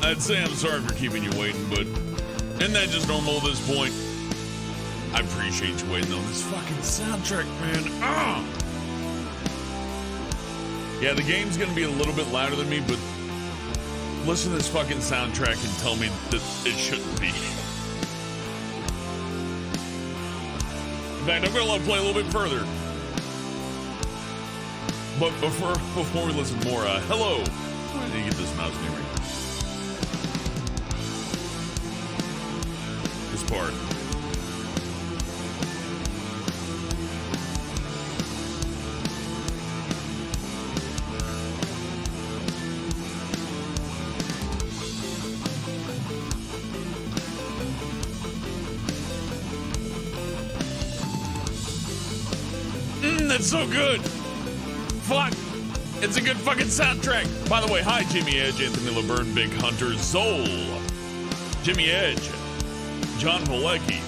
I'd say I'm sorry for keeping you waiting, but isn't that just normal at this point? I appreciate you waiting on this fucking soundtrack, man. Yeah, the game's gonna be a little bit louder than me, but listen to this fucking soundtrack and tell me that it shouldn't be. In fact, I'm gonna play a little bit further. But before we listen more, hello. Where did you get this mouse memory? This part. That's so good. Fuck. It's a good fucking soundtrack. By the way, hi, Jimmy Edge, Anthony Laverne, Big Hunter, Zoll, Jimmy Edge, John Pilecki,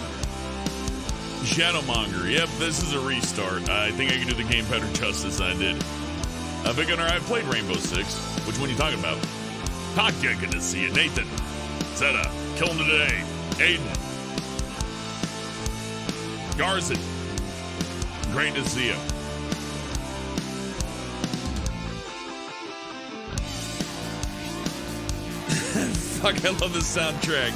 Shadowmonger. Yep, this is a restart. I think I can do the game better justice than I did. Big Hunter, I played Rainbow Six. Which one are you talking about? Takya, good to see you. Nathan, Zeta, kill him today. Aiden, Garzin, great to see you. Fuck, I love this soundtrack.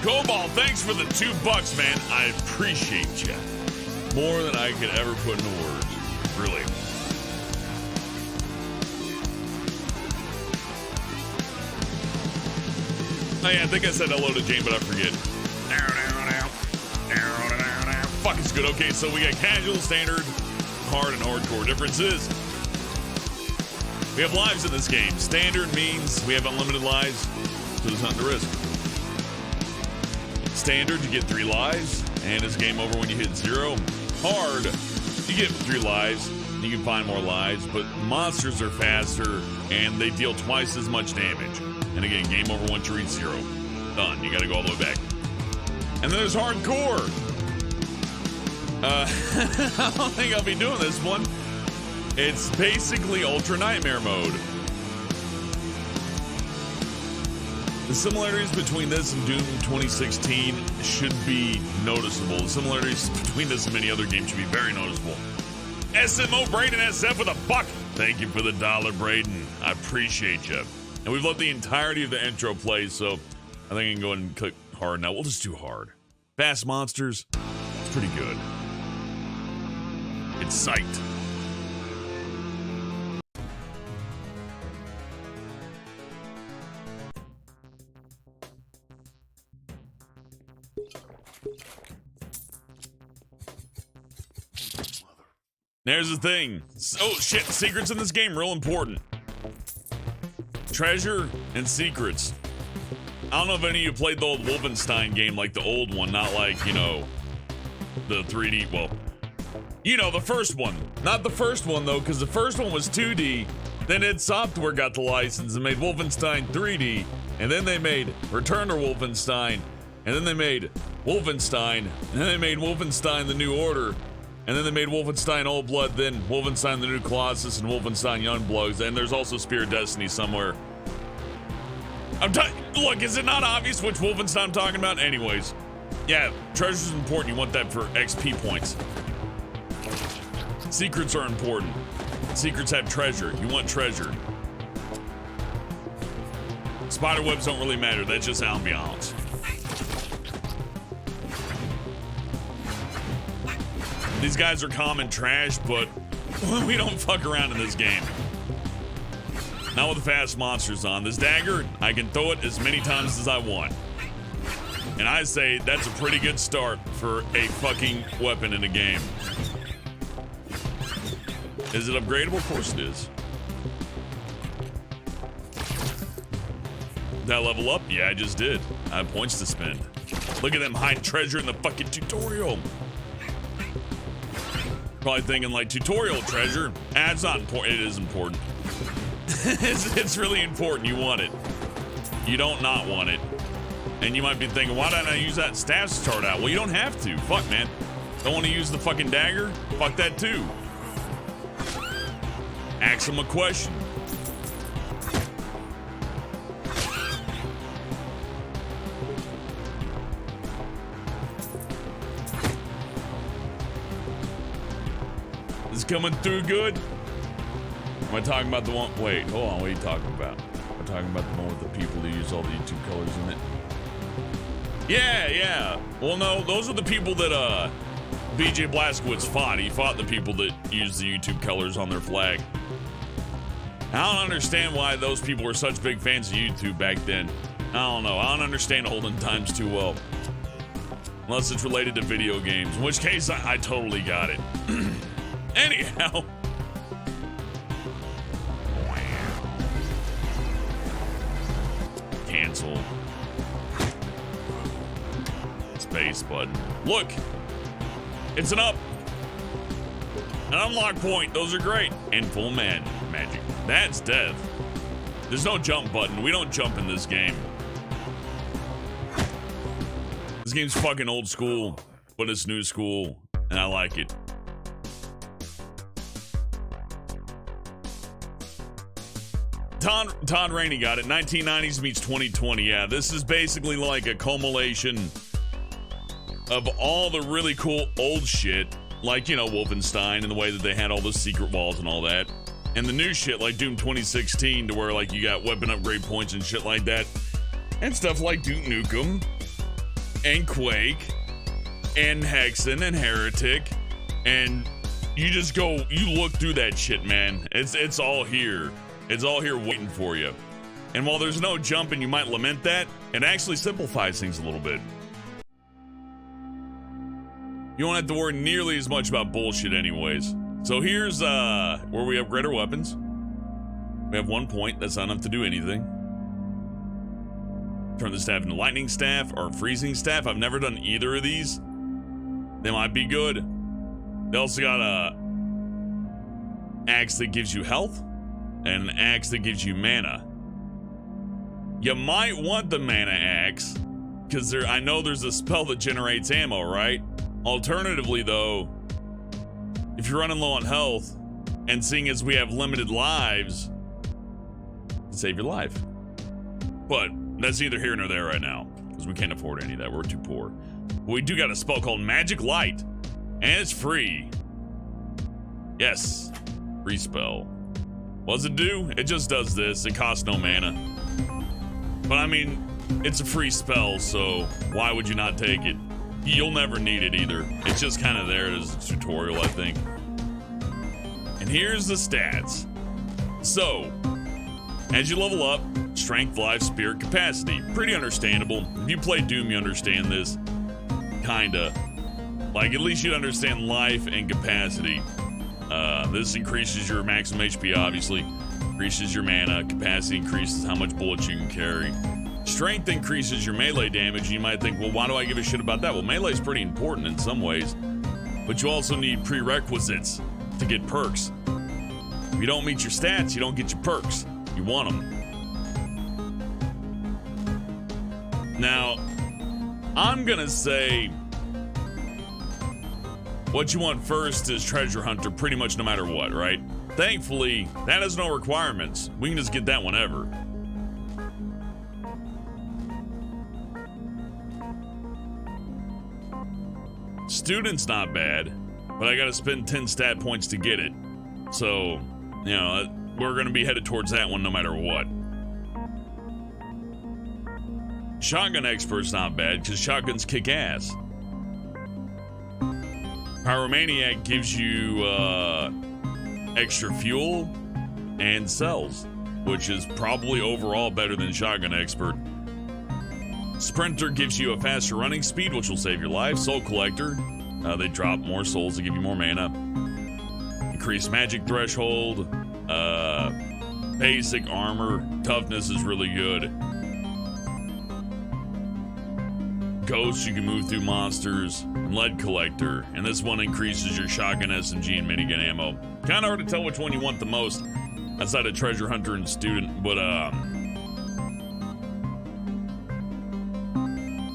Cobalt, thanks for the $2, man. I appreciate you more than I could ever put into words. Really. Oh yeah, I think I said hello to Jane, but I forget. Fuck, it's good. Okay, so we got casual, standard, hard, and hardcore. Differences. We have lives in this game. Standard means we have unlimited lives, so there's nothing to risk. Standard, you get 3 lives, and it's game over when you hit 0. Hard, you get 3 lives, you can find more lives, but monsters are faster, and they deal twice as much damage. And again, game over once you reach 0. Done. You gotta go all the way back. And then there's hardcore. I don't think I'll be doing this one. It's basically Ultra Nightmare mode. The similarities between this and Doom 2016 should be noticeable. The similarities between this and many other games should be very noticeable. SMO Braden SF with $1. Thank you for the $1, Braden. I appreciate you. And we've let the entirety of the intro play, so I think I can go ahead and click hard now. We'll just do hard. Fast monsters, it's pretty good. It's psyched. There's the thing. Oh shit, secrets in this game, real important. Treasure and secrets. I don't know if any of you played the old Wolfenstein game, like the old one, not like, you know, the 3D, well, you know, the first one. Not the first one, though, because the first one was 2D. Then id Software got the license and made Wolfenstein 3D. And then they made Return to Wolfenstein. And then they made Wolfenstein. And then they made Wolfenstein The New Order. And then they made Wolfenstein Old Blood, then Wolfenstein The New Colossus, and Wolfenstein Youngbloods. And there's also Spear of Destiny somewhere. Look, is it not obvious which Wolfenstein I'm talking about? Anyways. Yeah, treasure's important. You want that for XP points. Secrets are important. Secrets have treasure. You want treasure. Spiderwebs don't really matter. That's just ambiance. These guys are common trash, but we don't fuck around in this game. Not with the fast monsters on. This dagger, I can throw it as many times as I want. And I say that's a pretty good start for a fucking weapon in a game. Is it upgradable? Of course it is. Did I level up? Yeah, I just did. I have points to spend. Look at them hide treasure in the fucking tutorial. Probably thinking like tutorial treasure. It's not important. It is important. It's really important. You want it. You don't not want it. And you might be thinking, why didn't I use that staff to start out? Well, you don't have to. Fuck, man. Don't want to use the fucking dagger? Fuck that too. Ask him a question. Is coming through good? Am I talking about the one? Wait, hold on. What are you talking about? I'm talking about the one with the people who use all the YouTube colors in it. Yeah. Well, no, those are the people that BJ Blazkowicz fought. He fought the people that used the YouTube colors on their flag. I don't understand why those people were such big fans of YouTube back then. I don't know. I don't understand olden times too well. Unless it's related to video games, in which case I totally got it. Anyhow. Cancel. Space button. Look! It's an up! An unlock point. Those are great. And full magic. That's death. There's no jump button. We don't jump in this game. This game's fucking old school, but it's new school, and I like it. Todd Rainey got it. 1990s meets 2020. Yeah, this is basically like a culmination of all the really cool old shit, like, you know, Wolfenstein and the way that they had all the secret walls and all that. And the new shit like Doom 2016, to where like you got weapon upgrade points and shit like that. And stuff like Duke Nukem and Quake and Hexen and Heretic. And you just go, you look through that shit, man. It's all here. It's all here waiting for you. And while there's no jump and you might lament that, it actually simplifies things a little bit. You won't have to worry nearly as much about bullshit anyways. So here's where we upgrade our weapons. We have 1 point. That's not enough to do anything. Turn the staff into lightning staff or freezing staff. I've never done either of these. They might be good. They also got a axe that gives you health and an axe that gives you mana. You might want the mana axe because I know there's a spell that generates ammo, right? Alternatively, though, if you're running low on health, and seeing as we have limited lives, save your life. But that's neither here nor there right now, because we can't afford any of that. We're too poor. But we do got a spell called Magic Light, and it's free. Yes, free spell. What does it do? It just does this. It costs no mana. But I mean, it's a free spell, so why would you not take it? You'll never need it either. It's just kind of there as a tutorial, I think. And here's the stats. So, as you level up, strength, life, spirit, capacity. Pretty understandable. If you play Doom, you understand this. Kinda. Like, at least you'd understand life and capacity. This increases your maximum HP, obviously. Increases your mana. Capacity increases how much bullets you can carry. Strength increases your melee damage. You might think, well, why do I give a shit about that? Well, melee is pretty important in some ways, but you also need prerequisites to get perks. If you don't meet your stats, you don't get your perks. You want them. Now, I'm gonna say what you want first is Treasure Hunter pretty much no matter what, right? Thankfully, that has no requirements. We can just get that whenever. Student's not bad, but I gotta spend 10 stat points to get it. So, you know, we're gonna be headed towards that one no matter what. Shotgun Expert's not bad, because shotguns kick ass. Pyromaniac gives you extra fuel and cells, which is probably overall better than Shotgun Expert. Sprinter gives you a faster running speed, which will save your life. Soul Collector, they drop more souls to give you more mana. Increased magic threshold, basic armor, toughness is really good. Ghost, you can move through monsters. Lead Collector, and this one increases your shotgun, SMG, and minigun ammo. Kind of hard to tell which one you want the most outside of Treasure Hunter and Student, but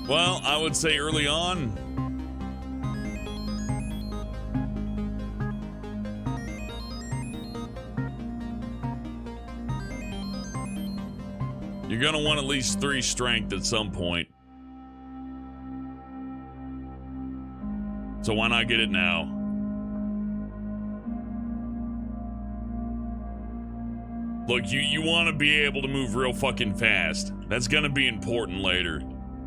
well, I would say early on, You're gonna want at least 3 strength at some point. So why not get it now? Look, you want to be able to move real fucking fast. That's gonna be important later.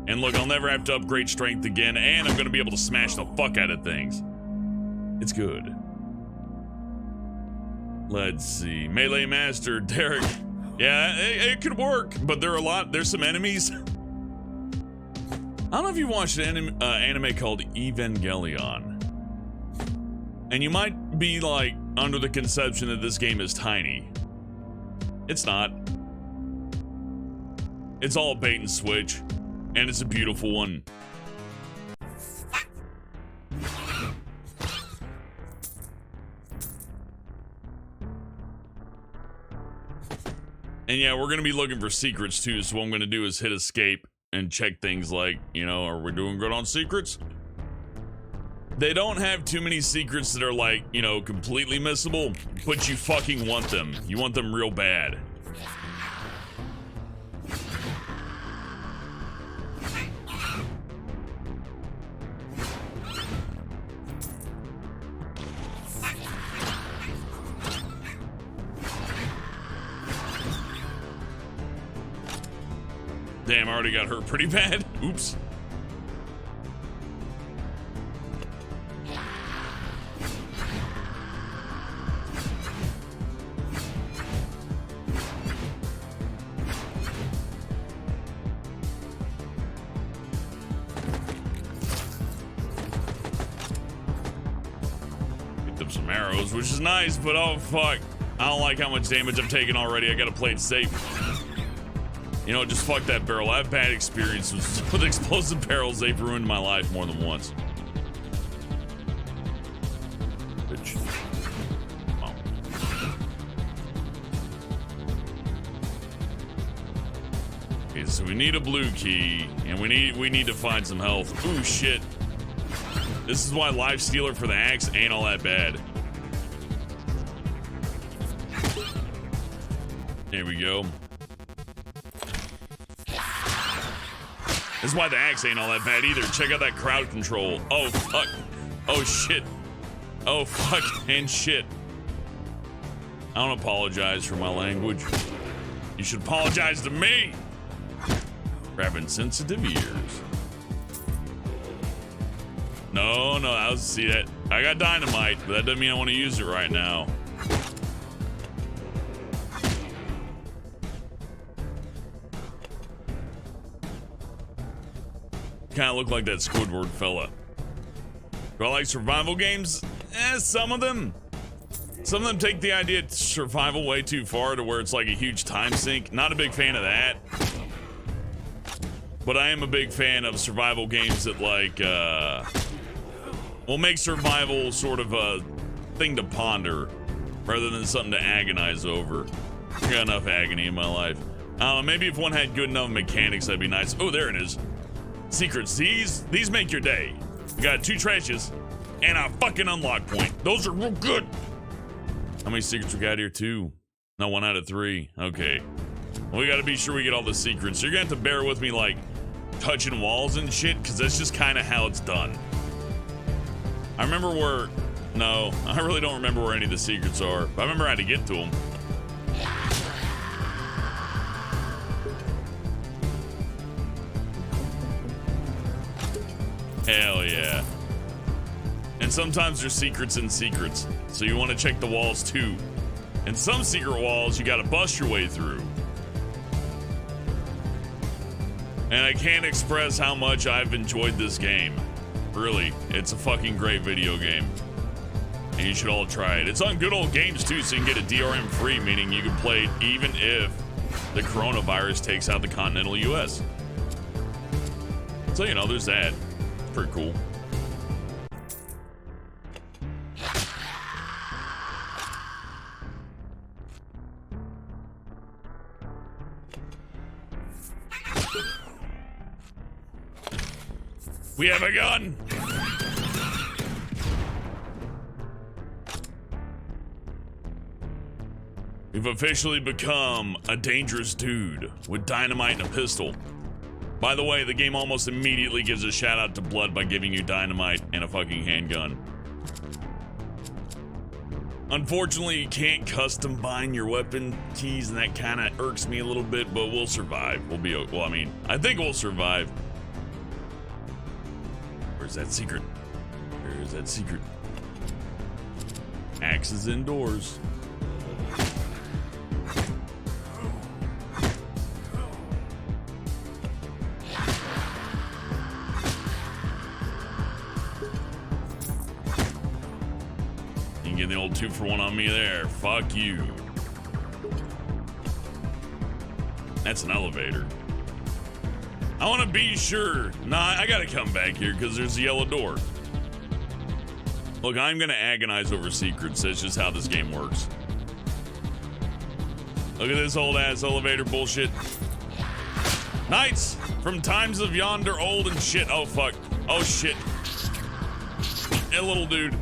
And look, I'll never have to upgrade strength again, and I'm gonna be able to smash the fuck out of things. It's good. Let's see. Melee Master, Derek. Yeah, it could work, but there's some enemies. I don't know if you watched an anime called Evangelion. And you might be like under the conception that this game is tiny. It's not. It's all bait and switch, and it's a beautiful one. And yeah, we're gonna be looking for secrets too, so what I'm gonna do is hit escape and check things like, you know, are we doing good on secrets? They don't have too many secrets that are like, you know, completely missable, but you fucking want them. You want them real bad. Damn, I already got hurt pretty bad. Oops. Picked up some arrows, which is nice, but oh fuck. I don't like how much damage I'm taking already. I gotta play it safe. You know, just fuck that barrel. I have bad experiences with explosive barrels. They've ruined my life more than once. Bitch. Oh. Okay, so we need a blue key, and we need to find some health. Ooh, shit. This is why Life Stealer for the axe ain't all that bad. Here we go. This is why the axe ain't all that bad either. Check out that crowd control. Oh, fuck. Oh, shit. Oh, fuck and shit. I don't apologize for my language. You should apologize to me. Grabbing sensitive ears. No, see that. I got dynamite, but that doesn't mean I want to use it right now. Kind of look like that Squidward fella. Do I like survival games? Some of them. Some of them take the idea of survival way too far to where it's like a huge time sink. Not a big fan of that. But I am a big fan of survival games that like, will make survival sort of a thing to ponder rather than something to agonize over. I got enough agony in my life. I don't know, maybe if one had good enough mechanics, that'd be nice. Oh, there it is. Secrets. These make your day. We got 2 treasures and a fucking unlock point. Those are real good. How many secrets we got here? 2. No, 1 out of 3. Okay. Well, we gotta be sure we get all the secrets. You're gonna have to bear with me, like, touching walls and shit, because that's just kind of how it's done. I remember where... No, I really don't remember where any of the secrets are. But I remember how to get to them. Hell yeah. And sometimes there's secrets in secrets, so you want to check the walls too. And some secret walls you gotta bust your way through. And I can't express how much I've enjoyed this game. Really, it's a fucking great video game. And you should all try it. It's on Good Old Games too, so you can get a DRM free, meaning you can play it even if the coronavirus takes out the continental US. So, you know, there's that. Pretty cool. We have a gun. You've officially become a dangerous dude with dynamite and a pistol. By the way, the game almost immediately gives a shout out to Blood by giving you dynamite and a fucking handgun. Unfortunately, you can't custom bind your weapon keys, and that kind of irks me a little bit, but we'll survive. Well, I mean, I think we'll survive. Where's that secret? Where's that secret? Axe is indoors. Get the old 2-for-1 on me there. Fuck you. That's an elevator. I want to be sure. Nah, I gotta come back here because there's a yellow door. Look, I'm gonna agonize over secrets. That's just how this game works. Look at this old ass elevator bullshit. Knights from times of yonder old and shit. Oh fuck. Oh shit. Hey, little dude.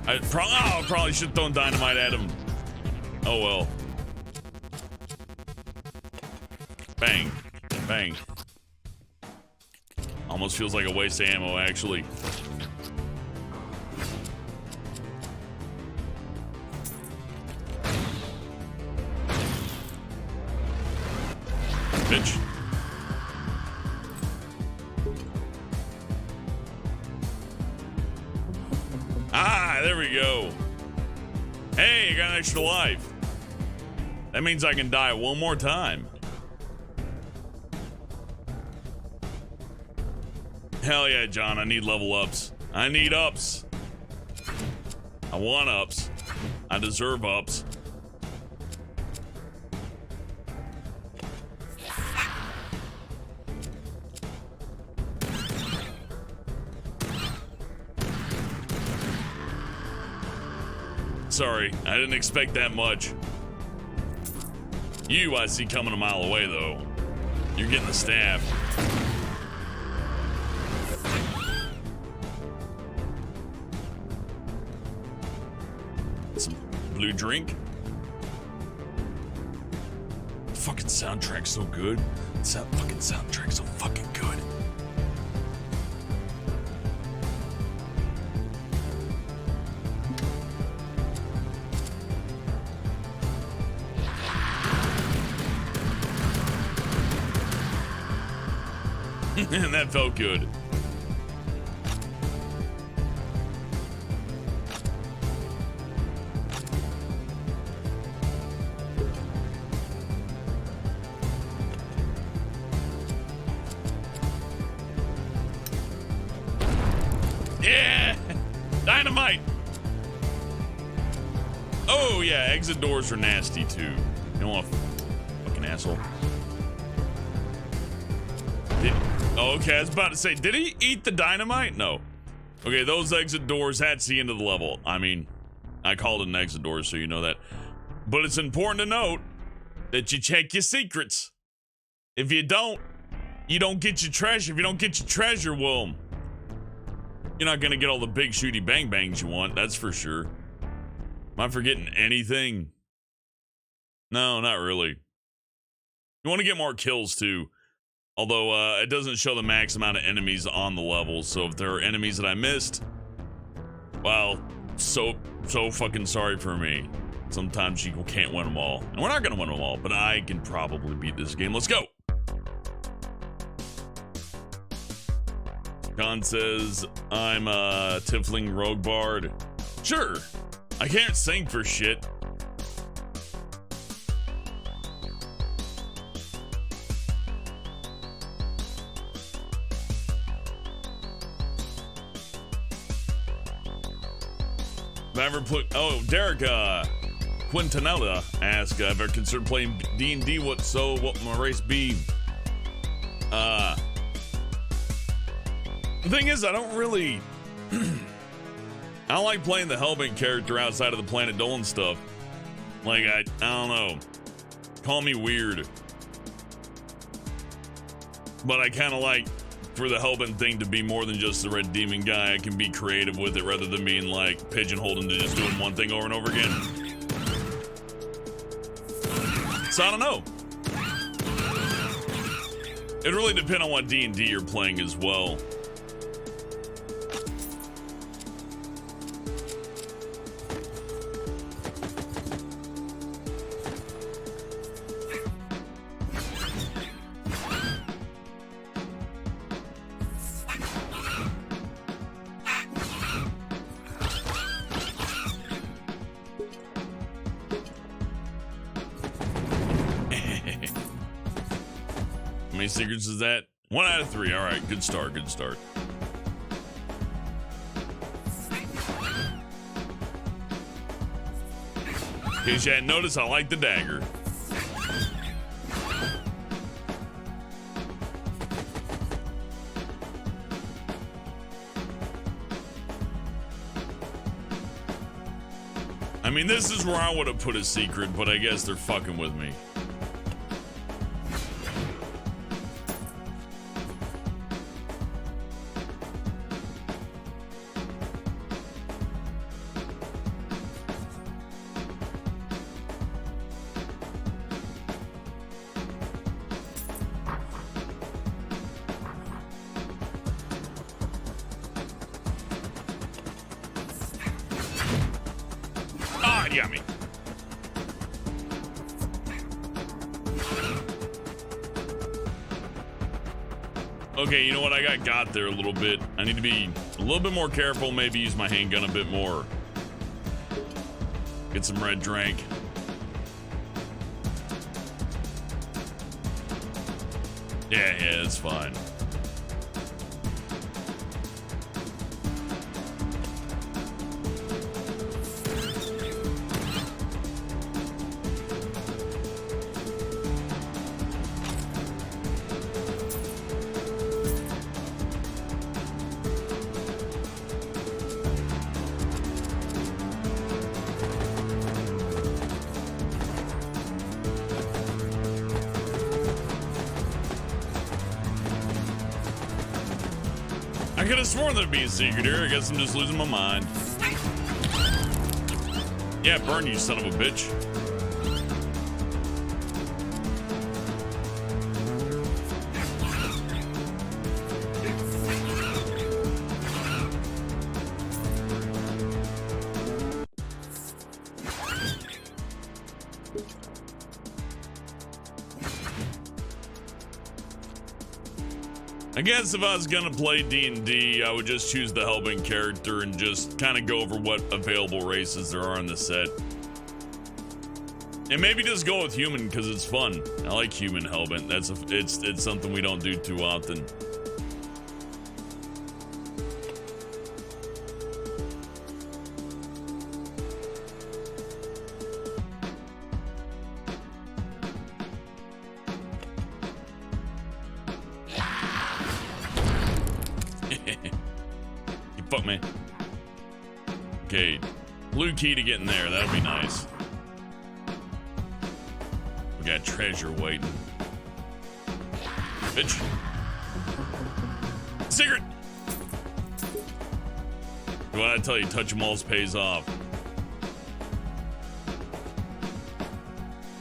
I probably should have thrown dynamite at him. Oh well. Bang. Bang. Almost feels like a waste of ammo, actually. Bitch. There we go. Hey, I got an extra life. That means I can die one more time. Hell yeah, John, I need level ups. I need ups. I want ups. I deserve ups. Sorry, I didn't expect that much. You, I see coming a mile away, though. You're getting the staff. Some blue drink. The fucking soundtrack's so good. The fucking soundtrack's so fucking good. And that felt good. Yeah! Dynamite! Oh yeah, exit doors are nasty too. You don't want to fucking asshole. Oh, okay, I was about to say, did he eat the dynamite? No. Okay, those exit doors, that's the end of the level. I mean, I called it an exit door, so you know that. But it's important to note that you check your secrets. If you don't get your treasure. If you don't get your treasure, well, you're not gonna get all the big shooty bang bangs you want, that's for sure. Am I forgetting anything? No, not really. You want to get more kills, too. Although, it doesn't show the max amount of enemies on the level, so if there are enemies that I missed, well, so fucking sorry for me. Sometimes you can't win them all. And we're not gonna win them all, but I can probably beat this game. Let's go! John says, I'm a Tiefling Rogue Bard. Sure, I can't sing for shit. Have I ever put, oh, Derek, Quintanella asked, I've ever considered playing D&D, what my race be? The thing is, I don't really, I don't like playing the Hellbent character outside of the Planet Dolan stuff. Like, I don't know, call me weird. But I kind of like for the Hellbent thing to be more than just the red demon guy. I can be creative with it rather than being like pigeonholed into just doing one thing over and over again. So I don't know. It really depends on what D&D you're playing as well. How many secrets is that? 1 out of 3. All right, good start, good start. In case you hadn't noticed, I like the dagger. I mean, this is where I would have put a secret, but I guess they're fucking with me. Got me. Okay, you know what? I got there a little bit. I need to be a little bit more careful, maybe use my handgun a bit more. Get some red drink. Yeah, it's fine. I could have sworn there'd be a secret here. I guess I'm just losing my mind. Yeah, burn you, son of a bitch. I guess if I was gonna play D&D, I would just choose the Hellbent character and just kind of go over what available races there are in the set. And maybe just go with human because it's fun. I like human Hellbent. It's something we don't do too often. Fuck me. Okay, blue key to get in there. That'll be nice. We got treasure waiting. Bitch. Secret! What I tell you, touch them all pays off.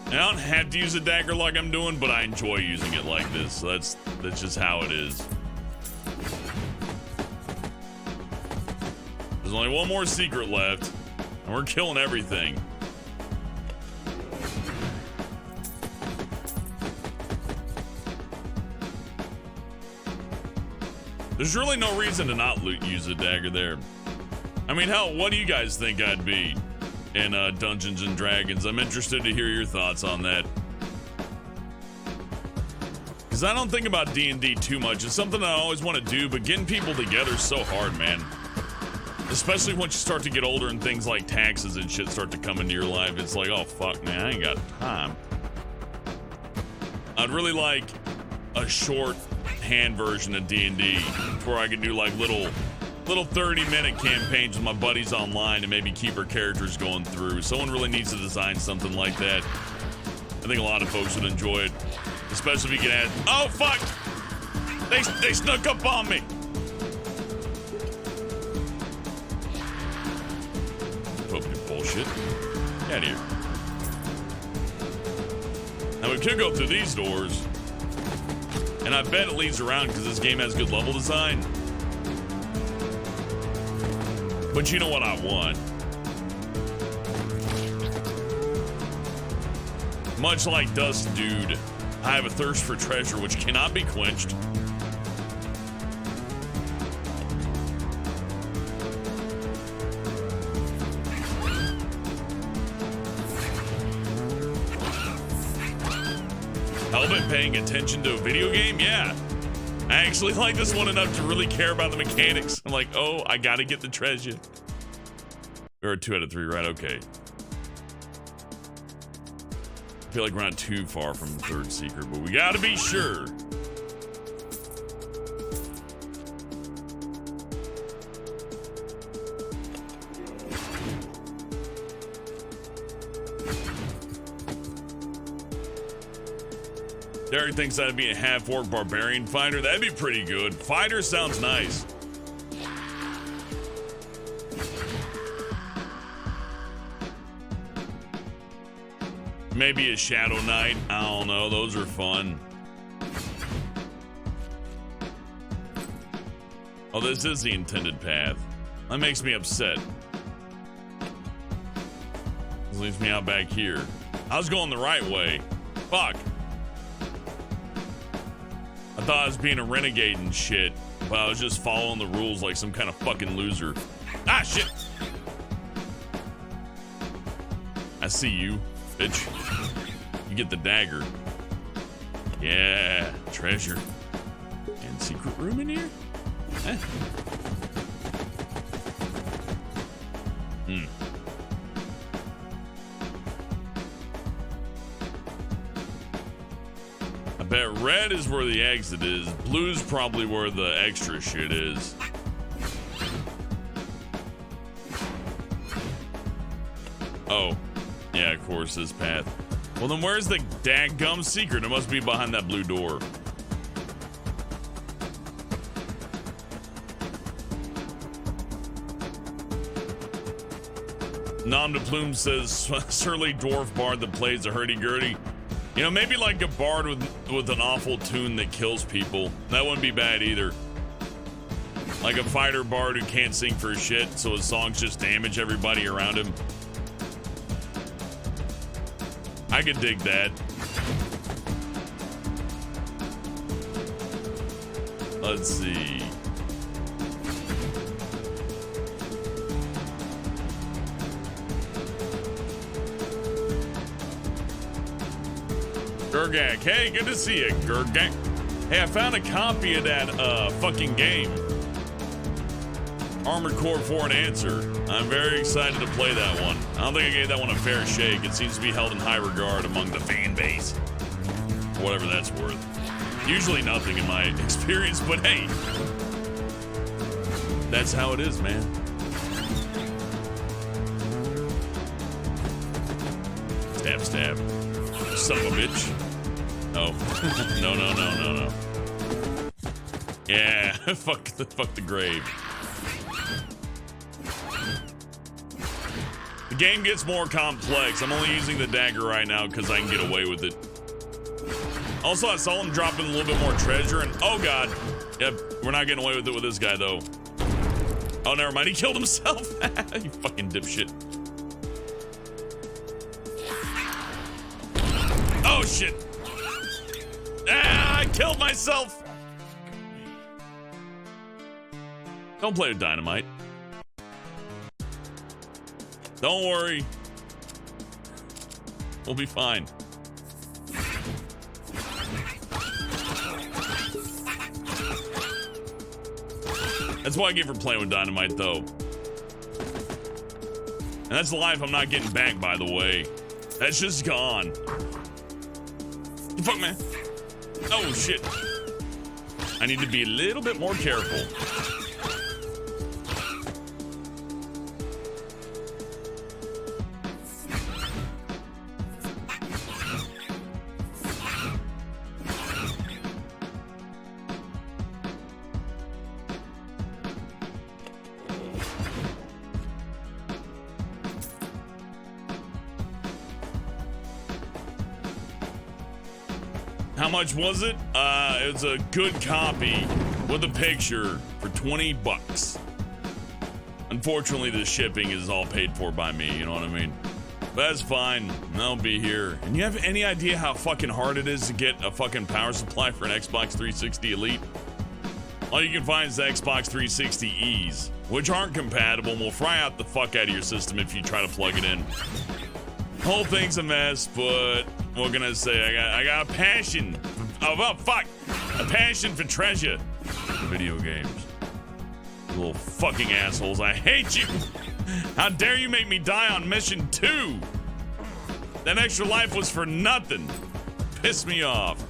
I don't have to use a dagger like I'm doing, but I enjoy using it like this. So that's just how it is. There's only one more secret left, and we're killing everything. There's really no reason to not use a dagger there. I mean, hell, what do you guys think I'd be in Dungeons and Dragons? I'm interested to hear your thoughts on that. Because I don't think about D&D too much. It's something I always want to do, but getting people together is so hard, man. Especially once you start to get older and things like taxes and shit start to come into your life. It's like, oh, fuck, man, I ain't got time. I'd really like a short hand version of D&D where I could do like little 30-minute campaigns with my buddies online and maybe keep our characters going through. Someone really needs to design something like that. I think a lot of folks would enjoy it. Especially if you can add... Oh, fuck! They snuck up on me! Fucking bullshit. Get out of here. Now we could go through these doors. And I bet it leads around because this game has good level design. But you know what I want? Much like Dust Dude, I have a thirst for treasure which cannot be quenched. Hellbent paying attention to a video game? Yeah. I actually like this one enough to really care about the mechanics. I'm like, oh, I gotta get the treasure. Or 2 out of 3, right? Okay. I feel like we're not too far from the third secret, but we gotta be sure. Derek thinks that'd be a half-orc barbarian fighter. That'd be pretty good. Fighter sounds nice. Maybe a Shadow Knight. I don't know. Those are fun. Oh, this is the intended path. That makes me upset. This leaves me out back here. I was going the right way. Fuck. I thought I was being a renegade and shit, but I was just following the rules like some kind of fucking loser. Ah, shit! I see you, bitch. You get the dagger. Yeah, treasure. And secret room in here? Eh. I bet red is where the exit is. Blue's probably where the extra shit is. Oh, yeah, of course, this path. Well, then where's the dadgum secret? It must be behind that blue door. Nom de Plume says, surly dwarf bard that plays a hurdy-gurdy. You know, maybe like a bard with an awful tune that kills people. That wouldn't be bad either. Like a fighter bard who can't sing for shit, so his songs just damage everybody around him. I could dig that. Let's see. Gurgak, hey, good to see you, Gurgak. Hey, I found a copy of that fucking game. Armored Core 4 and Answer. I'm very excited to play that one. I don't think I gave that one a fair shake. It seems to be held in high regard among the fan base. Whatever that's worth. Usually nothing in my experience, but hey. That's how it is, man. Stab, stab. Son of a bitch. Oh. No. Yeah, fuck the grave. The game gets more complex. I'm only using the dagger right now because I can get away with it. Also, I saw him dropping a little bit more treasure, and oh god. Yep, we're not getting away with it with this guy, though. Oh, never mind. He killed himself. You fucking dipshit. Oh, shit. Ah, I killed myself. Don't play with dynamite. Don't worry. We'll be fine. That's why I give her playing with dynamite, though. And that's the life I'm not getting back, by the way. That's just gone. Fuck, man. Oh, shit. I need to be a little bit more careful. How much was it? It's a good copy with a picture for 20 bucks. Unfortunately, the shipping is all paid for by me, you know what I mean? But that's fine, I'll be here. And you have any idea how fucking hard it is to get a fucking power supply for an Xbox 360 Elite? All you can find is the Xbox 360Es, which aren't compatible and will fry out the fuck out of your system if you try to plug it in. Whole thing's a mess, but what can I say? I got a passion. Oh, fuck! A passion for treasure. Video games. You little fucking assholes. I hate you! How dare you make me die on mission 2? That extra life was for nothing. Piss me off.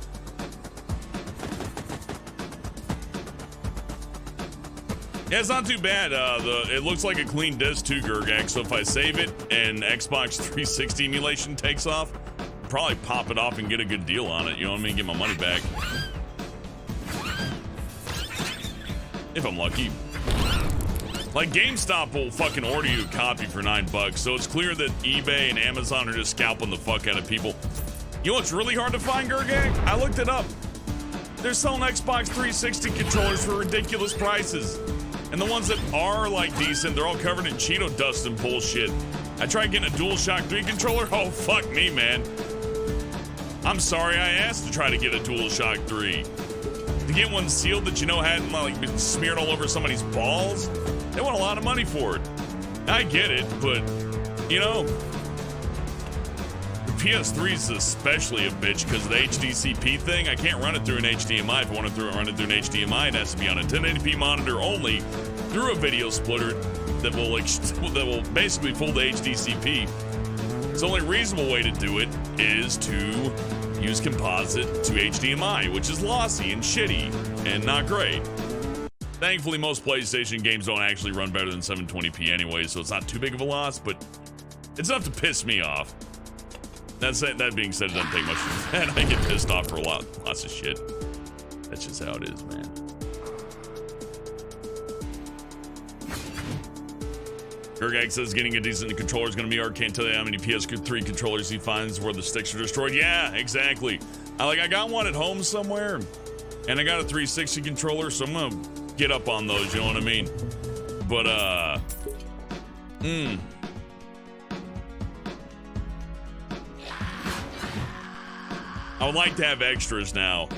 Yeah, it's not too bad. It looks like a clean disc too, Gurgak. So if I save it and Xbox 360 emulation takes off, I'll probably pop it off and get a good deal on it. You know what I mean? Get my money back. If I'm lucky. Like, GameStop will fucking order you a copy for $9, so it's clear that eBay and Amazon are just scalping the fuck out of people. You know what's really hard to find, Gurgak? I looked it up. They're selling Xbox 360 controllers for ridiculous prices. And the ones that are, like, decent, they're all covered in Cheeto dust and bullshit. I tried getting a DualShock 3 controller. Oh, fuck me, man. I'm sorry I asked to try to get a DualShock 3. To get one sealed that you know hadn't, like, been smeared all over somebody's balls, they want a lot of money for it. I get it, but, you know, the PS3 is especially a bitch because of the HDCP thing. I can't run it through an HDMI. If I want to run it through an HDMI, it has to be on a 1080p monitor only through a video splitter that will basically pull the HDCP. So the only reasonable way to do it is to use composite to HDMI, which is lossy and shitty and not great. Thankfully, most PlayStation games don't actually run better than 720p anyway, so it's not too big of a loss, but it's enough to piss me off. That being said, it doesn't take much for that. I get pissed off for lots of shit. That's just how it is, man. Gurgag says getting a decent controller is going to be hard. Can't tell you how many PS3 controllers he finds where the sticks are destroyed. Yeah, exactly. I got one at home somewhere, and I got a 360 controller, so I'm going to get up on those, you know what I mean? But, I would like to have extras now.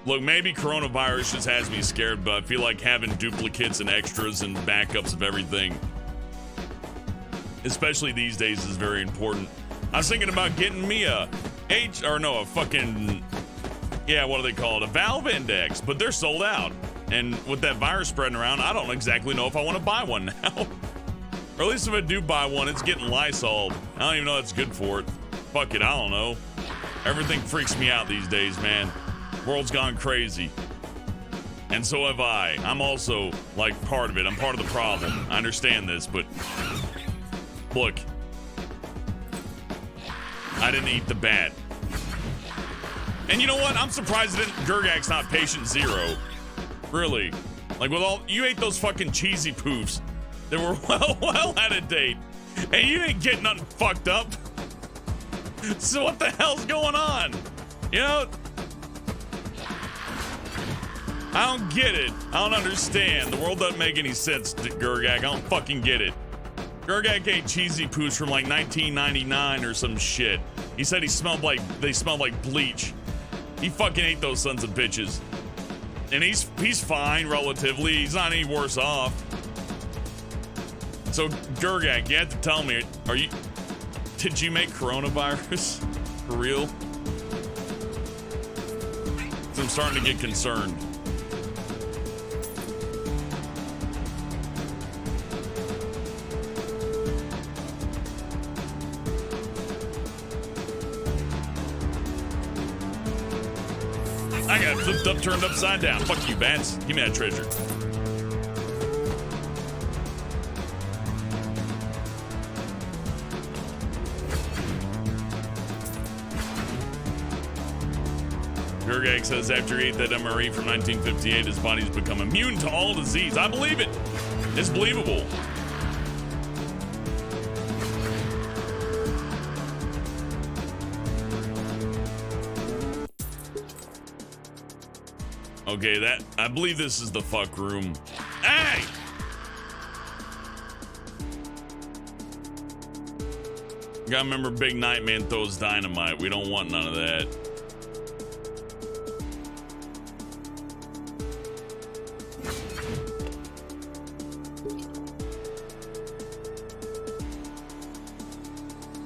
Look, maybe coronavirus just has me scared, but I feel like having duplicates and extras and backups of everything, especially these days, is very important. I was thinking about getting me a what do they call it? A Valve Index, but they're sold out. And with that virus spreading around, I don't exactly know if I want to buy one now. Or at least if I do buy one, it's getting Lysoled. I don't even know that's good for it. Fuck it, I don't know. Everything freaks me out these days, man. World's gone crazy. And so have I. I'm also, like, part of it. I'm part of the problem. I understand this, but look. I didn't eat the bat. And you know what? I'm surprised that Gurgak's not patient zero. Really. Like, with all, you ate those fucking cheesy poofs that were well out of date. And you didn't get nothing fucked up. So what the hell's going on? You know? I don't get it. I don't understand. The world doesn't make any sense, Gurgak. I don't fucking get it. Gurgak ate cheesy poofs from like 1999 or some shit. He said they smelled like bleach. He fucking ate those sons of bitches. And he's fine, relatively. He's not any worse off. So, Gurgak, you have to tell me, did you make coronavirus? For real? 'Cause I'm starting to get concerned. I got flipped up, turned upside down. Fuck you, bats. Give me that treasure. Gurgak says after he ate that MRE from 1958, his body's become immune to all disease. I believe it. It's believable. Okay, I believe this is the fuck room. Hey! Gotta remember Big Nightman throws dynamite. We don't want none of that.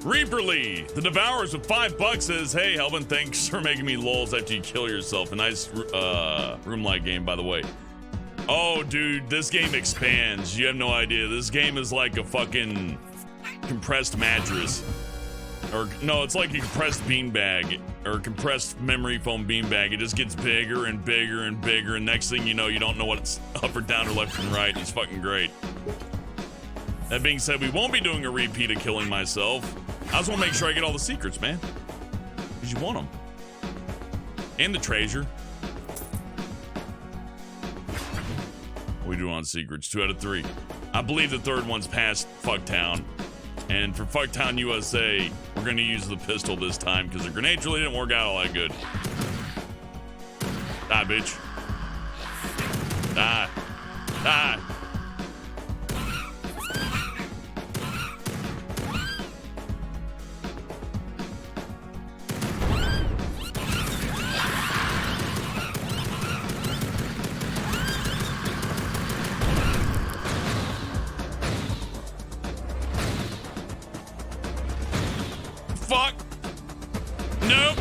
Reaperly, the Devourers with $5 says, hey, Helvin, thanks for making me lols after you kill yourself. A nice room light game, by the way. Oh, dude, this game expands. You have no idea. This game is like a fucking compressed mattress. Or, no, it's like a compressed beanbag. Or compressed memory foam beanbag. It just gets bigger and bigger and bigger. And next thing you know, you don't know what's up or down or left and right. It's fucking great. That being said, we won't be doing a repeat of killing myself. I just want to make sure I get all the secrets, man. Because you want them. And the treasure. What we do on secrets? 2 out of 3. I believe the third one's past Fucktown. And for Fucktown USA, we're going to use the pistol this time because the grenades really didn't work out all that good. Die, bitch. Die. Die. Fuck. Nope.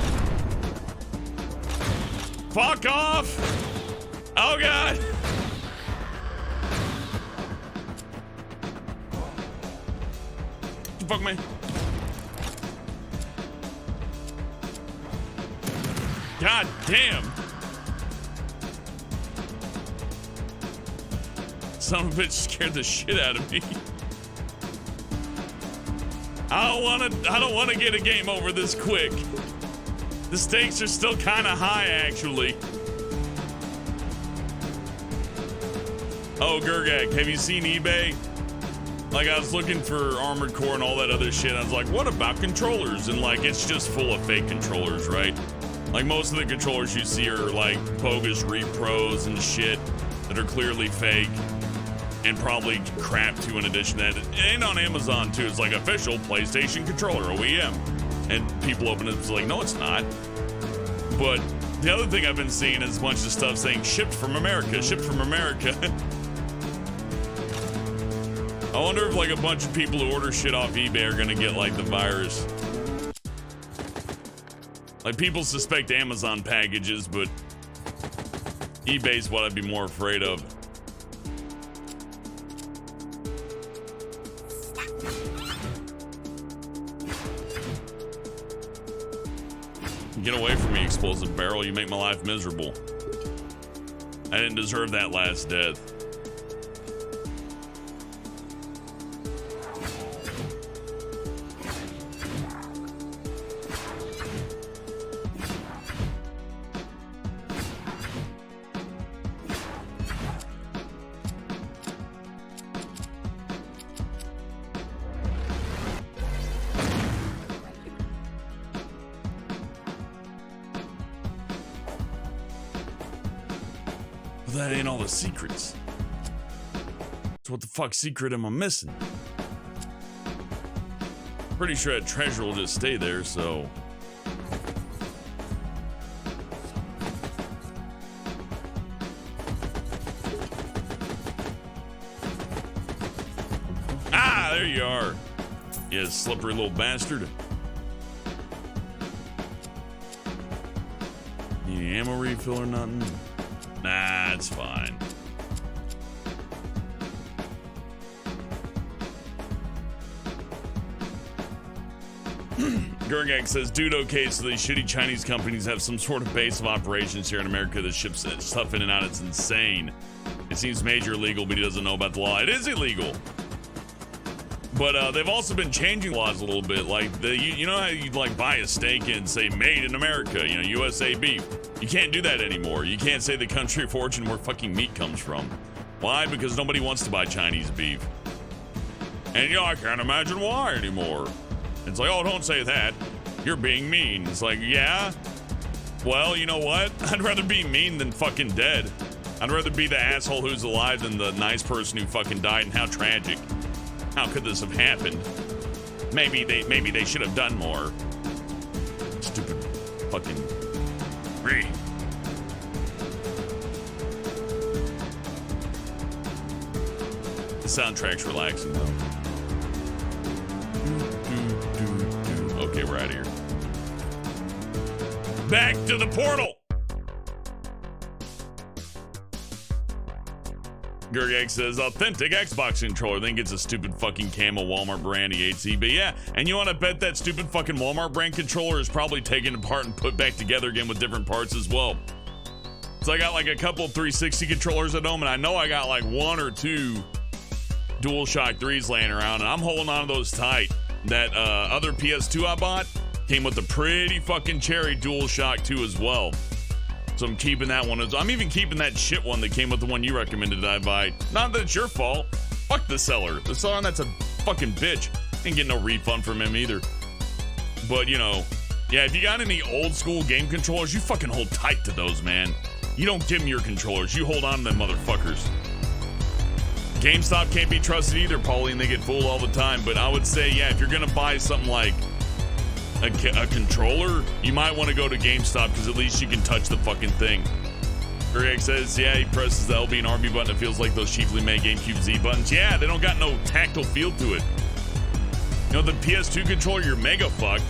Fuck off. Oh, God. Fuck me. God damn. Son of a bitch scared the shit out of me. I don't want to get a game over this quick. The stakes are still kind of high, actually. Oh, Gurgak, have you seen eBay? Like, I was looking for Armored Core and all that other shit. I was like, what about controllers? And, like, it's just full of fake controllers, right? Like, most of the controllers you see are, like, bogus repros and shit that are clearly fake. And probably crap too, in addition to that. It ain't on Amazon too. It's like official PlayStation controller, OEM. And people open it, it's like, no, it's not. But the other thing I've been seeing is a bunch of stuff saying shipped from America, shipped from America. I wonder if like a bunch of people who order shit off eBay are gonna get like the virus. Like people suspect Amazon packages, but eBay's what I'd be more afraid of. Get away from me, explosive barrel. You make my life miserable. I didn't deserve that last death. That ain't all the secrets. So what the fuck secret am I missing? Pretty sure that treasure will just stay there, so... Ah, there you are. You slippery little bastard. Need any ammo refill or nothing? Nah, it's fine. Gurgak says, dude, okay, so these shitty Chinese companies have some sort of base of operations here in America that ships stuff in and out. It's insane. It seems major illegal, but he doesn't know about the law. It is illegal. But they've also been changing laws a little bit. Like, you know how you like buy a steak and say made in America, you know, USA beef. You can't do that anymore. You can't say the country of origin where fucking meat comes from. Why? Because nobody wants to buy Chinese beef. And, you know, I can't imagine why anymore. It's like, oh, don't say that. You're being mean. It's like, yeah? Well, you know what? I'd rather be mean than fucking dead. I'd rather be the asshole who's alive than the nice person who fucking died, and how tragic. How could this have happened? Maybe they should have done more. Stupid fucking re. The soundtrack's relaxing though. Okay, we're out of here. Back to the portal. Gergak says, authentic Xbox controller, then gets a stupid fucking camo Walmart brand he hates. But yeah, and you want to bet that stupid fucking Walmart brand controller is probably taken apart and put back together again with different parts as well. So I got like a couple 360 controllers at home, and I know I got like one or two DualShock 3s laying around, and I'm holding on to those tight. That other PS2 I bought came with a pretty fucking cherry DualShock 2 as well. So I'm keeping that one. I'm even keeping that shit one that came with the one you recommended that I buy. Not that it's your fault. Fuck the seller. The seller, that's a fucking bitch. Ain't getting no refund from him either. But, you know, yeah, if you got any old school game controllers, you fucking hold tight to those, man. You don't give them your controllers. You hold on to them motherfuckers. GameStop can't be trusted either, Pauline. They get fooled all the time. But I would say, yeah, if you're going to buy something like a controller, you might want to go to GameStop, because at least you can touch the fucking thing. Greg says, yeah, he presses the LB and RB button. It feels like those cheaply made GameCube Z buttons. Yeah, they don't got no tactile feel to it. You know, the PS2 controller, you're mega fucked,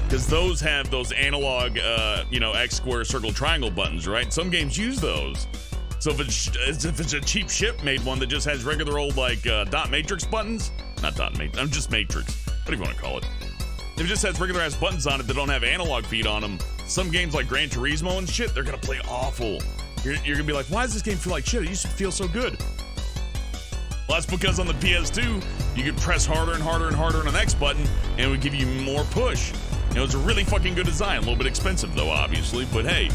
because those have those analog, X, square, circle, triangle buttons, right? Some games use those. So if it's a cheap ship-made one that just has regular old, dot matrix buttons, not dot matrix, I'm just matrix, whatever you want to call it. If it just has regular ass buttons on it that don't have analog feed on them, some games like Gran Turismo and shit, they're gonna play awful. You're gonna be like, why does this game feel like shit? It used to feel so good. Well, that's because on the PS2, you could press harder and harder and harder on an X button, and it would give you more push. It was a really fucking good design. A little bit expensive though, obviously, but hey.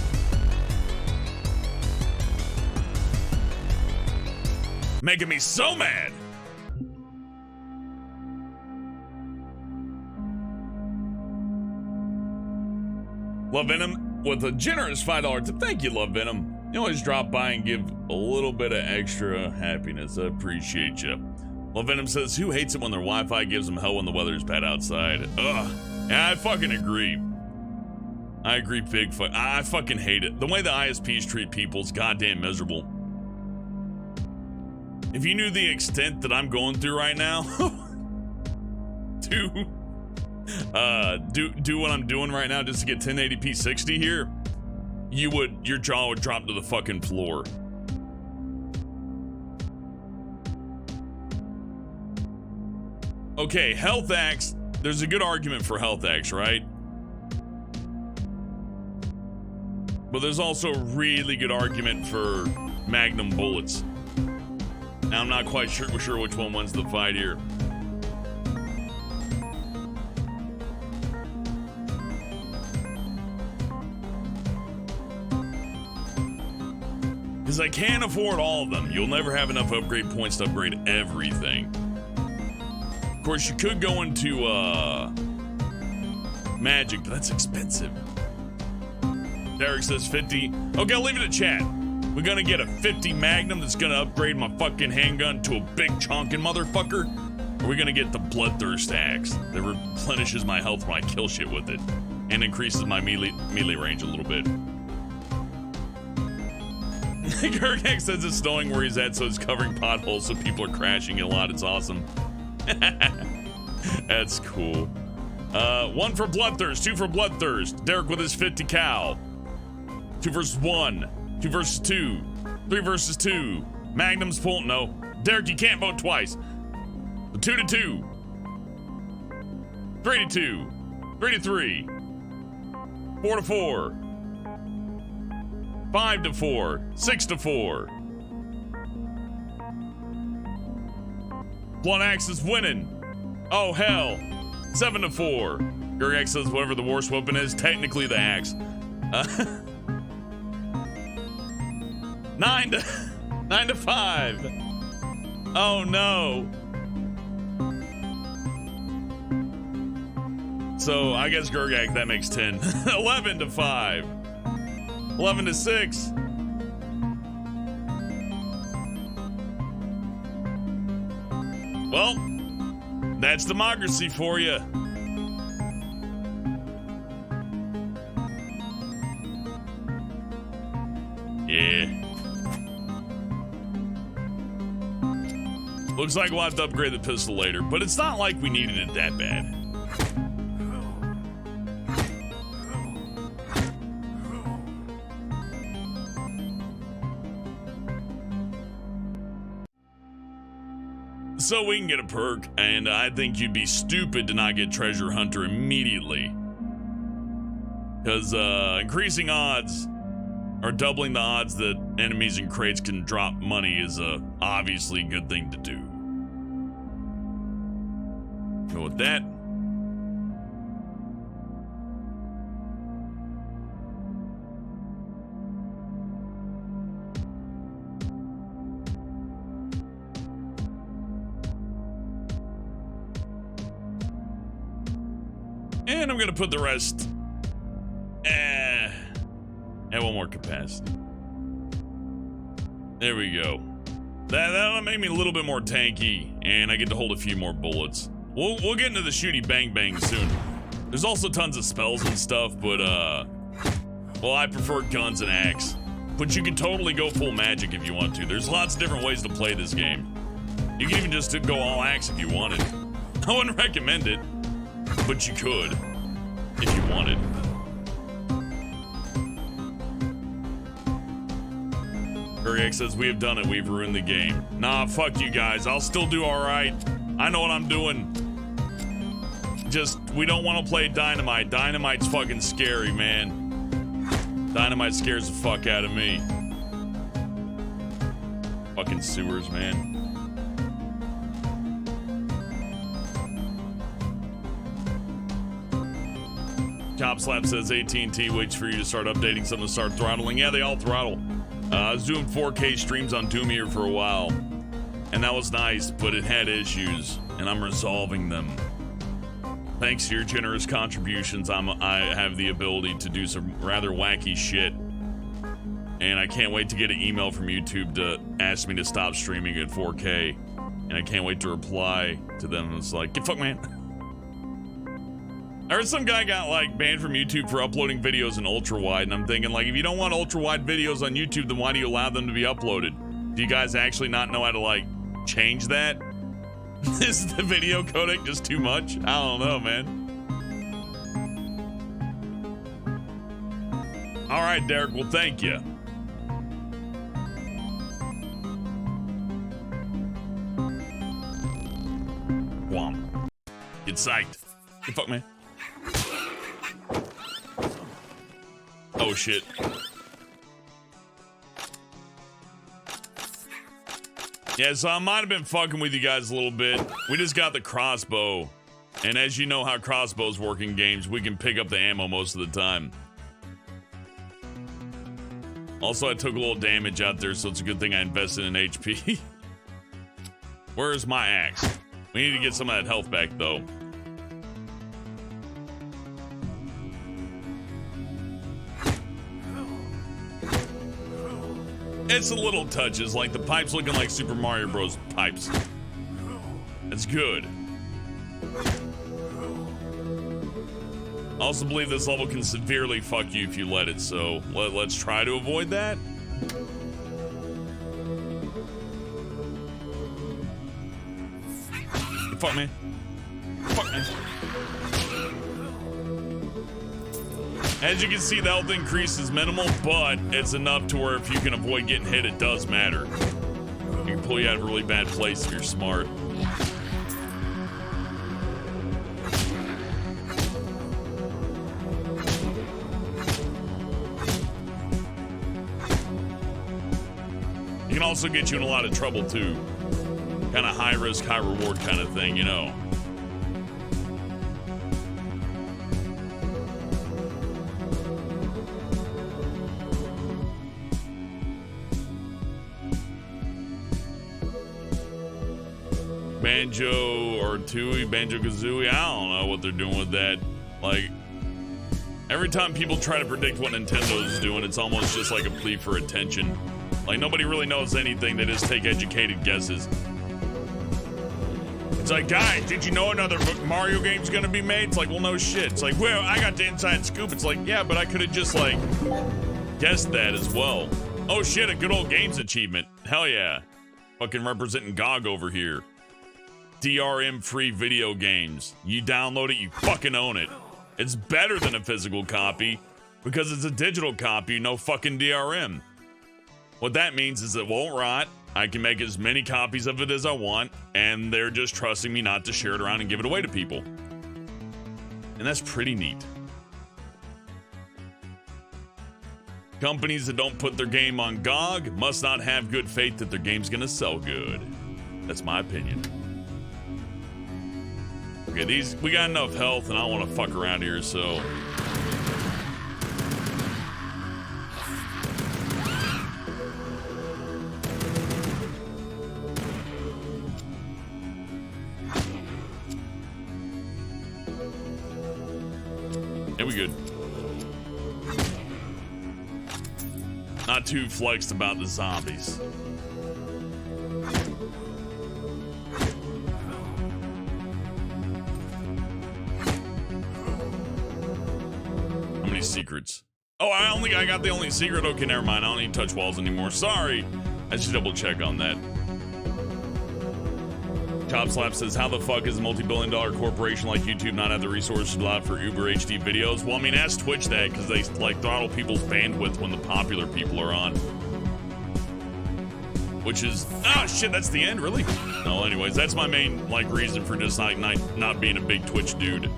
Making me so mad. Love Venom with a generous $5 tip. Thank you, Love Venom. You always drop by and give a little bit of extra happiness. I appreciate you. Love Venom says, who hates it when their Wi-Fi gives them hell when the weather's bad outside? Ugh. Yeah, I fucking agree. I agree, Bigfoot. I fucking hate it. The way the ISPs treat people is goddamn miserable. If you knew the extent that I'm going through right now, do what I'm doing right now just to get 1080p 60 here, your jaw would drop to the fucking floor. Okay, Health Axe. There's a good argument for Health Axe, right? But there's also a really good argument for Magnum bullets. Now I'm not quite sure which one wins the fight here. Because I can't afford all of them. You'll never have enough upgrade points to upgrade everything. Of course, you could go into Magic, but that's expensive. Derek says 50. Okay, I'll leave it at chat. We're gonna get a 50 Magnum that's gonna upgrade my fucking handgun to a big chonkin' motherfucker? Or are we gonna get the Bloodthirst Axe that replenishes my health when I kill shit with it and increases my melee range a little bit? Gergak says it's snowing where he's at, so it's covering potholes so people are crashing it a lot. It's awesome. That's cool. 1 for Bloodthirst, 2 for Bloodthirst. Derek with his 50 cal. 2 versus 1. 2 versus 2. 3 versus 2. Magnum's full. No. Derek, you can't vote twice. 2 to 2. 3 to 2. 3 to 3. 4 to 4. 5 to 4. 6 to 4. Blunt Axe is winning. Oh, hell. 7 to 4. Gergak says whatever the worst weapon is, technically the axe. 9 to 5. Oh no. So I guess Gergak, that makes 10. 11 to 5. 11 to 6. Well, that's democracy for you. Yeah. Looks like we'll have to upgrade the pistol later, but it's not like we needed it that bad. So we can get a perk, and I think you'd be stupid to not get Treasure Hunter immediately. Because increasing odds, or doubling the odds that enemies in crates can drop money is obviously a good thing to do. Go with that. And I'm gonna put the rest at one more capacity. There we go. That'll make me a little bit more tanky, and I get to hold a few more bullets. We'll get into the shooty bang bang soon. There's also tons of spells and stuff, but well, I prefer guns and axe. But you can totally go full magic if you want to. There's lots of different ways to play this game. You can even just go all axe if you wanted. I wouldn't recommend it, but you could if you wanted. X says, we have done it, we've ruined the game. Nah, fuck you guys, I'll still do alright. I know what I'm doing. Just, we don't want to play Dynamite. Dynamite's fucking scary, man. Dynamite scares the fuck out of me. Fucking sewers, man. Chop Slap says, AT&T waits for you to start updating something to start throttling. Yeah, they all throttle. I was doing 4K streams on Doom here for a while, and that was nice, but it had issues, and I'm resolving them. Thanks to your generous contributions, I have the ability to do some rather wacky shit, and I can't wait to get an email from YouTube to ask me to stop streaming at 4K, and I can't wait to reply to them. It's like, get fucked, man. I heard some guy got like banned from YouTube for uploading videos in ultra wide, and I'm thinking, like, if you don't want ultra wide videos on YouTube, then why do you allow them to be uploaded? Do you guys actually not know how to like change that? Is the video codec just too much? I don't know, man. All right, Derek. Well, thank you. Whomp. Get psyched. Get fucked, man. Oh shit. Yeah, so I might have been fucking with you guys a little bit. We just got the crossbow. And as you know how crossbows work in games, we can pick up the ammo most of the time. Also, I took a little damage out there, so it's a good thing I invested in HP. Where's my axe? We need to get some of that health back, though. It's a little touches, like the pipes looking like Super Mario Bros. Pipes. That's good. I also believe this level can severely fuck you if you let it, so let's try to avoid that. Fuck me. Fuck me. As you can see, the health increase is minimal, but it's enough to where if you can avoid getting hit, it does matter. It can pull you out of a really bad place if you're smart. It can also get you in a lot of trouble, too. Kind of high risk, high reward kind of thing, you know. Banjo or Tooie, Banjo Kazooie. I don't know what they're doing with that. Like, Every time people try to predict what Nintendo's doing, it's almost just like a plea for attention. Like, nobody really knows anything. They just take educated guesses. It's like, guys, did you know another Mario game's gonna be made? It's like, well, no shit. It's like, well, I got the inside scoop. It's like, yeah, but I could have just, like, guessed that as well. Oh, shit, a good old games achievement. Hell yeah. Fucking representing GOG over here. DRM-free video games. You download it, you fucking own it. It's better than a physical copy because it's a digital copy, no fucking DRM. What that means is it won't rot. I can make as many copies of it as I want, and they're just trusting me not to share it around and give it away to people. And that's pretty neat. Companies that don't put their game on GOG must not have good faith that their game's gonna sell good. That's my opinion. Okay, we got enough health, and I don't want to fuck around here, so. Yeah, we good. Not too flexed about the zombies. How many secrets? Oh, I got the only secret. Okay, never mind. I don't need touch walls anymore. Sorry. I should double check on that. Chop Slap says, how the fuck is a multi-billion-dollar corporation like YouTube not have the resources allowed for Uber HD videos? Well, I mean, ask Twitch that, because they, like, throttle people's bandwidth when the popular people are on. Which is, oh shit, that's the end, really? No, anyways, that's my main, like, reason for just, like, not being a big Twitch dude.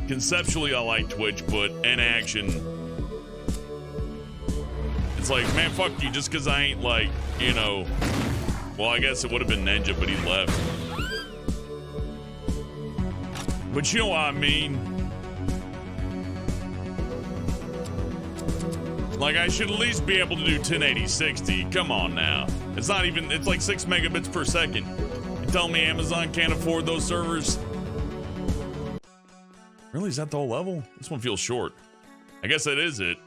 Conceptually, I like Twitch, but in action, it's like, man, fuck you, just because I ain't, like, you know... Well, I guess it would have been Ninja, but he left. But you know what I mean? Like, I should at least be able to do 1080 60. Come on now. It's not even, it's like 6 megabits per second. You tell me Amazon can't afford those servers? Really? Is that the whole level? This one feels short. I guess that is it.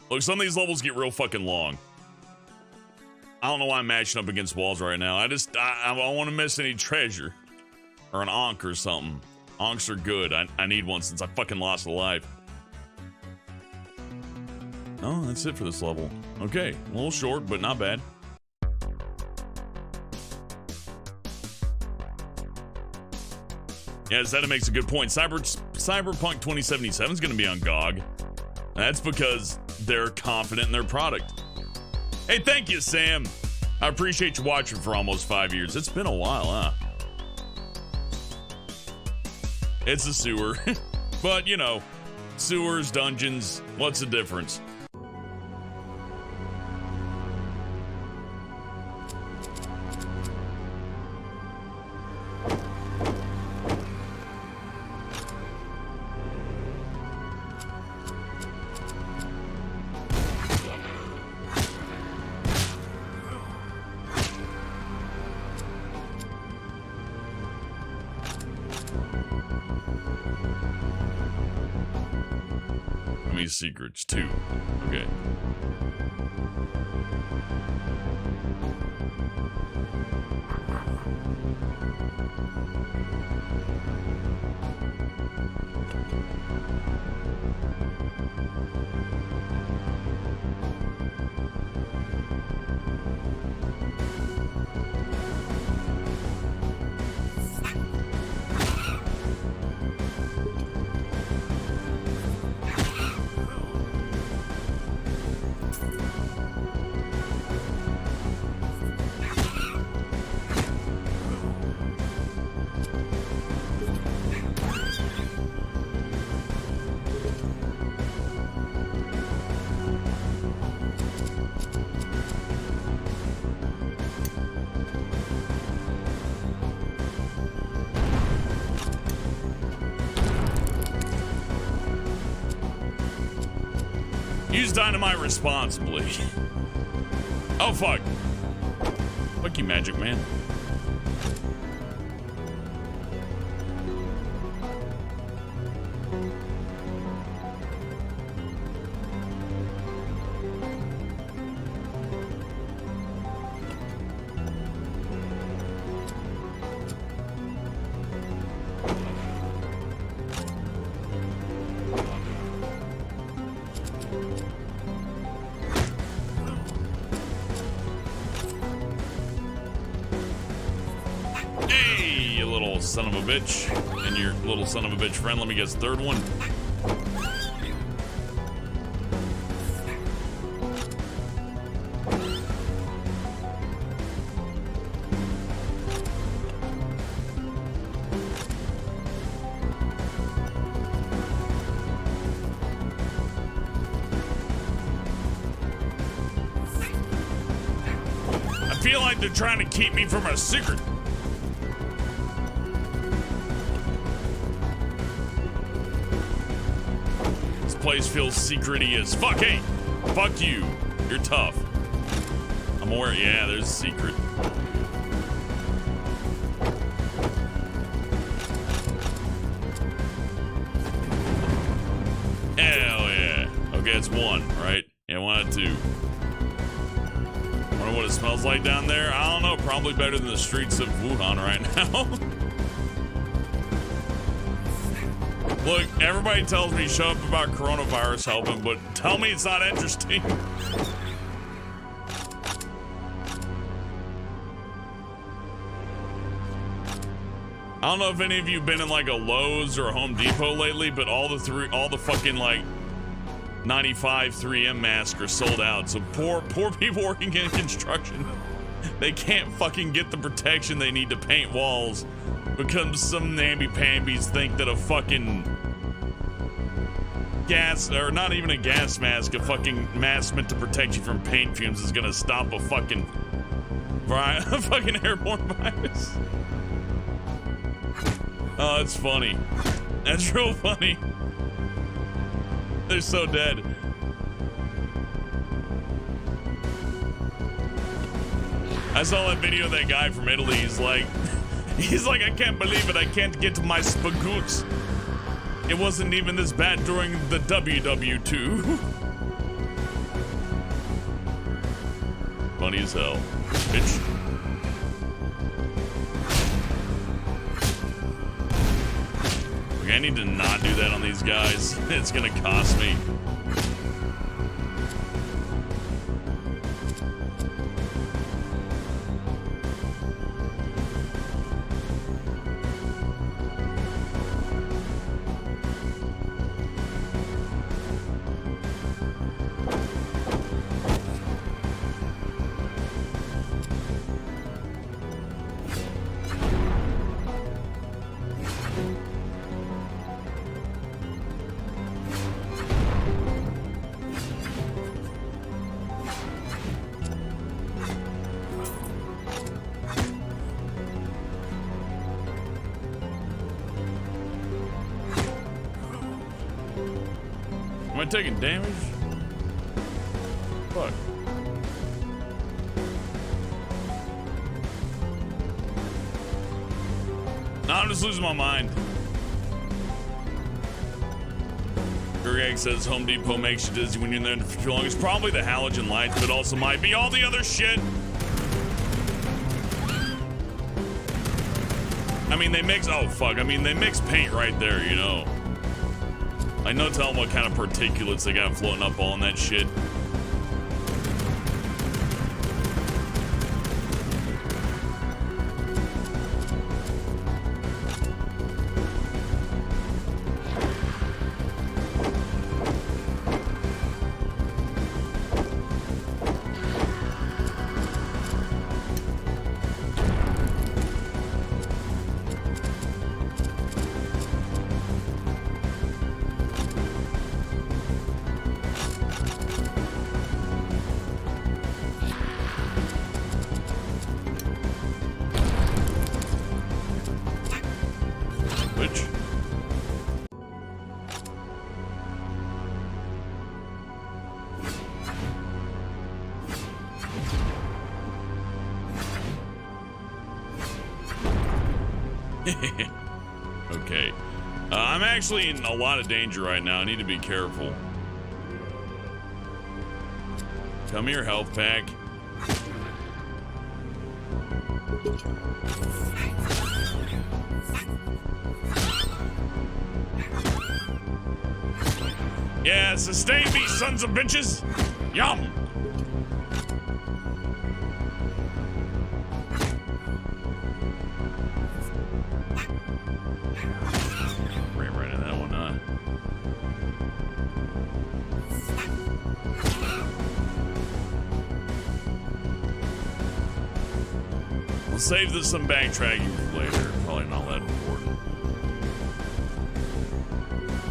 Look, some of these levels get real fucking long. I don't know why I'm matching up against walls right now. I don't want to miss any treasure. Or an Ankh or something. Ankhs are good. I need one since I fucking lost a life. Oh, that's it for this level. Okay, a little short, but not bad. Yeah, Zeta makes a good point. Cyberpunk 2077 is going to be on GOG. That's because they're confident in their product. Hey, thank you, Sam. I appreciate you watching for almost 5 years. It's been a while, huh? It's a sewer. But, you know, sewers, dungeons, what's the difference? Secrets too. Okay. Use dynamite responsibly. Oh, fuck. Fuck you, Magic Man. son of a bitch. And your little son of a bitch friend. Let me guess, third one. I feel like they're trying to keep me from a secret. This place feels secrety as fuck. Hey, fuck you. You're tough. I'm aware. Yeah, there's a secret. Hell yeah. Okay, it's one, right? Yeah, one out of two. Wonder what it smells like down there? I don't know. Probably better than the streets of Wuhan right now. Look, everybody tells me shut up about coronavirus helping, but tell me it's not interesting. I don't know if any of you have been in like a Lowe's or a Home Depot lately, but all the fucking like 95 3M masks are sold out. So poor people working in construction, they can't fucking get the protection they need to paint walls because some namby-pambies think that a fucking gas, or not even a gas mask, a fucking mask meant to protect you from paint fumes is gonna stop a fucking airborne virus. Oh, it's funny. That's real funny. They're so dead. I saw that video of that guy from Italy. He's like, I can't believe it. I can't get my spagoots. It wasn't even this bad during the WW2. Funny as hell. Bitch. Okay, I need to not do that on these guys. It's gonna cost me. Am I taking damage? Fuck. No, I'm just losing my mind. Greg says Home Depot makes you dizzy when you're in there for too long. It's probably the halogen lights, but also might be all the other shit. I mean, they mix, oh fuck, I mean, they mix paint right there, you know. I know, tell them what kind of particulates they got floating up on that shit. Okay. I'm actually in a lot of danger right now. I need to be careful. Come here, health pack. Yeah, sustain me, sons of bitches. Yum. Right in that one, huh? We'll save this some backtracking for later. Probably not that important.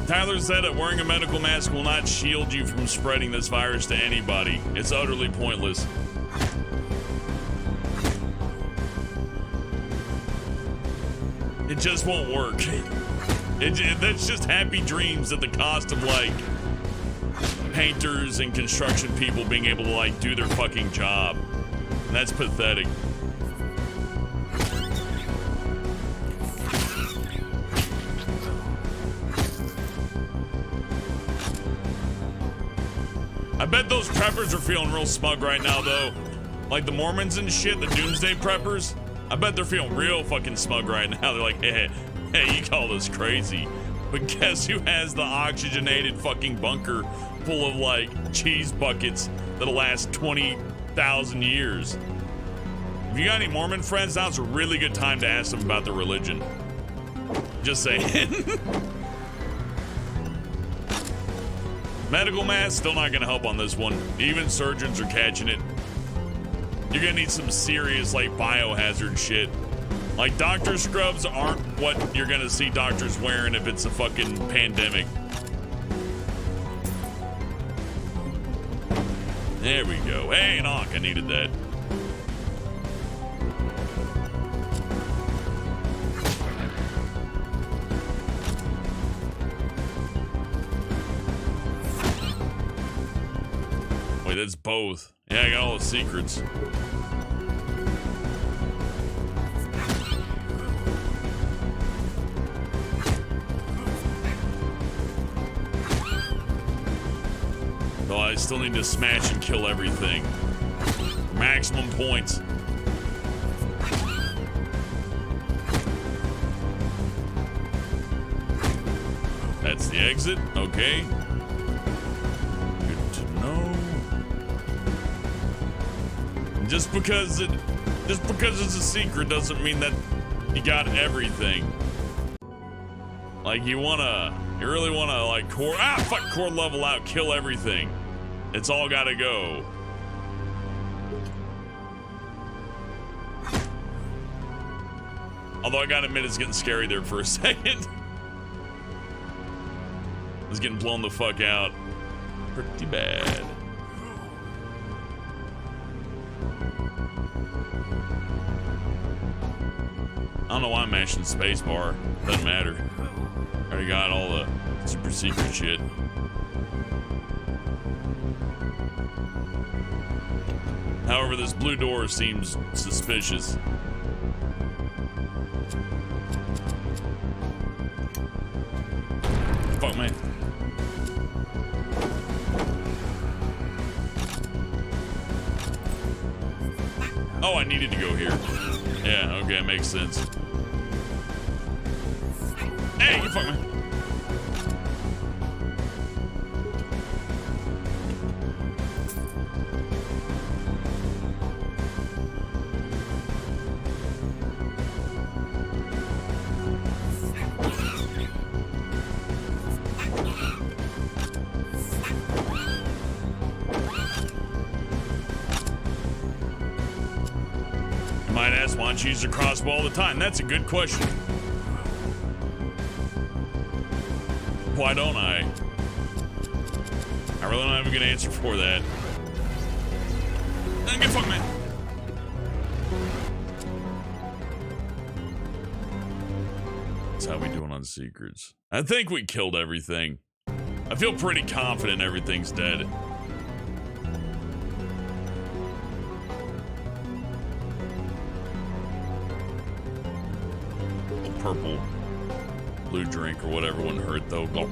Tyler said that wearing a medical mask will not shield you from spreading this virus to anybody. It's utterly pointless. It just won't work. That's just happy dreams at the cost of, like, painters and construction people being able to, like, do their fucking job. And that's pathetic. I bet those preppers are feeling real smug right now, though. Like the Mormons and shit, the doomsday preppers. I bet they're feeling real fucking smug right now. They're like, hey, you call this crazy. But guess who has the oxygenated fucking bunker full of, like, cheese buckets that'll last 20,000 years? If you got any Mormon friends, now's a really good time to ask them about their religion. Just saying. Medical mask, still not gonna help on this one. Even surgeons are catching it. You're gonna need some serious, like, biohazard shit. Like, doctor scrubs aren't what you're gonna see doctors wearing if it's a fucking pandemic. There we go. Hey, knock, I needed that. Wait, that's both. Yeah, I got all the secrets. Oh, I still need to smash and kill everything. Maximum points. That's the exit. Okay. Good to know. Just because it's a secret doesn't mean that you got everything. Like, you really wanna like core level out, kill everything. It's all gotta go. Although I gotta admit, it's getting scary there for a second. It's getting blown the fuck out. Pretty bad. I don't know why I'm mashing spacebar. Doesn't matter. I already got all the super secret shit. However, this blue door seems suspicious. Fuck, man. Oh, I needed to go here. Yeah, okay, makes sense. Hey, you fuck, man. Might ask, why don't you use your crossbow all the time? That's a good question. Why don't I? I really don't have a good answer for that. Get fucked, man. That's how we doing on secrets. I think we killed everything. I feel pretty confident everything's dead. Purple blue drink or whatever wouldn't hurt though. Gulp.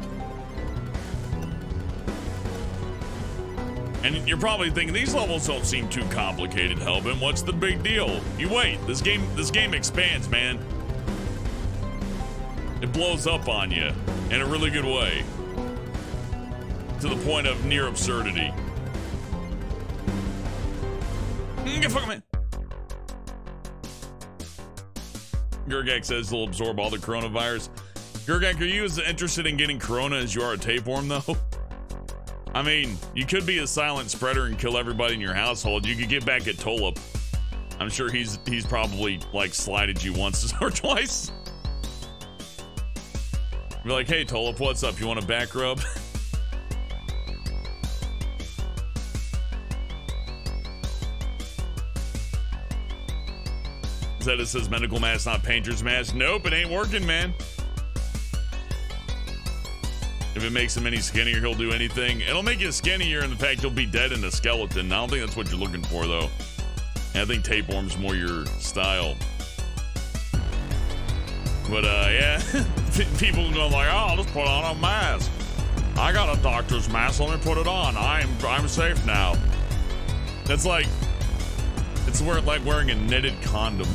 And you're probably thinking these levels don't seem too complicated, Helbin. What's the big deal? You wait. This game expands, man. It blows up on you in a really good way. To the point of near absurdity. Get fucking man. Gurgak says he'll absorb all the coronavirus. Gurgak, are you as interested in getting corona as you are a tapeworm, though? I mean, you could be a silent spreader and kill everybody in your household. You could get back at Tulip. I'm sure he's probably, like, slighted you once or twice. Be like, hey, Tulip, what's up? You want a back rub? Zeta says medical mask, not painter's mask. Nope, it ain't working, man. If it makes him any skinnier, he'll do anything. It'll make you skinnier, and in fact, you'll be dead in a skeleton. I don't think that's what you're looking for, though. And I think tapeworm's more your style. But, yeah. People going like, oh, I'll just put on a mask. I got a doctor's mask, let me put it on. I'm safe now. That's like, it's like wearing a knitted condom.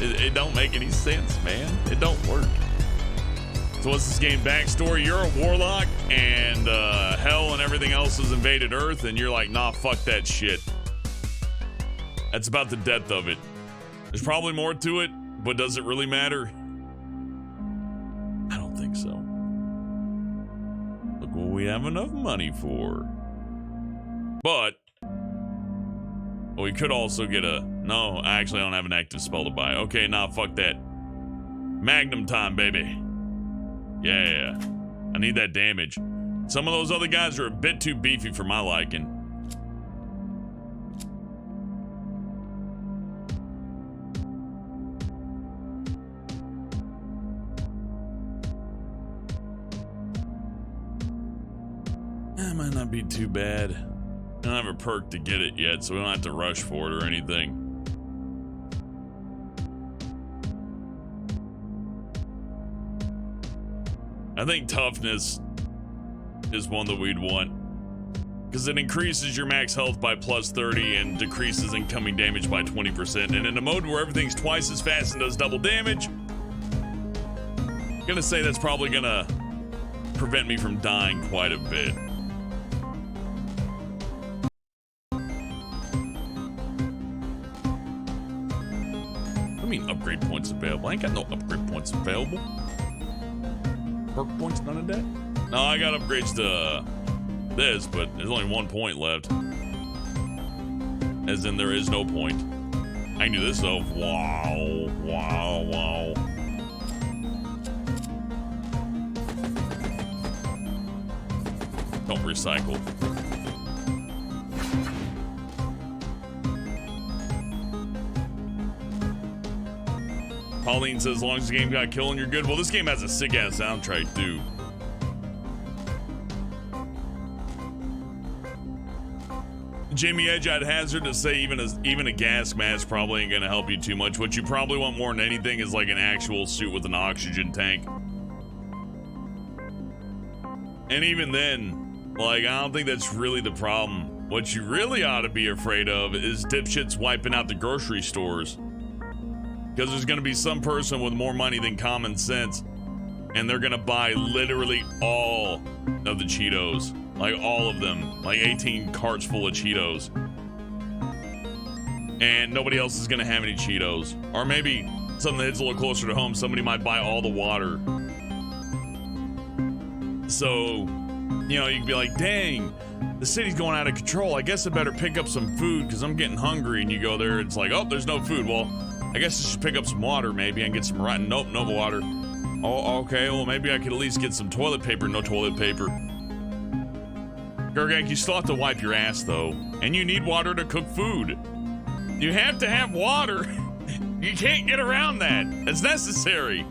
It don't make any sense, man. It don't work. So what's this game backstory? You're a warlock, and hell and everything else has invaded Earth, and you're like, nah, fuck that shit. That's about the depth of it. There's probably more to it, but does it really matter? I don't think so. Look what we have enough money for. But we could also get a... No, I actually don't have an active spell to buy. Okay, nah, fuck that. Magnum time, baby. Yeah. I need that damage. Some of those other guys are a bit too beefy for my liking. That might not be too bad. I don't have a perk to get it yet, so we don't have to rush for it or anything. I think toughness is one that we'd want, because it increases your max health by plus 30 and decreases incoming damage by 20%. And in a mode where everything's twice as fast and does double damage, I'm gonna say that's probably gonna prevent me from dying quite a bit. I mean, upgrade points available. I ain't got no upgrade points available. Perk points, none of that? No, I got upgrades to this, but there's only 1 point left. As in, there is no point. I can do this, though. Wow. Don't recycle. Pauline says, as long as the game got killing, you're good. Well, this game has a sick-ass soundtrack, too. Jamie Edge, I'd hazard to say even a gas mask probably ain't gonna help you too much. What you probably want more than anything is like an actual suit with an oxygen tank. And even then, like, I don't think that's really the problem. What you really ought to be afraid of is dipshits wiping out the grocery stores. Because there's going to be some person with more money than common sense, and they're going to buy literally all of the Cheetos. Like, all of them. Like, 18 carts full of Cheetos. And nobody else is going to have any Cheetos. Or maybe something that hits a little closer to home, somebody might buy all the water. So, you know, you can be like, dang, the city's going out of control. I guess I better pick up some food because I'm getting hungry. And you go there, it's like, oh, there's no food. Well, I guess I should pick up some water maybe and get some rotten. Nope, no water. Oh, okay, well, maybe I could at least get some toilet paper. No toilet paper. Gurgak, you still have to wipe your ass, though. And you need water to cook food. You have to have water. You can't get around that. It's necessary.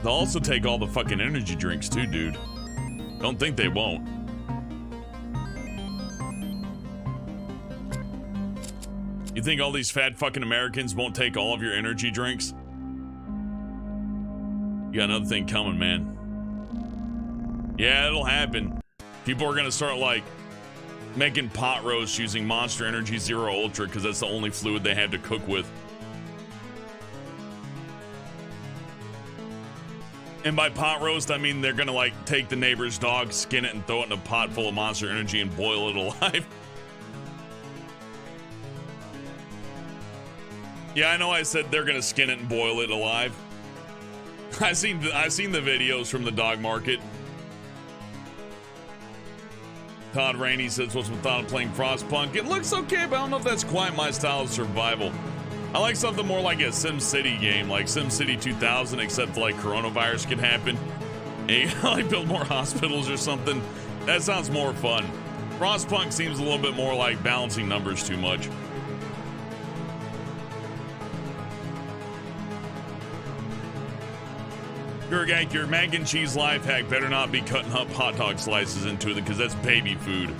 They'll also take all the fucking energy drinks, too, dude. Don't think they won't. You think all these fat fucking Americans won't take all of your energy drinks? You got another thing coming, man. Yeah, it'll happen. People are gonna start, like, making pot roast using Monster Energy Zero Ultra because that's the only fluid they have to cook with. And by pot roast, I mean they're gonna, like, take the neighbor's dog, skin it, and throw it in a pot full of Monster Energy and boil it alive. Yeah, I know I said they're gonna skin it and boil it alive. I've seen the videos from the dog market. Todd Rainey says, what's with thought of playing Frostpunk? It looks okay, but I don't know if that's quite my style of survival. I like something more like a SimCity game, like SimCity 2000, except like coronavirus can happen. And like build more hospitals or something. That sounds more fun. Frostpunk seems a little bit more like balancing numbers too much. Gurgak, your mac and cheese life hack better not be cutting up hot dog slices into it because that's baby food.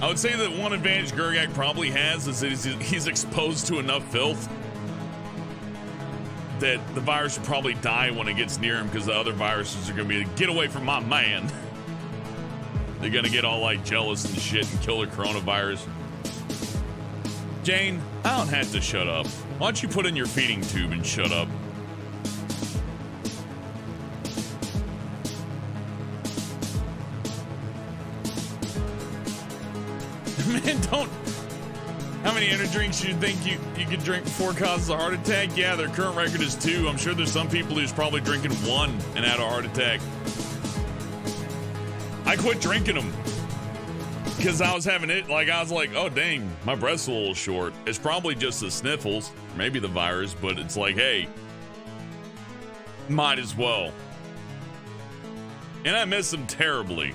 I would say that one advantage Gurgak probably has is that he's exposed to enough filth that the virus will probably die when it gets near him because the other viruses are going to be like, get away from my man. They're going to get all like jealous and shit and kill the coronavirus. Jane, I don't have to shut up. Why don't you put in your feeding tube and shut up? Man, don't. How many energy drinks do you think you could drink before it causes a heart attack? Yeah, their current record is 2. I'm sure there's some people who's probably drinking 1 and had a heart attack. I quit drinking them because I was having it. Like, I was like, oh, dang, my breath's a little short. It's probably just the sniffles, maybe the virus, but it's like, hey, might as well. And I miss them terribly.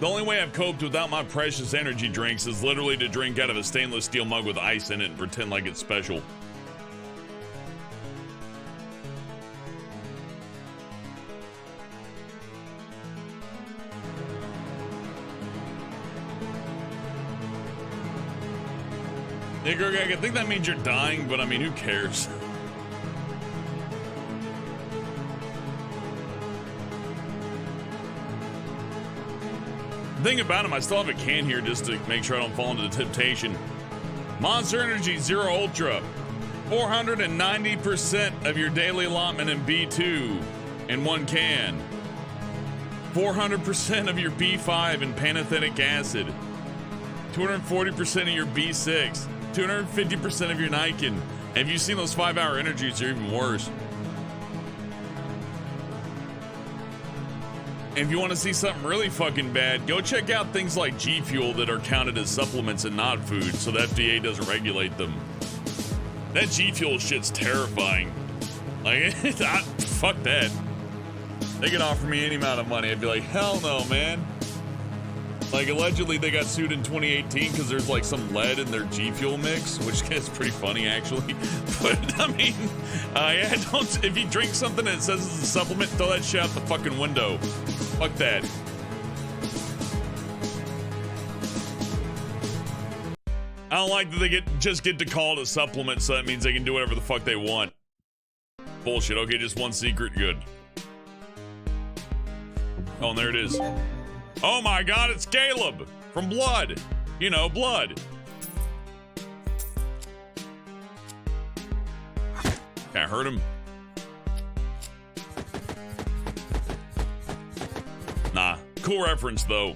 The only way I've coped without my precious energy drinks is literally to drink out of a stainless steel mug with ice in it and pretend like it's special. Hey, Gurgak, I think that means you're dying, but I mean, who cares? Thing about him, I still have a can here just to make sure I don't fall into the temptation. Monster Energy Zero Ultra, 490% of your daily allotment in B2 in 1 can. 400% of your B5 in pantothenic acid. 240% of your B6. 250% of your Niken. Have you seen those 5-hour energies? They're even worse. And if you want to see something really fucking bad, go check out things like G Fuel that are counted as supplements and not food, so the FDA doesn't regulate them. That G Fuel shit's terrifying. Like, fuck that. They could offer me any amount of money. I'd be like, hell no, man. Like, allegedly they got sued in 2018 because there's like some lead in their G Fuel mix, which is pretty funny actually. But I mean, yeah, don't. If you drink something that says it's a supplement, throw that shit out the fucking window. Fuck that. I don't like that they just get to call it a supplement, so that means they can do whatever the fuck they want. Bullshit. Okay, just one secret. Good. Oh, and there it is. Oh my god, it's Caleb from Blood. You know, Blood. Can't hurt him. Nah, cool reference though.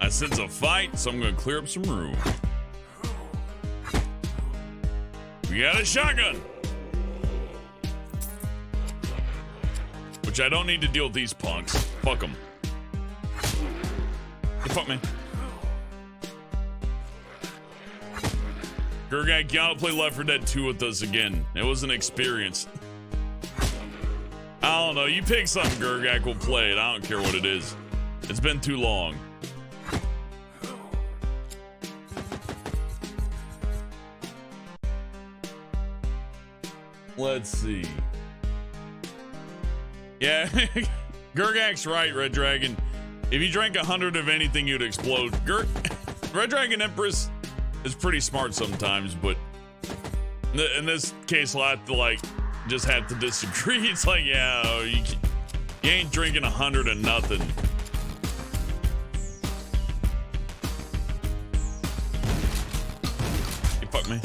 I sense a fight, so I'm gonna clear up some room. We got a shotgun, which I don't need to deal with these punks. Fuck them. Fuck me. Gurgak, you gotta play Left 4 Dead 2 with us again. It was an experience. I don't know. You pick something, Gurgak, we'll play it. I don't care what it is. It's been too long. Let's see. Yeah, Gurgak's right, Red Dragon. If you drank 100 of anything, you'd explode. Red Dragon Empress is pretty smart sometimes, but in this case, I'll have to, like, just have to disagree. It's like, yeah, you ain't drinking 100 of nothing. Hey, fuck me.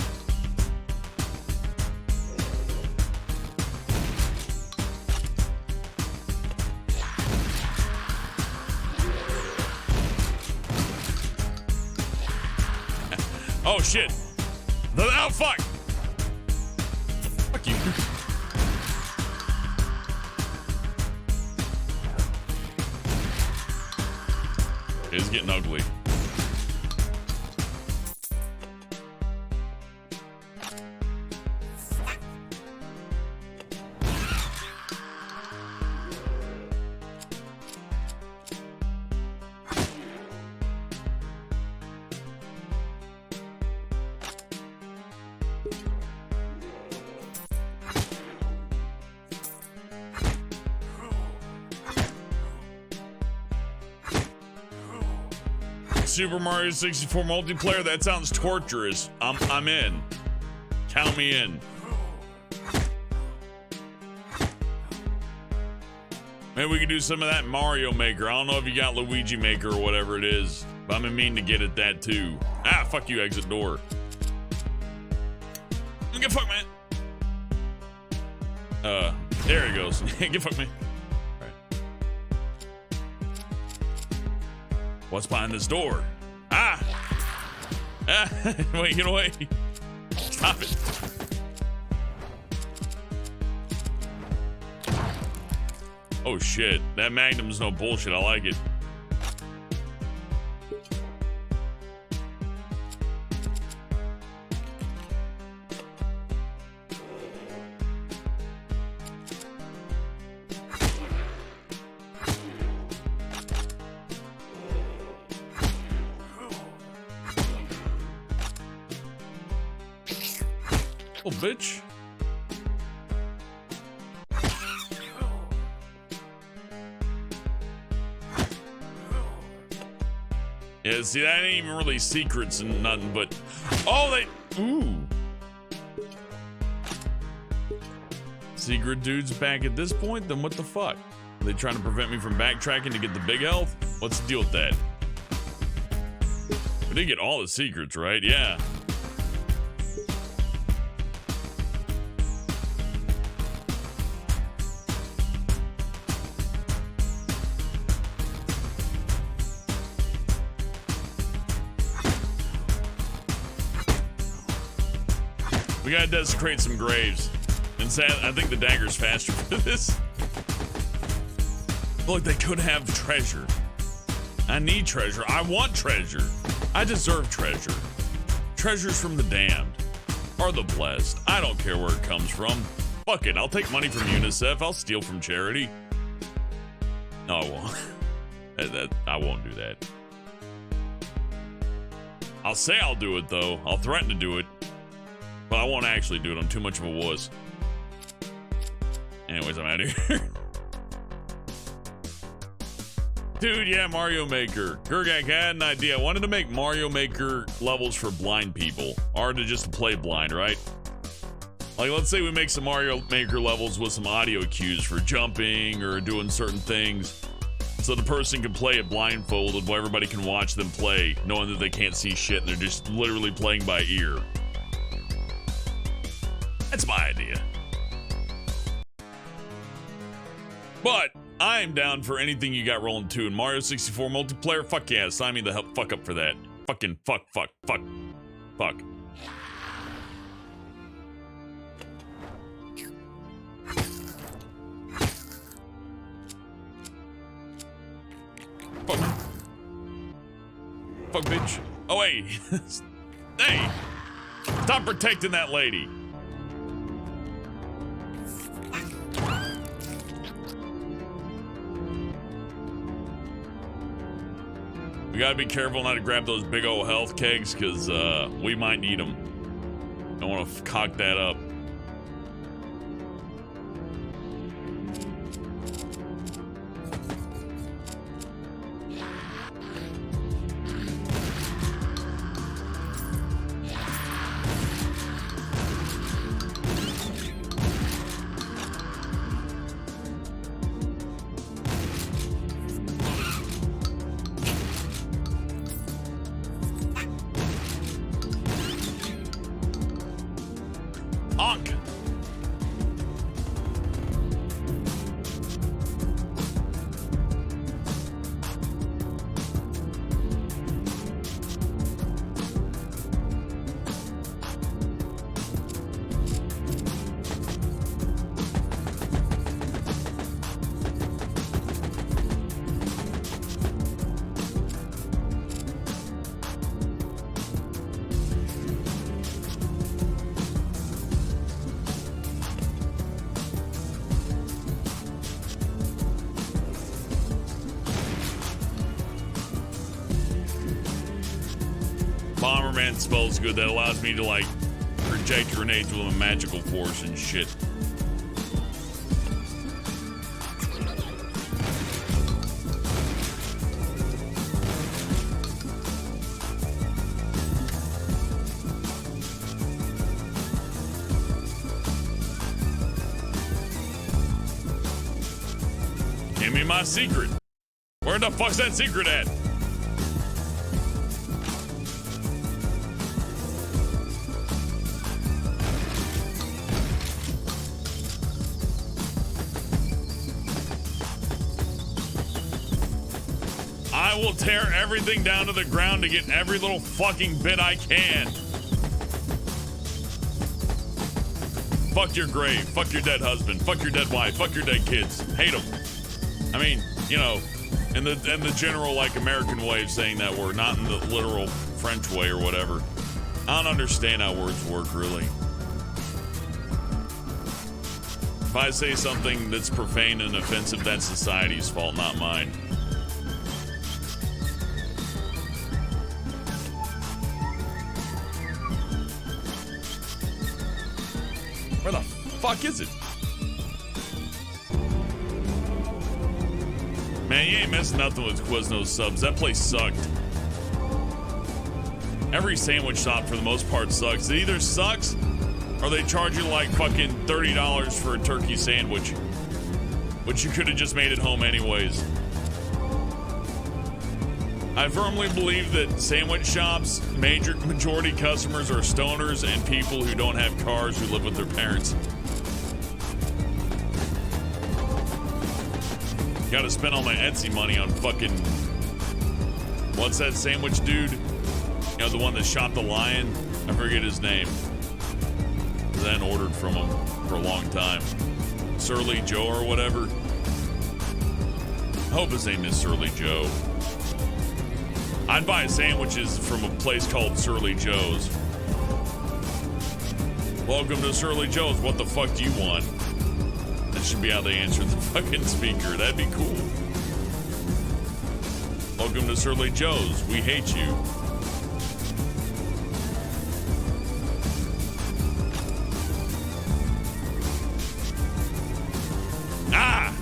Oh shit! Oh fuck! Fuck you! It's getting ugly. Super Mario 64 multiplayer, that sounds torturous. I'm in. Count me in. Maybe we can do some of that Mario Maker. I don't know if you got Luigi Maker or whatever it is, but I'm in mean to get at that too. Ah, fuck you, exit door. Get fucked, man. There he goes. Get fucked, man. What's behind this door? Ah! Ah! Wait, get away. Stop it. Oh shit. That Magnum's no bullshit. I like it. Bitch. Yeah, see, that ain't even really secrets and nothing, but oh, ooh. Secret dude's back at this point, then what the fuck? Are they trying to prevent me from backtracking to get the big health? What's the deal with that? We did get all the secrets, right? Yeah. We gotta desecrate some graves. And sad, I think the dagger's faster for this. Look, they could have treasure. I need treasure. I want treasure. I deserve treasure. Treasures from the damned or the blessed. I don't care where it comes from. Fuck it. I'll take money from UNICEF. I'll steal from charity. No, I won't. I won't do that. I'll say I'll do it, though. I'll threaten to do it. But I won't actually do it. I'm too much of a wuss. Anyways, I'm out of here. Dude, yeah, Mario Maker. Gurgak had an idea. I wanted to make Mario Maker levels for blind people. Or to just play blind, right? Like, let's say we make some Mario Maker levels with some audio cues for jumping or doing certain things. So the person can play it blindfolded while everybody can watch them play, knowing that they can't see shit and they're just literally playing by ear. That's my idea. But I'm down for anything you got rolling too. In Mario 64 multiplayer, fuck yeah, sign me the fuck up for that. Fucking fuck. Fuck. Fuck. Fuck, bitch. Oh, hey. Hey. Stop protecting that lady. We gotta be careful not to grab those big old health kegs, because we might need them. Don't want to cock that up. Honk. Bomberman spells good. That allows me to like project grenades with a magical force and shit. Give me my secret. Where the fuck's that secret at? I will tear everything down to the ground to get every little fucking bit I can. Fuck your grave. Fuck your dead husband. Fuck your dead wife. Fuck your dead kids. Hate them. I mean, you know, in the general like American way of saying that word, not in the literal French way or whatever. I don't understand how words work really. If I say something that's profane and offensive, that's society's fault, not mine. Where the fuck is it? Man, you ain't missing nothing with Quiznos subs. That place sucked. Every sandwich shop, for the most part, sucks. It either sucks, or they charge you like fucking $30 for a turkey sandwich, which you could have just made at home anyways. I firmly believe that sandwich shops, majority customers are stoners and people who don't have cars who live with their parents. Gotta spend all my Etsy money on fucking... What's that sandwich dude? You know, the one that shot the lion? I forget his name. I hadn't ordered from him for a long time. Surly Joe or whatever. I hope his name is Surly Joe. I'd buy sandwiches from a place called Surly Joe's. Welcome to Surly Joe's. What the fuck do you want? That should be how they answer the fucking speaker. That'd be cool. Welcome to Surly Joe's. We hate you. Ah!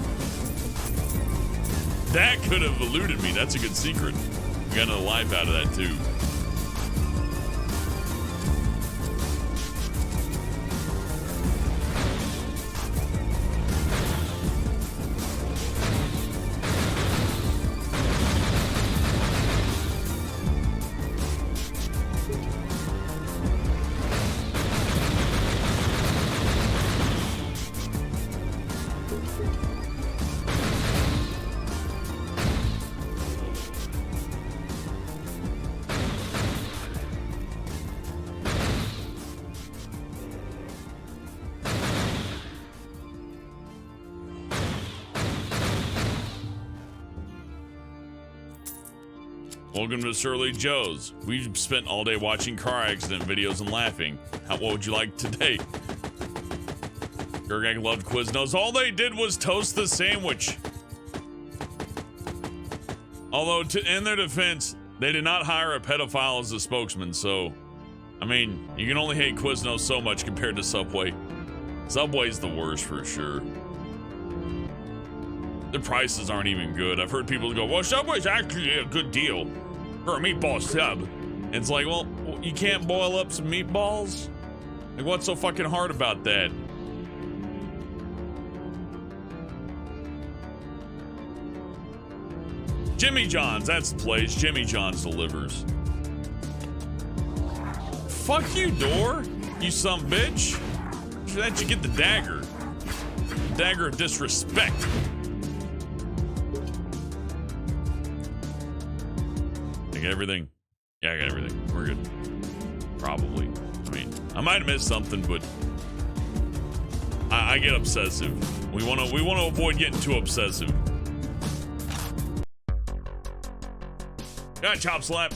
That could have eluded me. That's a good secret. Got another life out of that too. Welcome to Surly Joe's. We've spent all day watching car accident videos and laughing. What would you like today? Gergang loved Quiznos. All they did was toast the sandwich. Although, in their defense, they did not hire a pedophile as a spokesman, so... I mean, you can only hate Quiznos so much compared to Subway. Subway's the worst for sure. The prices aren't even good. I've heard people go, well, Subway's actually a good deal for a meatball sub. And it's like, well, you can't boil up some meatballs? Like, what's so fucking hard about that? Jimmy John's, that's the place. Jimmy John's delivers. Fuck you, door, you son bitch. For that, you get the dagger. The dagger of disrespect. I got everything. Yeah, I got everything. We're good. Probably. I mean, I might have missed something, but I get obsessive. We want to avoid getting too obsessive. Got chop slap.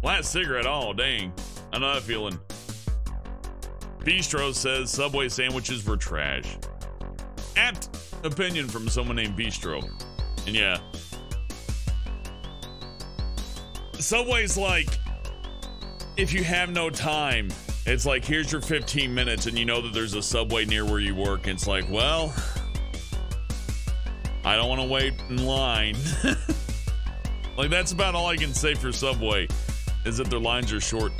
Last cigarette. Oh, dang. I know that feeling. Bistro says Subway sandwiches were trash. Apt opinion from someone named Bistro. And yeah. Subway's like, if you have no time, it's like, here's your 15 minutes and you know that there's a Subway near where you work. And it's like, well, I don't want to wait in line. Like, that's about all I can say for Subway, is that their lines are short.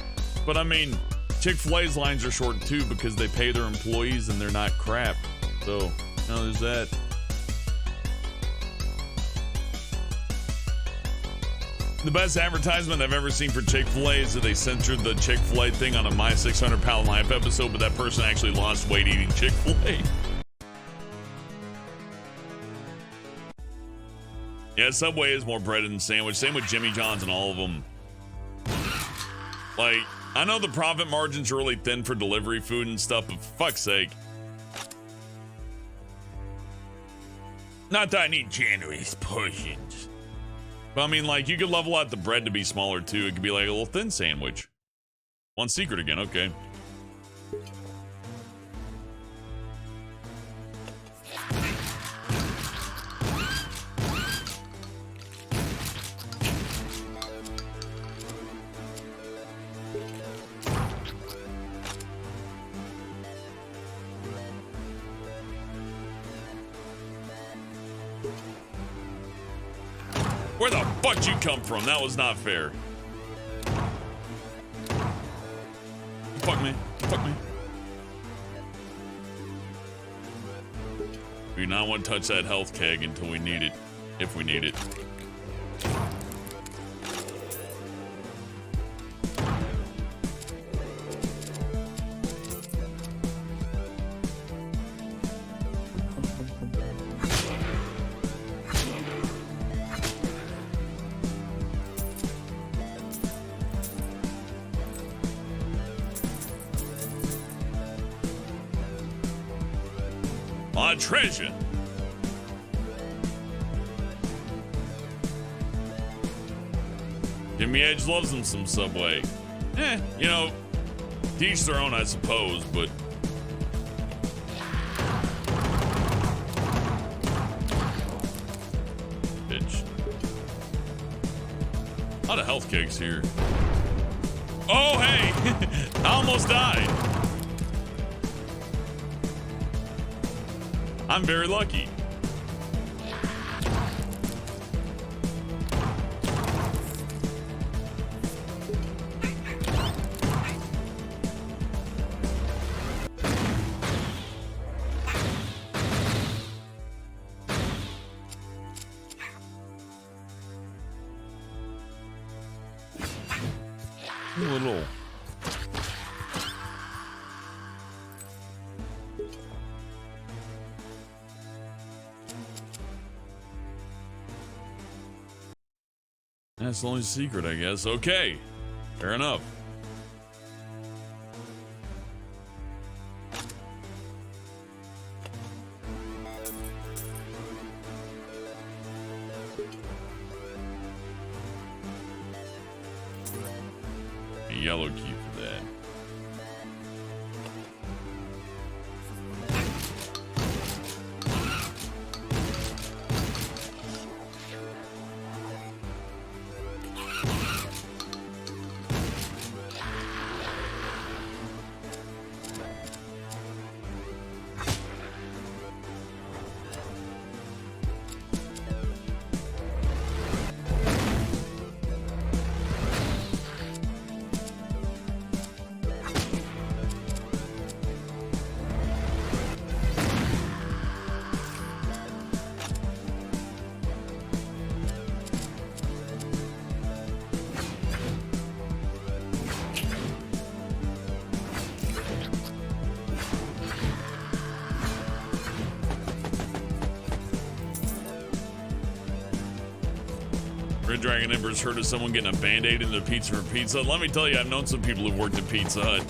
But I mean, Chick-fil-A's lines are short too because they pay their employees and they're not crap. So, no, there's that. The best advertisement I've ever seen for Chick-fil-A is that they censored the Chick-fil-A thing on a My 600 Pound Life episode, but that person actually lost weight eating Chick-fil-A. Yeah, Subway is more bread and sandwich. Same with Jimmy John's and all of them. Like, I know the profit margins are really thin for delivery food and stuff, but for fuck's sake. Not that I need generous portions. But I mean, like, you could level out the bread to be smaller too. It could be like a little thin sandwich. One secret again, okay. Where the fuck you come from? That was not fair. Fuck me. Fuck me. We do not want to touch that health keg until we need it. If we need it. My treasure. Jimmy Edge loves him some Subway. You know, to each their own, I suppose, but bitch. A lot of health cakes here. Oh, hey! I almost died. I'm very lucky. Little. That's the only secret, I guess. Okay, fair enough. A yellow key for that. Red Dragon Ember's heard of someone getting a Band-Aid in their pizza for pizza. Let me tell you, I've known some people who've worked at Pizza Hut.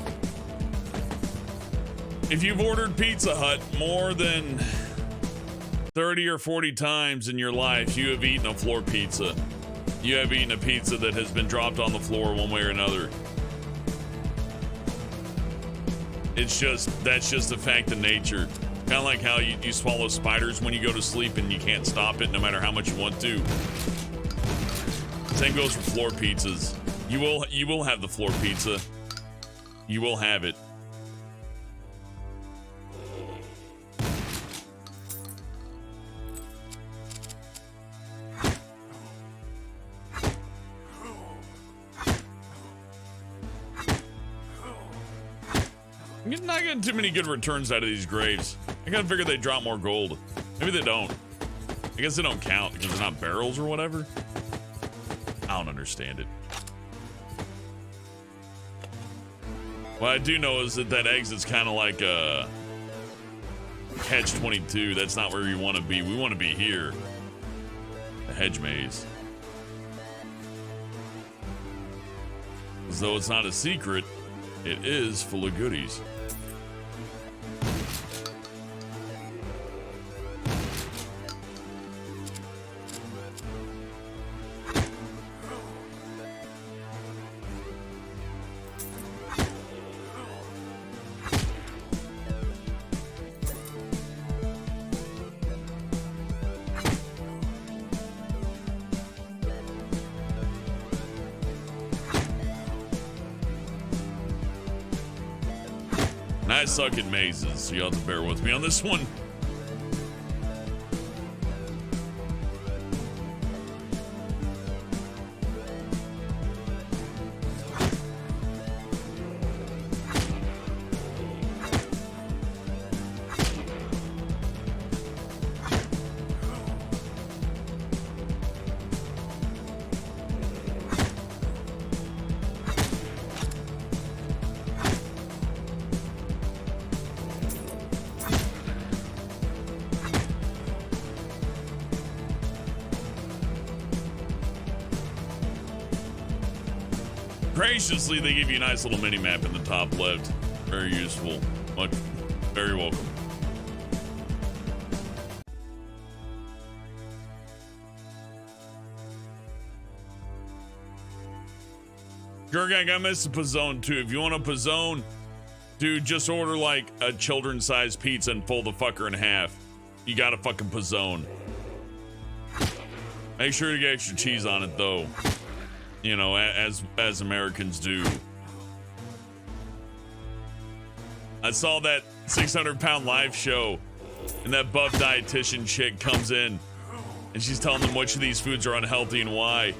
If you've ordered Pizza Hut more than 30 or 40 times in your life, you have eaten a floor pizza. You have eaten a pizza that has been dropped on the floor one way or another. That's just a fact of nature. Kind of like how you swallow spiders when you go to sleep and you can't stop it no matter how much you want to. Same goes for floor pizzas. You will have the floor pizza. You will have it. I'm not getting too many good returns out of these graves. I gotta figure they drop more gold. Maybe they don't. I guess they don't count because they're not barrels or whatever. I don't understand it. What I do know is that exit's kind of like a catch-22. That's not where you want to be. We want to be here. The hedge maze. As though it's not a secret, it is full of goodies. I suck at mazes, so you'll have to bear with me on this one. Graciously, they give you a nice little mini map in the top left. Very useful. Very welcome. Gurgag, I missed a Pizzone too. If you want a Pizzone, dude, just order like a children's-sized pizza and fold the fucker in half. You got a fucking Pizzone. Make sure you get extra cheese on it though. You know, as Americans do. I saw that 600-pound live show, and that buff dietitian chick comes in, and she's telling them which of these foods are unhealthy and why.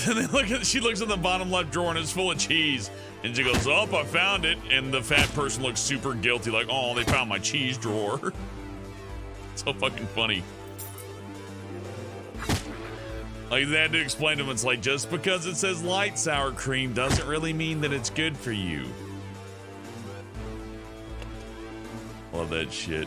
And then she looks in the bottom left drawer, and it's full of cheese. And she goes, "Oh, I found it." And the fat person looks super guilty, like, "Oh, they found my cheese drawer." So fucking funny. Like, they had to explain to him, it's like, just because it says light sour cream doesn't really mean that it's good for you. Love that shit.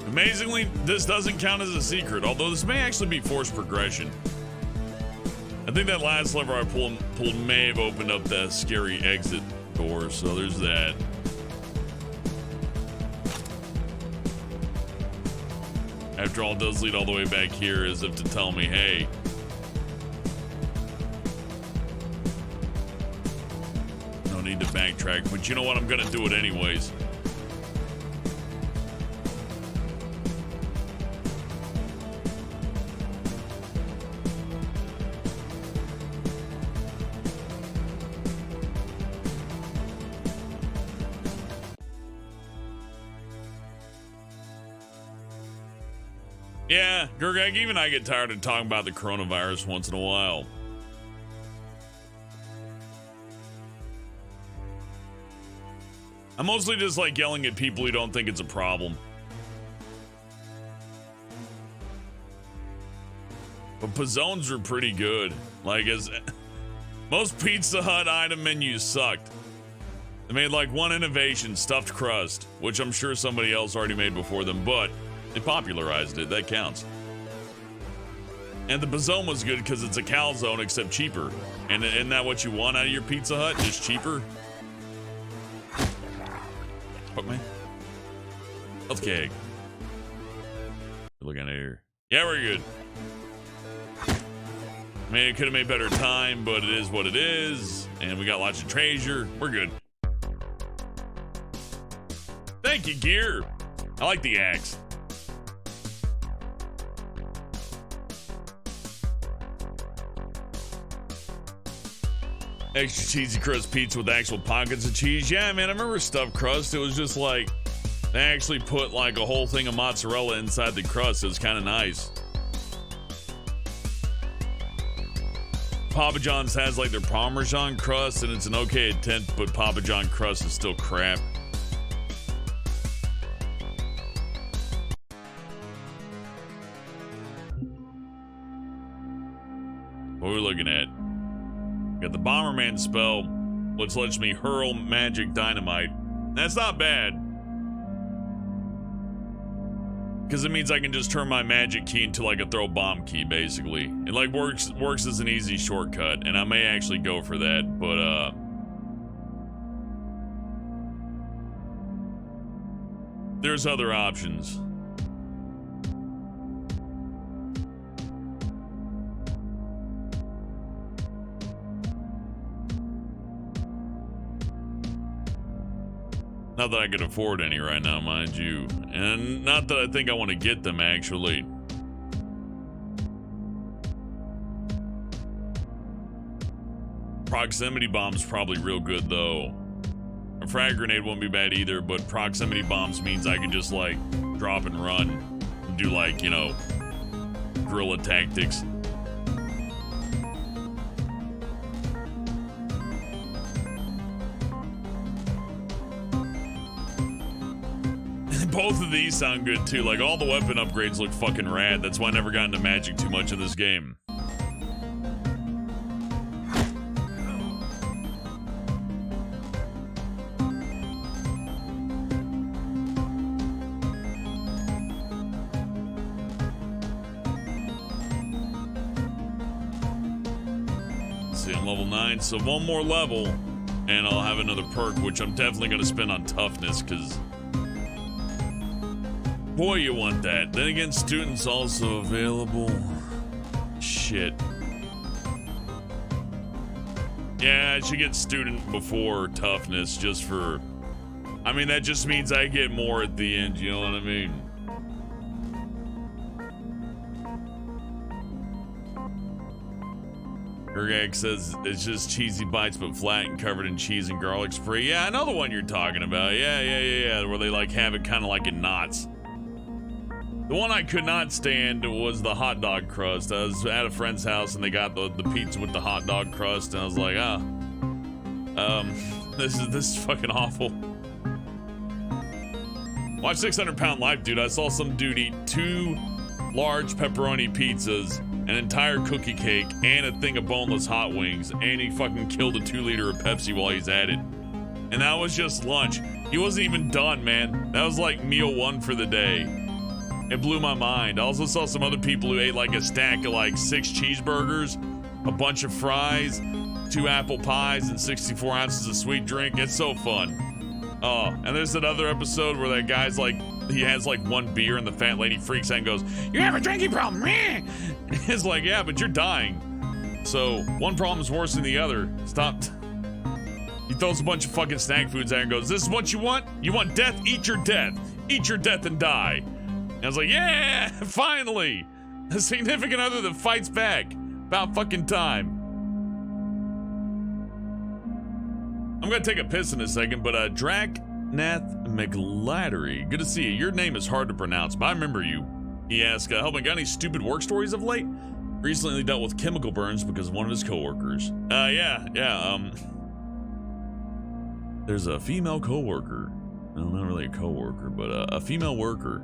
Amazingly, this doesn't count as a secret, although this may actually be forced progression. I think that last lever I pulled may have opened up that scary exit door, so there's that. After all, it does lead all the way back here as if to tell me, hey, no need to backtrack, but you know what? I'm gonna do it anyways. Yeah, Gurgag, even I get tired of talking about the coronavirus once in a while. I'm mostly just like yelling at people who don't think it's a problem. But pizzones are pretty good. Like, as most Pizza Hut item menus sucked. They made like one innovation, stuffed crust, which I'm sure somebody else already made before them, but they popularized it. That counts. And the pizzone was good because it's a calzone except cheaper. And isn't that what you want out of your Pizza Hut? Just cheaper? Fuck me. Okay. Looking at here. Yeah, we're good. I mean, it could have made better time, but it is what it is. And we got lots of treasure. We're good. Thank you, Gear. I like the axe. Extra cheesy crust pizza with actual pockets of cheese. Yeah, man, I remember stuffed crust. It was just like, they actually put like a whole thing of mozzarella inside the crust. It was kind of nice. Papa John's has like their Parmesan crust, and it's an okay attempt, but Papa John crust is still crap. What are we looking at? Got the Bomberman spell, which lets me hurl magic dynamite. That's not bad. Because it means I can just turn my magic key into like a throw bomb key, basically. It like works as an easy shortcut, and I may actually go for that, but there's other options. Not that I could afford any right now, mind you. And not that I think I want to get them, actually. Proximity bomb's probably real good, though. A frag grenade won't be bad either, but proximity bombs means I can just, like, drop and run. And do, like, you know, guerrilla tactics. Both of these sound good too. Like, all the weapon upgrades look fucking rad. That's why I never got into magic too much in this game. Let's see, I'm level 9, so one more level and I'll have another perk, which I'm definitely going to spend on toughness, because boy, you want that. Then again, students also available. Shit. Yeah, I should get student before toughness, just for... I mean, that just means I get more at the end, you know what I mean? Ergag says it's just cheesy bites but flat and covered in cheese and garlic spray. Yeah, I know the one you're talking about. Yeah. Where they like have it kind of like in knots. The one I could not stand was the hot dog crust. I was at a friend's house and they got the pizza with the hot dog crust, and I was like, this is fucking awful. Watch 600 Pound Life, dude. I saw some dude eat 2 large pepperoni pizzas, an entire cookie cake, and a thing of boneless hot wings, and he fucking killed a 2-liter of Pepsi while he's at it. And that was just lunch. He wasn't even done, man. That was like meal 1 for the day. It blew my mind. I also saw some other people who ate like a stack of like 6 cheeseburgers, a bunch of fries, 2 apple pies, and 64 ounces of sweet drink. It's so fun. Oh, and there's another episode where that guy's like, he has like 1 beer and the fat lady freaks out and goes, "You have a drinking problem, man." It's like, yeah, but you're dying. So one problem's worse than the other. Stop. He throws a bunch of fucking snack foods out and goes, "This is what you want? You want death? Eat your death. Eat your death and die." I was like, yeah, finally! A significant other that fights back. About fucking time. I'm gonna take a piss in a second, but Draknath McLattery, good to see you. Your name is hard to pronounce, but I remember you. He asked, "Help, got any stupid work stories of late?" Recently dealt with chemical burns because of one of his coworkers. Yeah. there's a female coworker, no, not really a coworker, but a female worker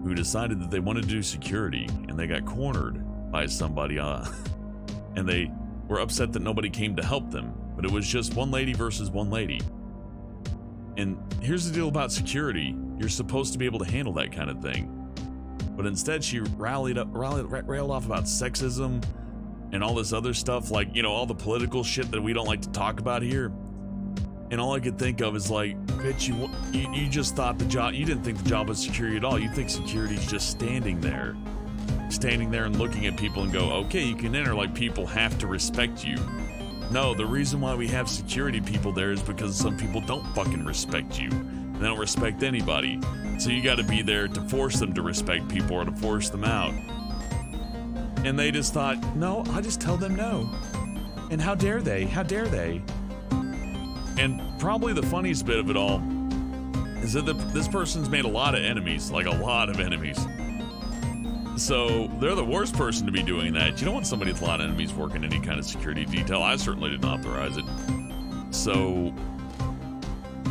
who decided that they wanted to do security, and they got cornered by somebody, and they were upset that nobody came to help them, but it was just one lady versus one lady. And here's the deal about security. You're supposed to be able to handle that kind of thing. But instead she railed off about sexism and all this other stuff, like, you know, all the political shit that we don't like to talk about here. And all I could think of is like, bitch, you just thought the job, you didn't think the job was security at all. You think security's just standing there and looking at people and go, okay, you can enter, like people have to respect you. No, the reason why we have security people there is because some people don't fucking respect you. They don't respect anybody. So you gotta be there to force them to respect people or to force them out. And they just thought, no, I'll just tell them no. And how dare they? How dare they? And probably the funniest bit of it all is that this person's made a lot of enemies, like a lot of enemies. So they're the worst person to be doing that. You don't want somebody with a lot of enemies working any kind of security detail. I certainly didn't authorize it. So,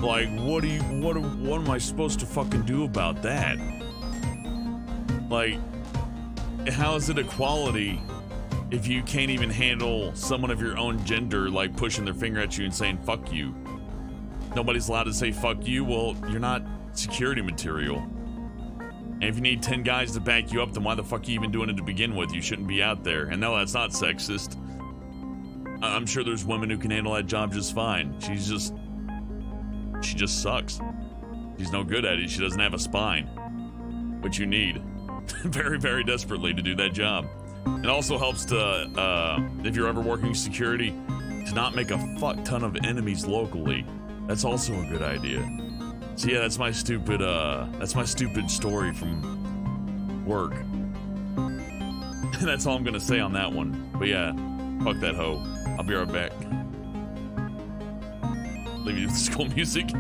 like, what am I supposed to fucking do about that? Like, how is it equality if you can't even handle someone of your own gender, like pushing their finger at you and saying fuck you? Nobody's allowed to say fuck you. Well, you're not security material. And if you need 10 guys to back you up, then why the fuck are you even doing it to begin with? You shouldn't be out there. And no, that's not sexist. I'm sure there's women who can handle that job just fine. She just sucks. She's no good at it. She doesn't have a spine, which you need very, very desperately to do that job. It also helps to, if you're ever working security, to not make a fuck ton of enemies locally. That's also a good idea. So yeah, that's my stupid story from work. That's all I'm gonna say on that one. But yeah, fuck that hoe. I'll be right back. Leave you with school music.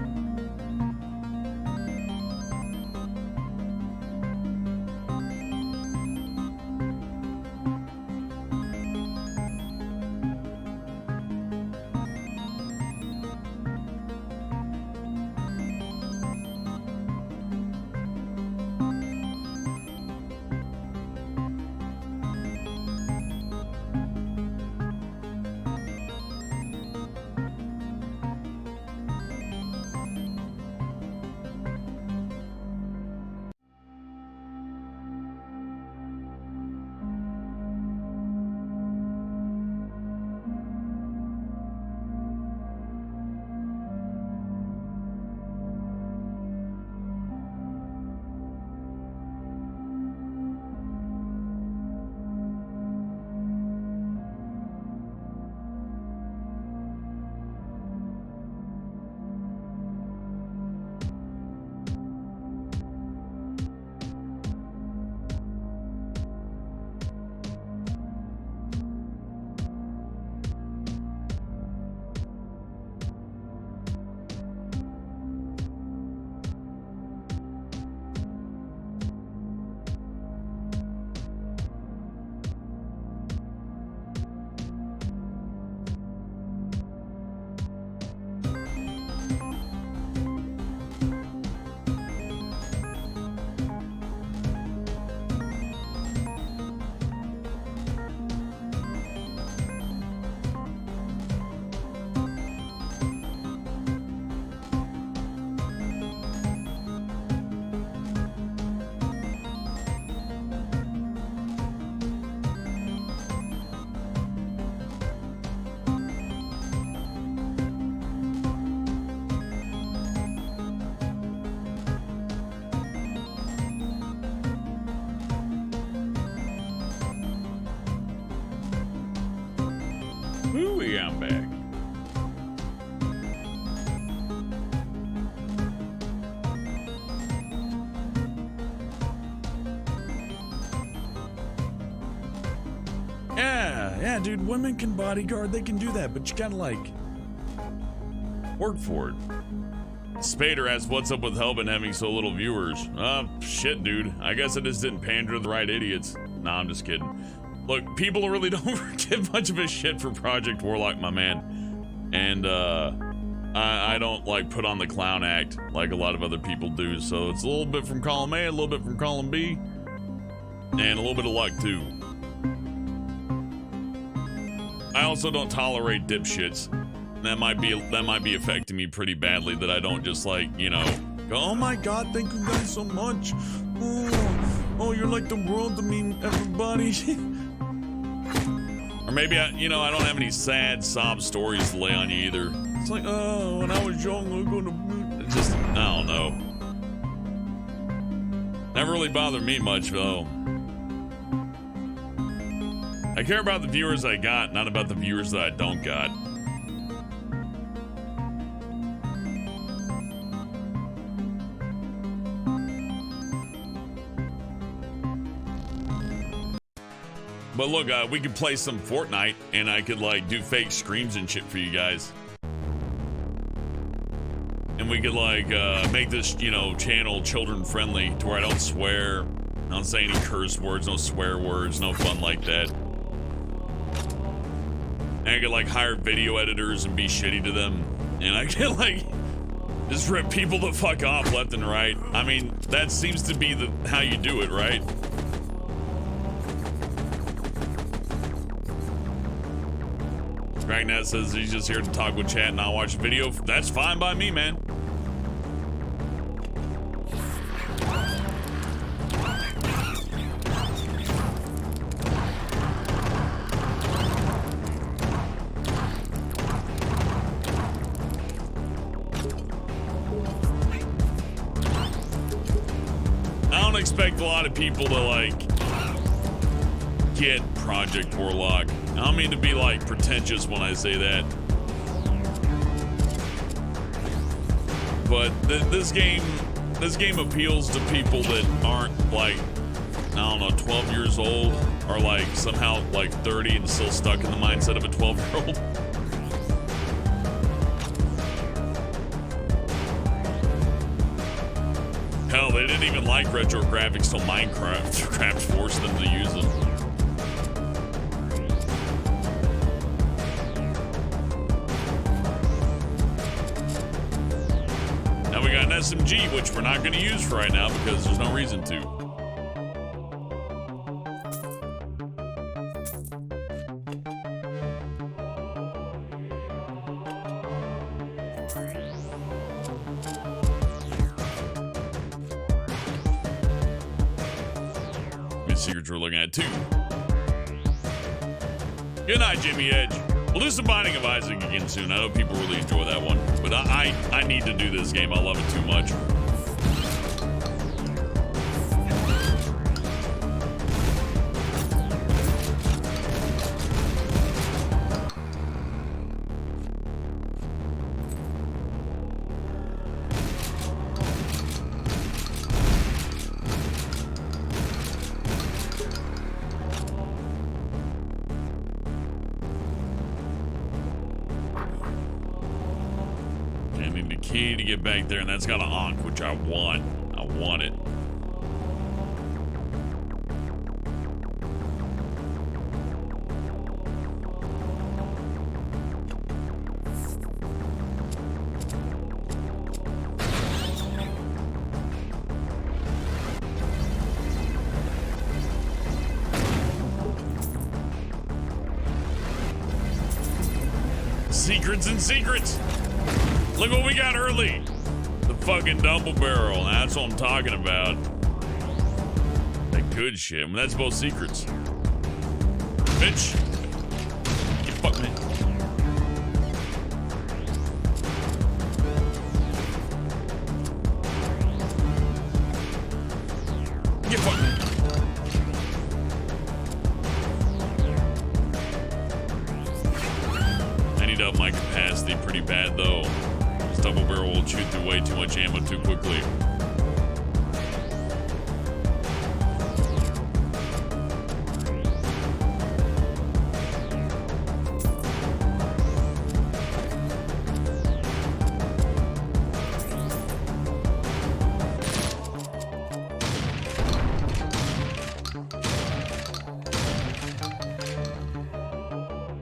Ooh, I'm back. Yeah, dude, women can bodyguard, they can do that, but you gotta, like, work for it. Spader asks, what's up with Hellbent having so little viewers? Shit, dude. I guess I just didn't pander to the right idiots. Nah, I'm just kidding. Look, people really don't give much of a shit for Project Warlock, my man. And, I don't like put on the clown act like a lot of other people do. So it's a little bit from column A, a little bit from column B, and a little bit of luck too. I also don't tolerate dipshits. That might be affecting me pretty badly, that I don't just like, you know, go, oh my god, thank you guys so much. Oh, you're like the world to me, everybody. Or maybe I don't have any sad sob stories to lay on you either. It's like, oh, when I was young, I was gonna, it's just, I don't know. Never really bothered me much though. I care about the viewers I got, not about the viewers that I don't got. But look, we could play some Fortnite, and I could like do fake screams and shit for you guys. And we could like make this, you know, channel children friendly to where I don't swear, I don't say any curse words, no swear words, no fun like that. And I could like hire video editors and be shitty to them, and I could like just rip people the fuck off left and right. I mean, that seems to be how you do it, right? Ragnar says he's just here to talk with chat and not watch the video. That's fine by me, man. I don't expect a lot of people to like get Project Warlock. I don't mean to be like pretentious when I say that, but this game appeals to people that aren't like, I don't know, 12 years old, or like somehow like 30 and still stuck in the mindset of a 12-year-old. Hell, they didn't even like retro graphics till Minecraft forced them to use them. Now we got an SMG, which we're not going to use for right now because there's no reason to. Secrets we're looking at too. Good night, Jimmy Edge. We'll do some Binding of Isaac again soon. I know people really enjoy that one, but I need to do this game. I love it too much. To get back there, and that's got an Ankh, which I want. I want it. Secrets and secrets. Look what we got early. The fucking double barrel. That's what I'm talking about. That good shit. I mean, that's both secrets. Bitch. You fuck me. You fuck me. I need to up my capacity pretty bad though. Double barrel will chew through way too much ammo too quickly.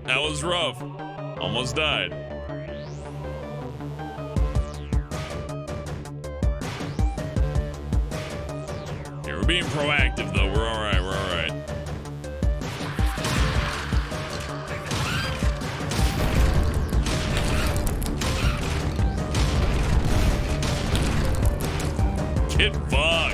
That was rough. Almost died. We're being proactive, though. We're all right. We're all right. Get fucked.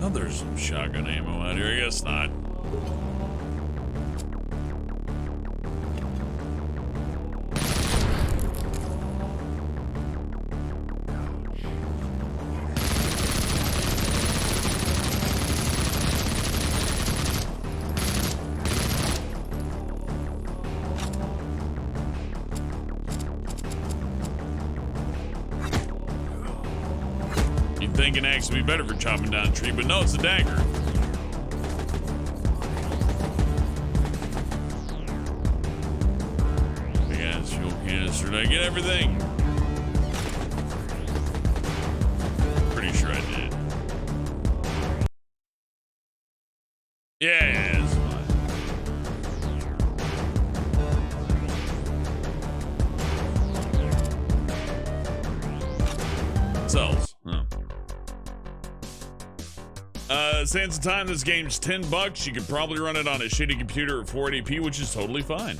Oh, there's some shotgun ammo out here. I guess not. You'd think an axe would be better for chopping down a tree, but no, it's a dagger. Big ass fuel canister. Did I get everything? Pretty sure I did. Yeah, it's fine. Cells. Huh. Sans the time, this game's $10. You could probably run it on a shitty computer at 480p, which is totally fine.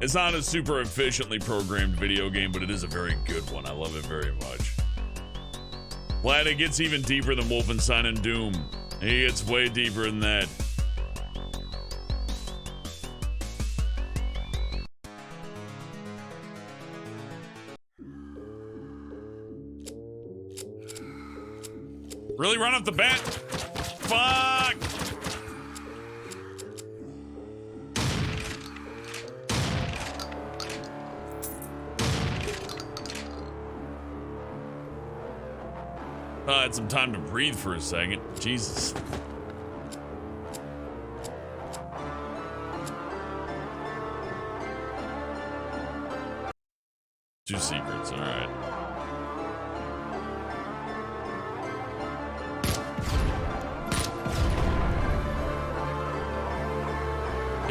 It's not a super efficiently programmed video game, but it is a very good one. I love it very much. Glad it gets even deeper than Wolfenstein and Doom. It gets way deeper than that. Really run off the bat? Fuck! I had some time to breathe for a second. Jesus. Two secrets, all right.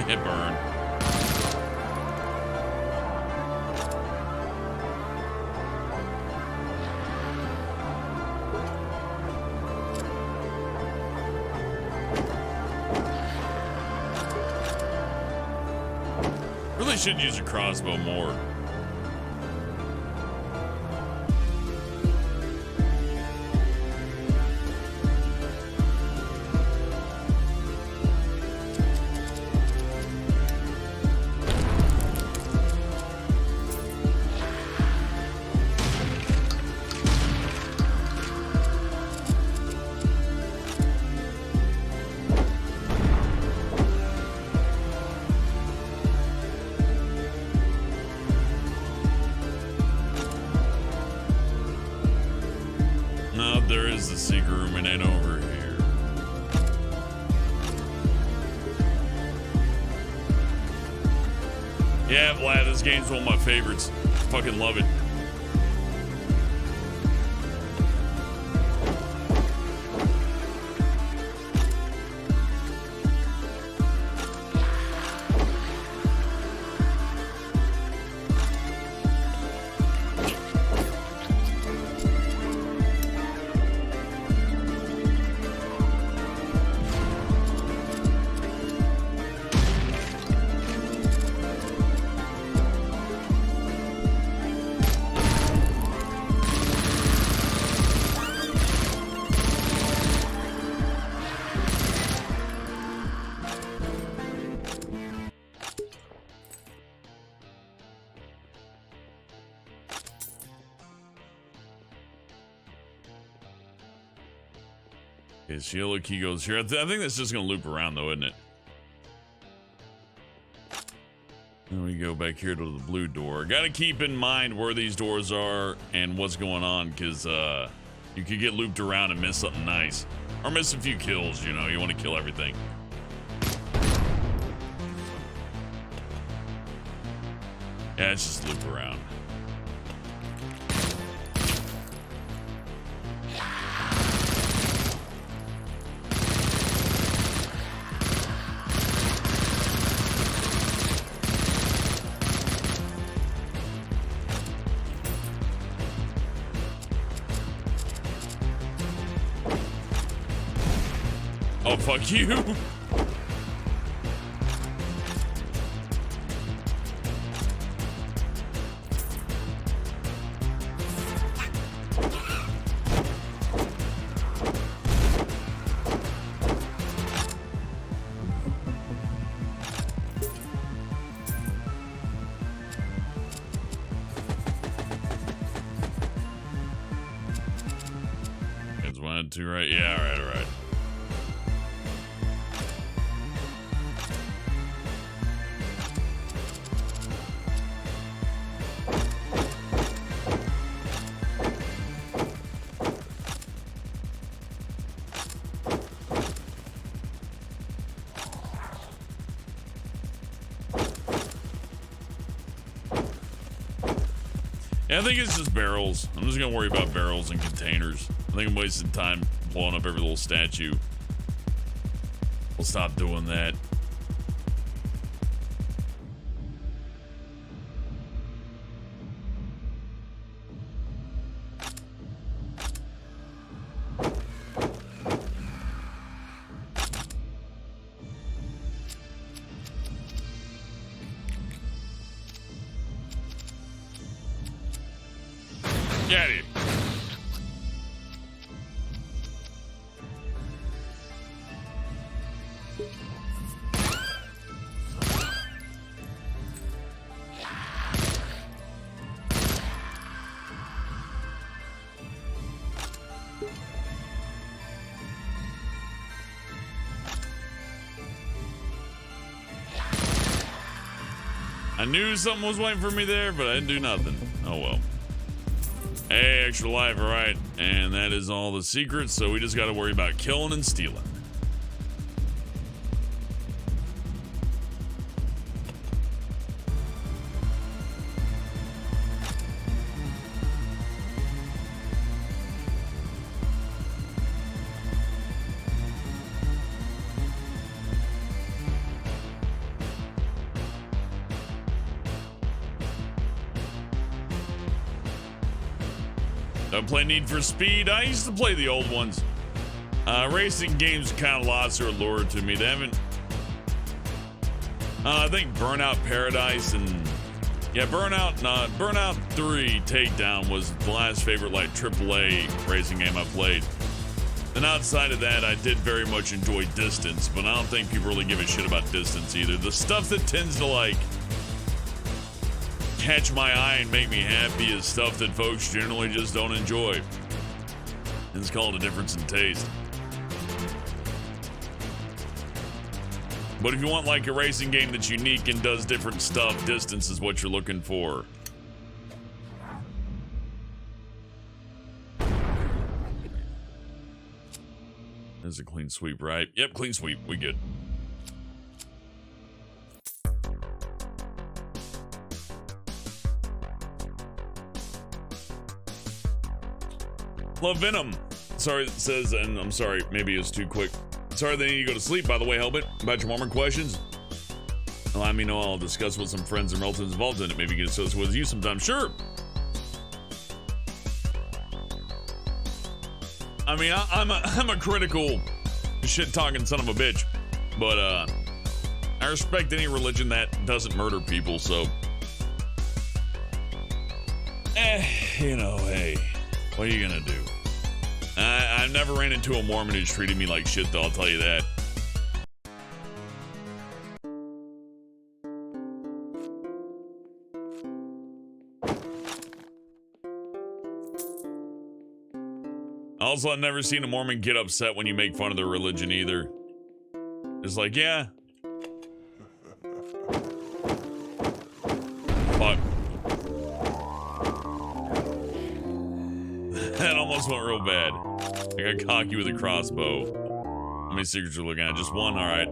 It burned. Really should use a crossbow more. There is the secret room, and ain't over here. Yeah, Vlad, this game's one of my favorites. Fucking love it. Okay, so yellow key goes here. I think that's just gonna loop around though, isn't it? Then we go back here to the blue door. Gotta keep in mind where these doors are and what's going on, because you could get looped around and miss something nice. Or miss a few kills, you know, you want to kill everything. Yeah, let's just loop around. Oh, fuck you. It's 1 and 2, right? Yeah, all right. Yeah, I think it's just barrels. I'm just gonna worry about barrels and containers. I think I'm wasting time blowing up every little statue. We'll stop doing that. Get it. I knew something was waiting for me there, but I didn't do nothing. Oh well. Hey, extra life, all right. And that is all the secrets, so we just got to worry about killing and stealing. I play Need for Speed. I used to play the old ones. Racing games kind of lost their allure to me. They haven't. I think Burnout Paradise and Burnout 3 Takedown was the last favorite like AAA racing game I played. And outside of that, I did very much enjoy Distance, but I don't think people really give a shit about Distance either. The stuff that tends to like catch my eye and make me happy is stuff that folks generally just don't enjoy. And it's called a difference in taste. But if you want like a racing game that's unique and does different stuff, Distance is what you're looking for. There's a clean sweep, right? Yep, clean sweep. We good. Love Venom. Sorry, it says, and I'm sorry, maybe it's too quick. Sorry they need to go to sleep, by the way, Helmet. About your warmer questions, allow me know I'll discuss with some friends and relatives involved in it. Maybe get associated with you sometime. Sure. I mean, I'm a critical shit-talking son of a bitch, but I respect any religion that doesn't murder people, so you know, hey, what are you gonna do? I've never ran into a Mormon who's treated me like shit, though, I'll tell you that. Also, I've never seen a Mormon get upset when you make fun of their religion either. It's like, yeah. Fuck. That almost went real bad. I got cocky with a crossbow. How many secrets are we looking at? Just one? Alright.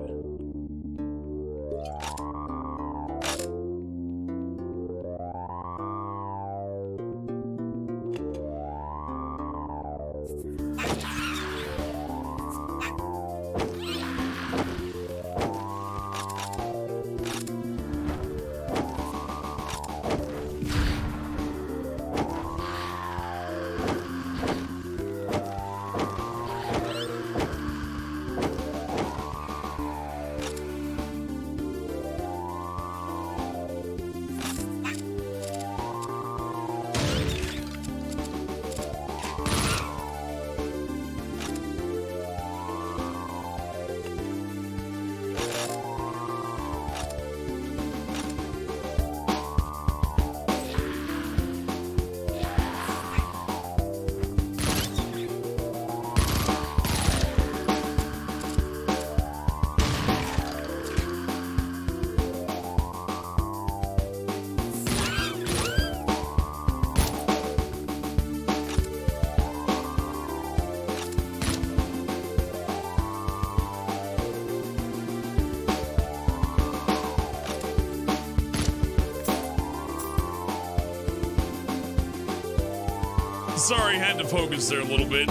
Sorry, had to focus there a little bit.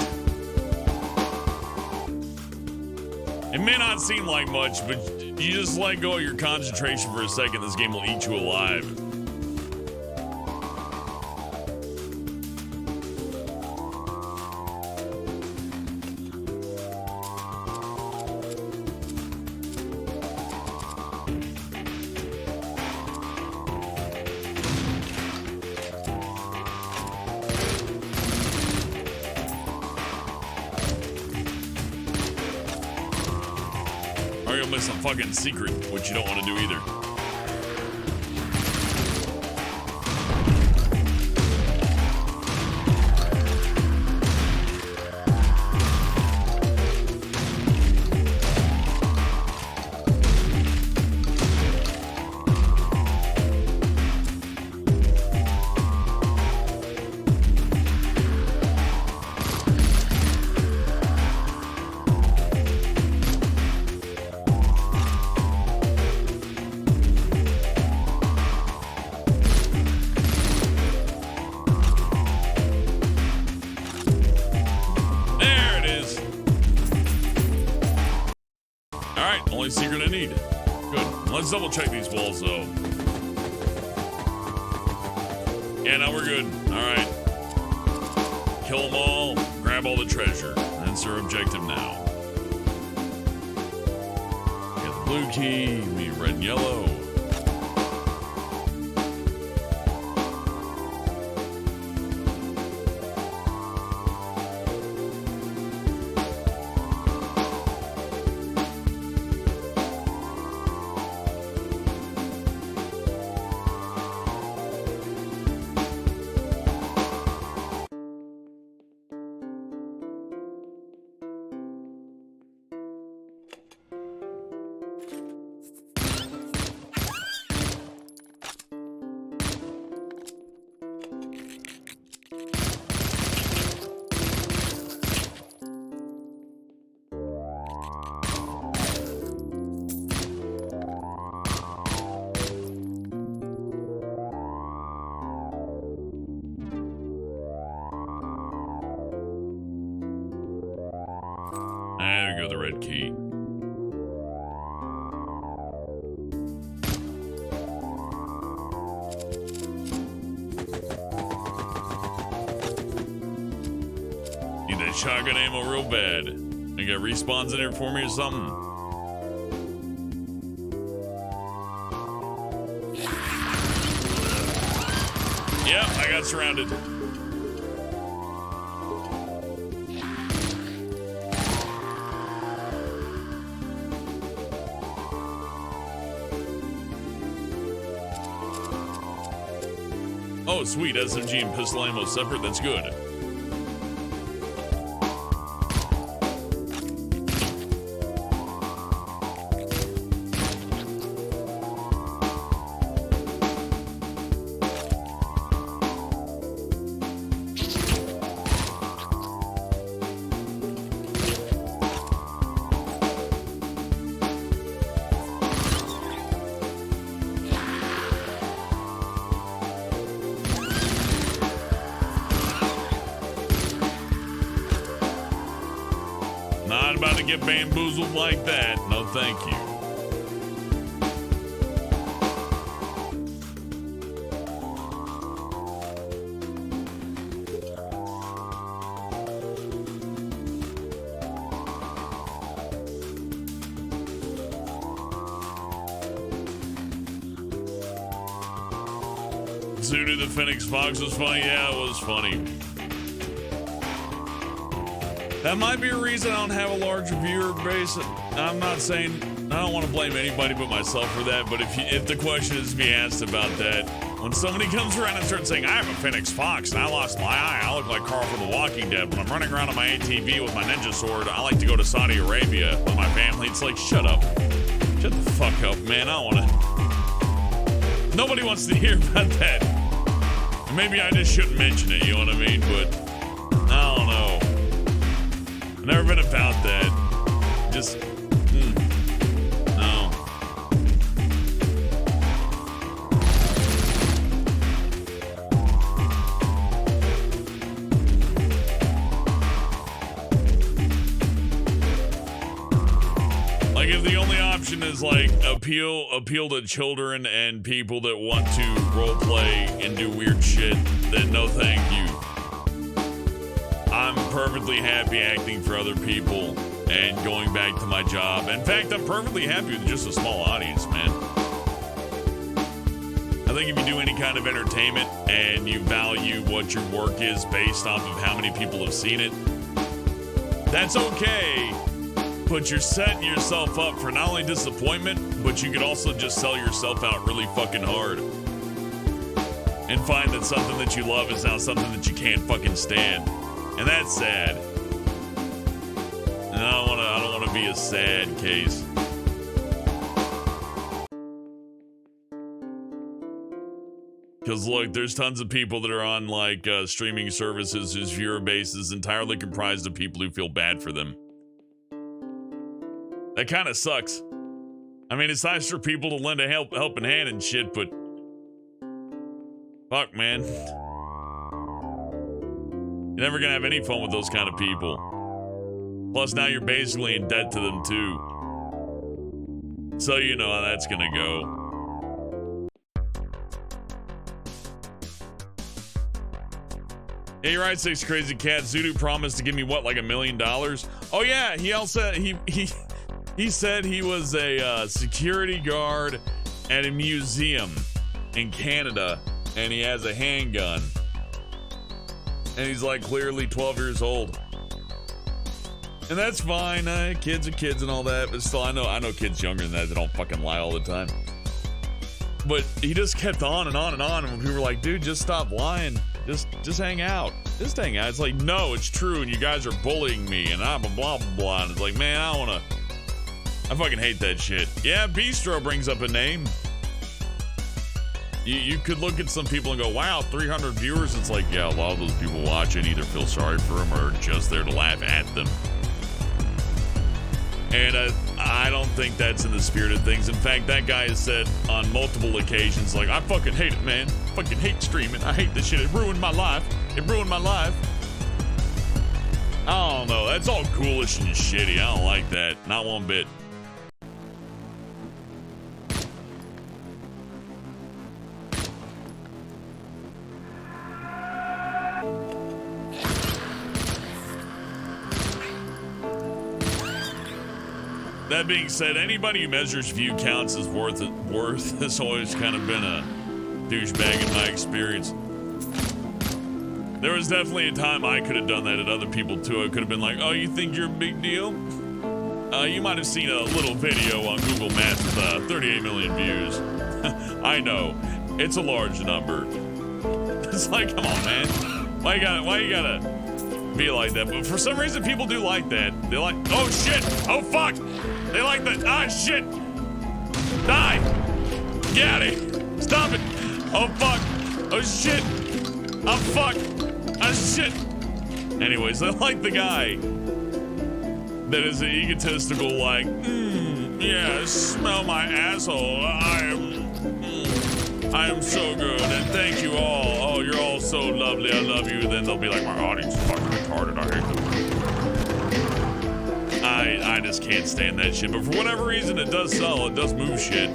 It may not seem like much, but you just let go of your concentration for a second, this game will eat you alive. Or you'll miss a fucking secret, which you don't want to do either. Only secret I need. Good. Let's double check these walls though. Yeah, now we're good. Alright. Kill them all, grab all the treasure. That's our objective now. Get the blue key, me red and yellow. There we go, the red key. Need that shotgun ammo real bad. You got respawns in there for me or something? Yep, I got surrounded. Oh, sweet. SMG and pistol ammo separate. That's good. Not about to get bamboozled like that. No, thank you. Zooty the Phoenix Fox was funny. Yeah, it was funny. That might be a reason I don't have a large viewer base. I'm not saying, I don't want to blame anybody but myself for that, but if the question is to be asked about that, when somebody comes around and starts saying, I have a Phoenix Fox and I lost my eye, I look like Carl from The Walking Dead. When I'm running around on my ATV with my ninja sword, I like to go to Saudi Arabia with my family. It's like, shut up. Shut the fuck up, man. I don't want to. Nobody wants to hear about that. Maybe I just shouldn't mention it, you know what I mean? But I don't know. I've never been about that. Just, no. Like, if the only option is like appeal to children and people that want to roleplay and do weird shit, then no thank you. I'm perfectly happy acting for other people and going back to my job. In fact, I'm perfectly happy with just a small audience, man. I think if you do any kind of entertainment and you value what your work is based off of how many people have seen it, that's okay. But you're setting yourself up for not only disappointment, but you could also just sell yourself out really fucking hard. And find that something that you love is now something that you can't fucking stand. And that's sad. And I don't wanna be a sad case. Because look, there's tons of people that are on like streaming services whose viewer base is entirely comprised of people who feel bad for them. That kind of sucks. I mean, it's nice for people to lend a helping hand and shit, but fuck, man. You're never gonna have any fun with those kind of people. Plus, now you're basically in debt to them too. So you know how that's gonna go. Hey, you're right, Six Crazy Cat. Zudu promised to give me what, like $1 million? Oh yeah, he also he said he was a security guard at a museum in Canada, and he has a handgun. And he's like clearly 12 years old. And that's fine. Kids are kids and all that, but still, I know kids younger than that that don't fucking lie all the time. But he just kept on and on and on, and people were like, dude, just stop lying. Just hang out. Just hang out. It's like, no, it's true, and you guys are bullying me, and I'm blah, blah, blah. And it's like, man, I fucking hate that shit. Yeah, Bistro brings up a name. You could look at some people and go, wow, 300 viewers. It's like, yeah, a lot of those people watching either feel sorry for them or just there to laugh at them. And I don't think that's in the spirit of things. In fact, that guy has said on multiple occasions, like, I fucking hate it, man. Fucking hate streaming. I hate this shit. It ruined my life. It ruined my life. I don't know. That's all ghoulish and shitty. I don't like that. Not one bit. That being said, anybody who measures view counts as worth has always kind of been a douchebag in my experience. There was definitely a time I could have done that at other people too. I could have been like, oh, you think you're a big deal? You might have seen a little video on Google Maps with 38 million views. I know, it's a large number. It's like, come on, man. Why you gotta be like that? But for some reason, people do like that. They're like, oh shit, oh fuck. They like that. Ah, shit. Die. Get out of here. Stop it. Oh, fuck. Oh, shit. Oh, fuck. Oh, shit. Anyways, they like the guy that is an egotistical, like, yeah, smell my asshole. I am so good, and thank you all. Oh, you're all so lovely. I love you. Then they'll be like, my audience is fucking retarded. I hate them. I just can't stand that shit. But for whatever reason, it does sell. It does move shit.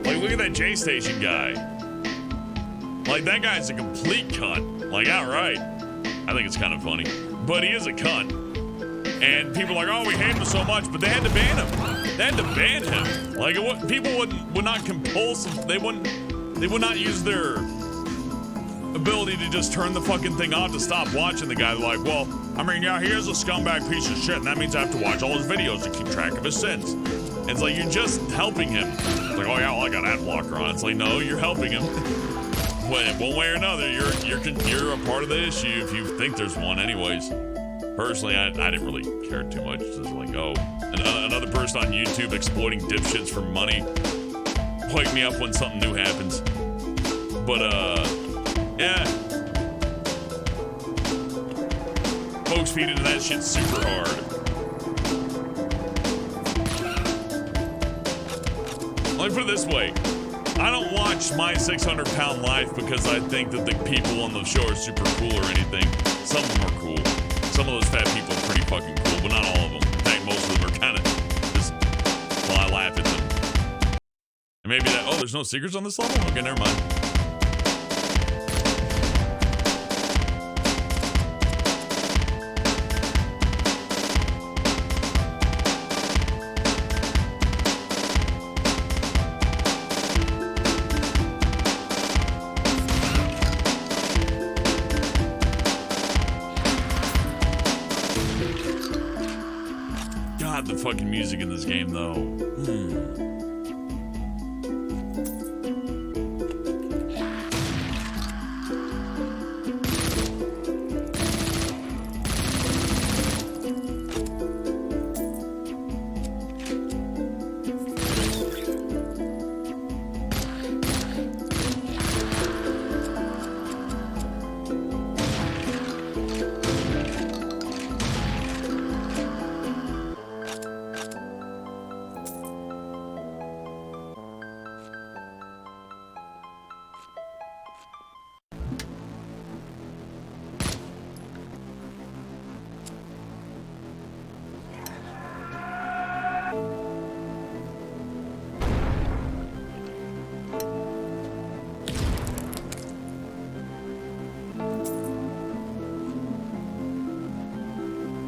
Like, look at that J-Station guy. Like, that guy's a complete cunt. Like, outright. I think it's kind of funny. But he is a cunt. And people are like, oh, we hate him so much. But they had to ban him. They had to ban him. Like, people would not compulsive. They would not use their ability to just turn the fucking thing off to stop watching the guy. They're like, well, I mean, yeah, he is a scumbag piece of shit, and that means I have to watch all his videos to keep track of his sins. And it's like, you're just helping him. It's like, oh yeah, well, I got ad blocker on. It's like, no, you're helping him. One way or another, you're a part of the issue if you think there's one. Anyways, personally, I didn't really care too much. It's just like, oh, another person on YouTube exploiting dipshits for money. Wake me up when something new happens. But yeah. Folks feed into that shit super hard. Let me put it this way. I don't watch My 600-Pound Life because I think that the people on the show are super cool or anything. Some of them are cool. Some of those fat people are pretty fucking cool, but not all of them. In fact, most And maybe that, oh, there's no secrets on this level? Okay, never mind. God, the fucking music in this game, though.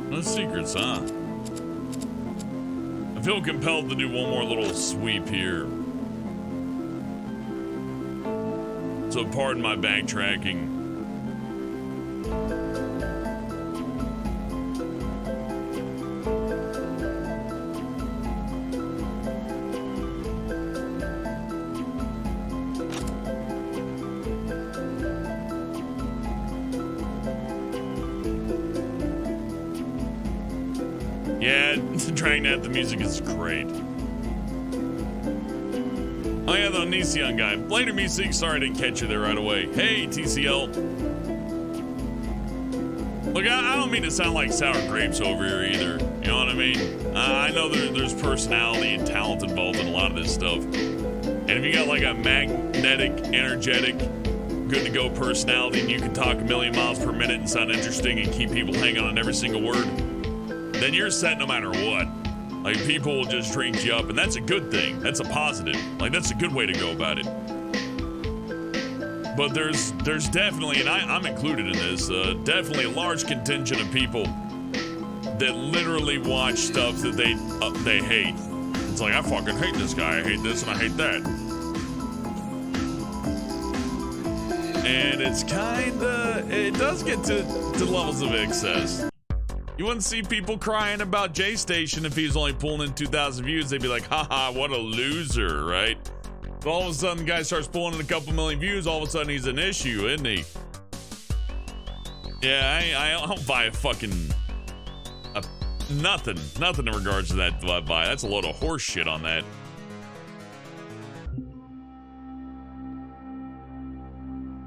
No secrets, huh? I feel compelled to do one more little sweep here. So pardon my backtracking. Yeah, Dragnet, the music is great. Oh yeah, the Onision guy. Later, Meeseek, sorry I didn't catch you there right away. Hey, TCL. Look, I don't mean to sound like sour grapes over here either. You know what I mean? I know there's personality and talent involved in a lot of this stuff. And if you got like a magnetic, energetic, good-to-go personality and you can talk a million miles per minute and sound interesting and keep people hanging on every single word, then you're set no matter what. Like, people will just drink you up, and that's a good thing. That's a positive. Like, that's a good way to go about it. But there's definitely, and I'm included in this, definitely a large contingent of people that literally watch stuff that they hate. It's like, I fucking hate this guy, I hate this, and I hate that. And it's kinda, it does get to levels of excess. You wouldn't see people crying about J-Station if he was only pulling in 2,000 views. They'd be like, haha, what a loser, right? But all of a sudden, the guy starts pulling in a couple million views, all of a sudden he's an issue, isn't he? Yeah, I don't buy a fucking... nothing in regards to that do I buy. That's a load of horse shit on that.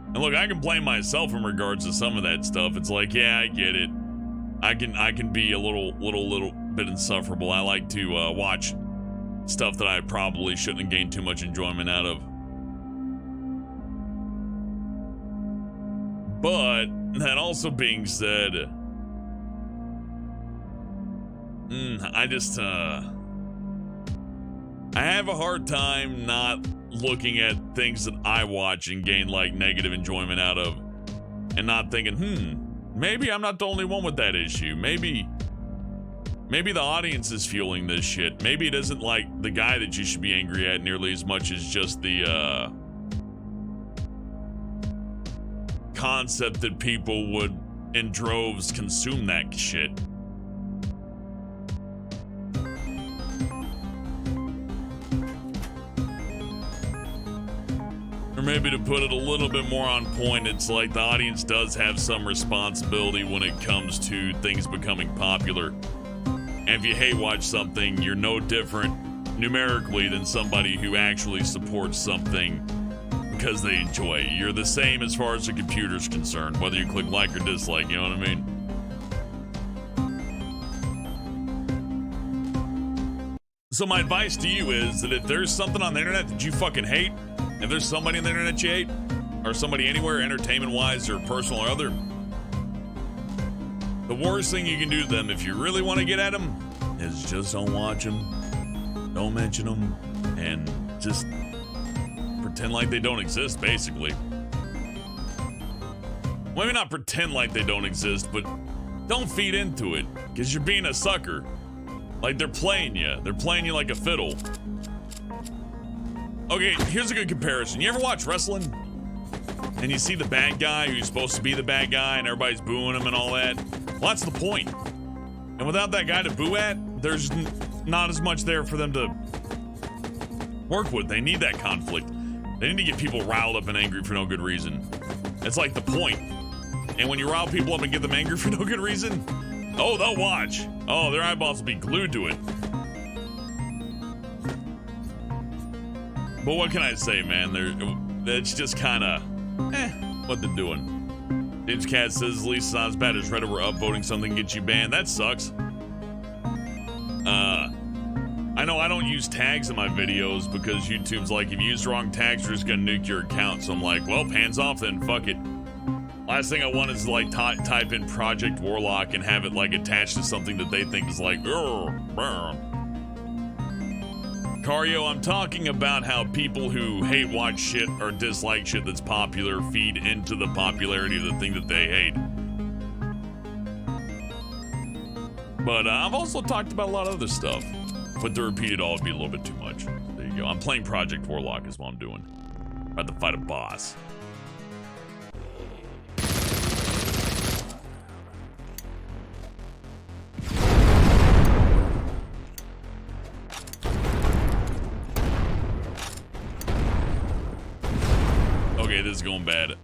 And look, I can blame myself in regards to some of that stuff. It's like, yeah, I get it. I can be a little bit insufferable. I like to watch stuff that I probably shouldn't have gained too much enjoyment out of. But that also being said, I have a hard time not looking at things that I watch and gain like negative enjoyment out of, and not thinking, maybe I'm not the only one with that issue. Maybe the audience is fueling this shit. Maybe it isn't like the guy that you should be angry at nearly as much as just the concept that people would in droves consume that shit. Or maybe to put it a little bit more on point, it's like the audience does have some responsibility when it comes to things becoming popular. And if you hate watch something, you're no different numerically than somebody who actually supports something because they enjoy it. You're the same as far as the computer's concerned, whether you click like or dislike, you know what I mean? So my advice to you is that if there's something on the internet that you fucking hate, if there's somebody on the internet you hate, or somebody anywhere, entertainment-wise or personal or other, the worst thing you can do to them, if you really want to get at them, is just don't watch them, don't mention them, and just pretend like they don't exist, basically. Maybe not pretend like they don't exist, but don't feed into it, because you're being a sucker. Like, they're playing you. They're playing you like a fiddle. Okay, here's a good comparison. You ever watch wrestling? And you see the bad guy who's supposed to be the bad guy and everybody's booing him and all that? Well, that's the point. And without that guy to boo at, there's not as much there for them to work with. They need that conflict. They need to get people riled up and angry for no good reason. It's like the point. And when you rile people up and get them angry for no good reason, oh, they'll watch. Oh, their eyeballs will be glued to it. But what can I say, man? It's just kind of, what they're doing. James Cat says, at least it's not as bad as Reddit were upvoting something gets you banned. That sucks. I know I don't use tags in my videos because YouTube's like, if you use the wrong tags, you're just gonna nuke your account. So I'm like, well, hands off then, fuck it. Last thing I want is like type in Project Warlock and have it like attached to something that they think is like, Cario, I'm talking about how people who hate watch shit or dislike shit that's popular feed into the popularity of the thing that they hate. But I've also talked about a lot of other stuff. But to repeat it all would be a little bit too much. There you go. I'm playing Project Warlock is what I'm doing. About to fight a boss. Okay, this is going bad.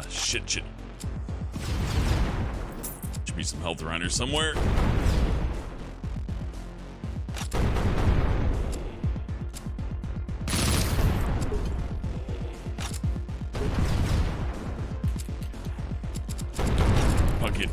Shit. Should be some health around here somewhere. Fuck it.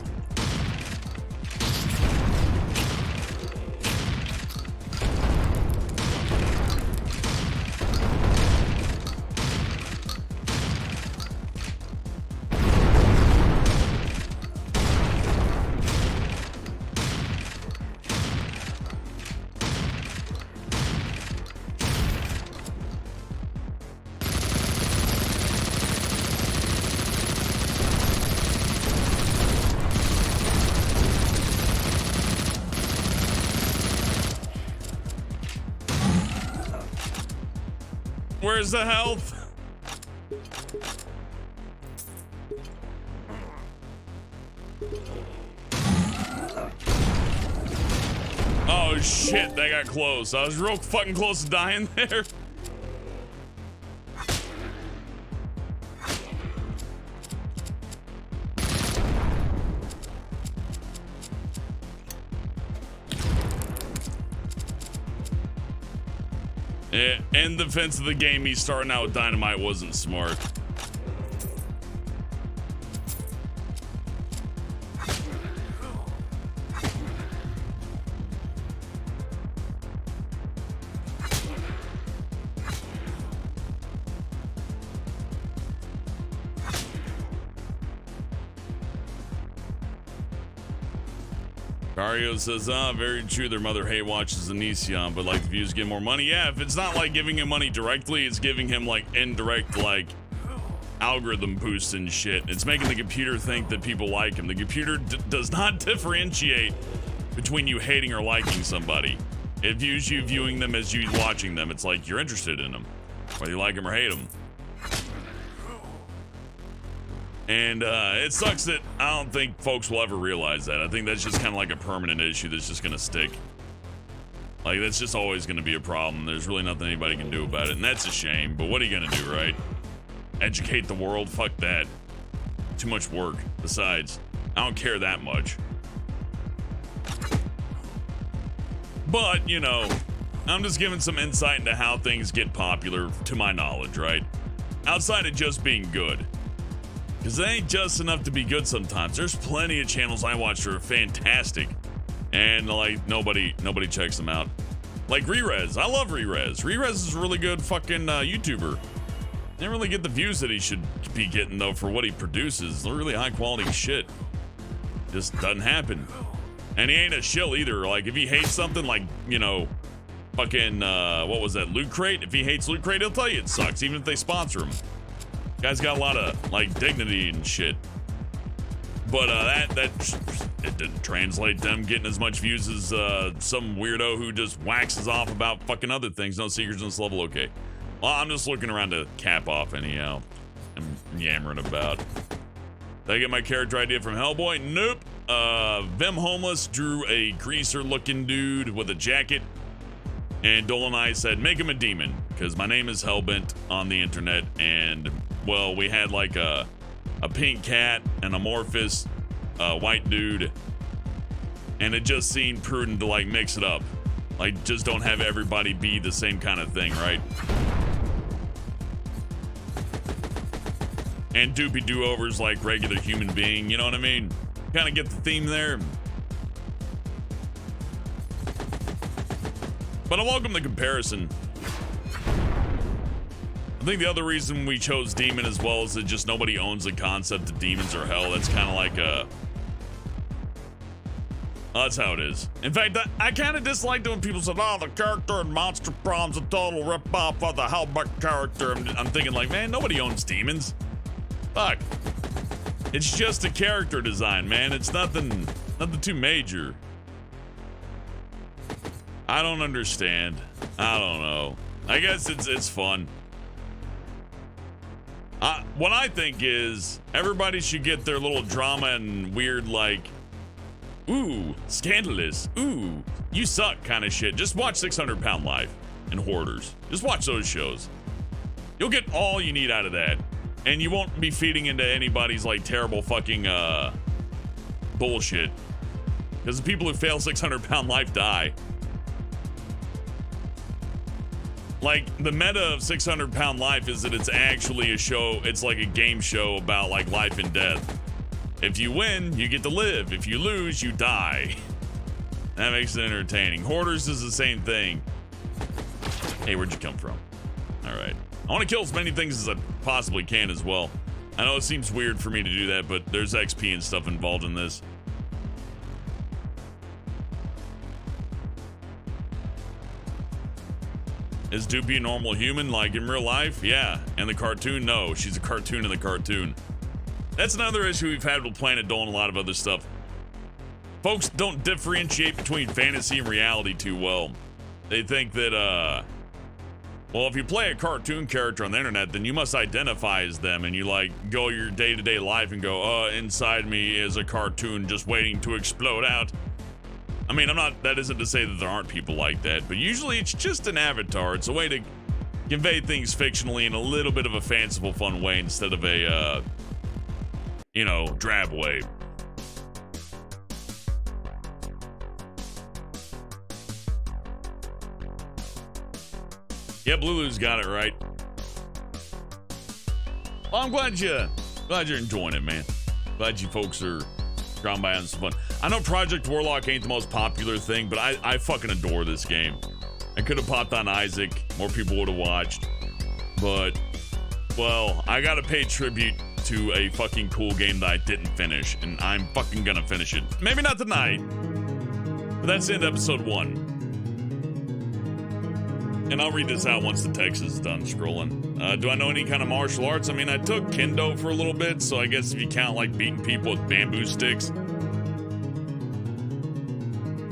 Where's the health? Oh shit, that got close. I was real fucking close to dying there. In defense of the game, me starting out with dynamite wasn't smart. Dario says, very true. Their mother hate watches Anision, but like the views get more money. Yeah, if it's not like giving him money directly, it's giving him like indirect, like algorithm boosts and shit. It's making the computer think that people like him. The computer does not differentiate between you hating or liking somebody. It views you viewing them as you watching them. It's like you're interested in them, whether you like them or hate them. And it sucks that I don't think folks will ever realize that. I think that's just kind of like a permanent issue that's just going to stick. Like, that's just always going to be a problem. There's really nothing anybody can do about it, and that's a shame. But what are you going to do, right? Educate the world? Fuck that. Too much work. Besides, I don't care that much. But, you know, I'm just giving some insight into how things get popular, to my knowledge, right? Outside of just being good. Because it ain't just enough to be good sometimes. There's plenty of channels I watch that are fantastic. And, like, nobody checks them out. Like Rerez. I love Rerez. Rerez is a really good fucking YouTuber. Didn't really get the views that he should be getting, though, for what he produces. They're really high-quality shit. Just doesn't happen. And he ain't a shill either. Like, if he hates something, like, you know, Fucking, what was that, Loot Crate? If he hates Loot Crate, he'll tell you it sucks, even if they sponsor him. Guy's got a lot of, like, dignity and shit. But, it didn't translate to them getting as much views as, some weirdo who just waxes off about fucking other things. No secrets in this level, okay. Well, I'm just looking around to cap off anyhow. I'm yammering about. Did I get my character idea from Hellboy? Nope. Vim Homeless drew a greaser-looking dude with a jacket. And Dole and I said, make him a demon, because my name is Hellbent on the internet, and, well, we had, like, a pink cat, an amorphous white dude, and it just seemed prudent to, like, mix it up. Like, just don't have everybody be the same kind of thing, right? And Doopy Do-Overs like regular human being, you know what I mean? Kind of get the theme there. But I welcome the comparison. I think the other reason we chose demon as well is that just nobody owns the concept of demons or hell. That's kind of like a... That's how it is. In fact, I kind of disliked it when people said, oh, the character in Monster Prom's a total rip-off of the Hellbuck character. I'm thinking like, man, nobody owns demons. Fuck. It's just a character design, man. It's nothing too major. I don't understand. I don't know. I guess it's fun. What I think is everybody should get their little drama and weird, like, ooh, scandalous, ooh, you suck kind of shit. Just watch 600 Pound Life and Hoarders. Just watch those shows. You'll get all you need out of that. And you won't be feeding into anybody's, like, terrible fucking, bullshit. Because the people who fail 600 Pound Life die. Like, the meta of 600 Pound Life is that it's actually a show, it's like a game show about, like, life and death. If you win, you get to live. If you lose, you die. That makes it entertaining. Hoarders is the same thing. Hey, where'd you come from? Alright. I want to kill as many things as I possibly can as well. I know it seems weird for me to do that, but there's XP and stuff involved in this. Is Doopy a normal human, like in real life? Yeah. And the cartoon? No. She's a cartoon in the cartoon. That's another issue we've had with Planet Dole and a lot of other stuff. Folks don't differentiate between fantasy and reality too well. They think that, well, if you play a cartoon character on the internet, then you must identify as them, and you, like, go your day-to-day life and go, inside me is a cartoon just waiting to explode out. I mean, that isn't to say that there aren't people like that, but usually it's just an avatar. It's a way to convey things fictionally in a little bit of a fanciful, fun way instead of a, drab way. Yeah, Blulu's got it right. Well, I'm glad you're enjoying it, man. Glad you folks are dropping by having some fun. I know Project Warlock ain't the most popular thing, but I fucking adore this game. I could have popped on Isaac. More people would have watched. But, well, I gotta pay tribute to a fucking cool game that I didn't finish, and I'm fucking gonna finish it. Maybe not tonight, but that's the end of episode 1. And I'll read this out once the text is done scrolling. Do I know any kind of martial arts? I mean, I took kendo for a little bit, so I guess if you count, like, beating people with bamboo sticks.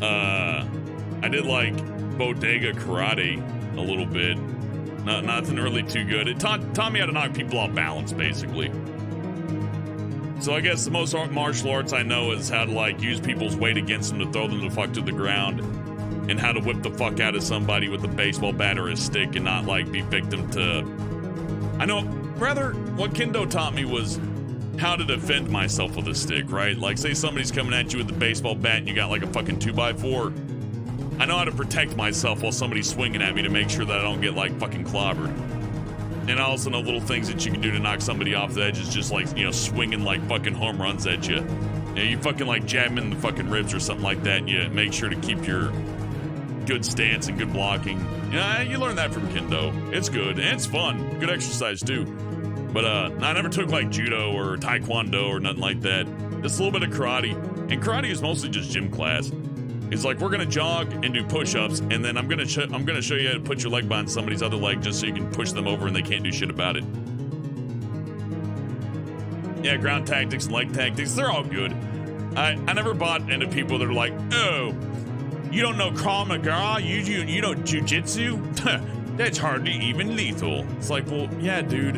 I did, like, bodega karate a little bit. Nothing really too good. It taught me how to knock people off balance, basically. So I guess the most martial arts I know is how to, like, use people's weight against them to throw them the fuck to the ground. And how to whip the fuck out of somebody with a baseball bat or a stick and not, like, be victim to... I know, rather, what kendo taught me was how to defend myself with a stick, right? Like, say somebody's coming at you with a baseball bat and you got, like, a fucking 2x4. I know how to protect myself while somebody's swinging at me to make sure that I don't get, like, fucking clobbered. And I also know little things that you can do to knock somebody off the edge is just, like, swinging, like, fucking home runs at you. You fucking, like, jab them in the fucking ribs or something like that, and you make sure to keep your good stance and good blocking. You learn that from kendo. It's good, and it's fun. Good exercise, too. But, I never took, like, judo or taekwondo or nothing like that. Just a little bit of karate. And karate is mostly just gym class. He's like, we're gonna jog and do push-ups, and then I'm gonna show you how to put your leg behind somebody's other leg just so you can push them over and they can't do shit about it. Yeah, ground tactics and leg tactics, they're all good. I never bought into people that are like, oh, you don't know Krav Maga, you know jujitsu? That's hardly even lethal. It's like, well, yeah, dude.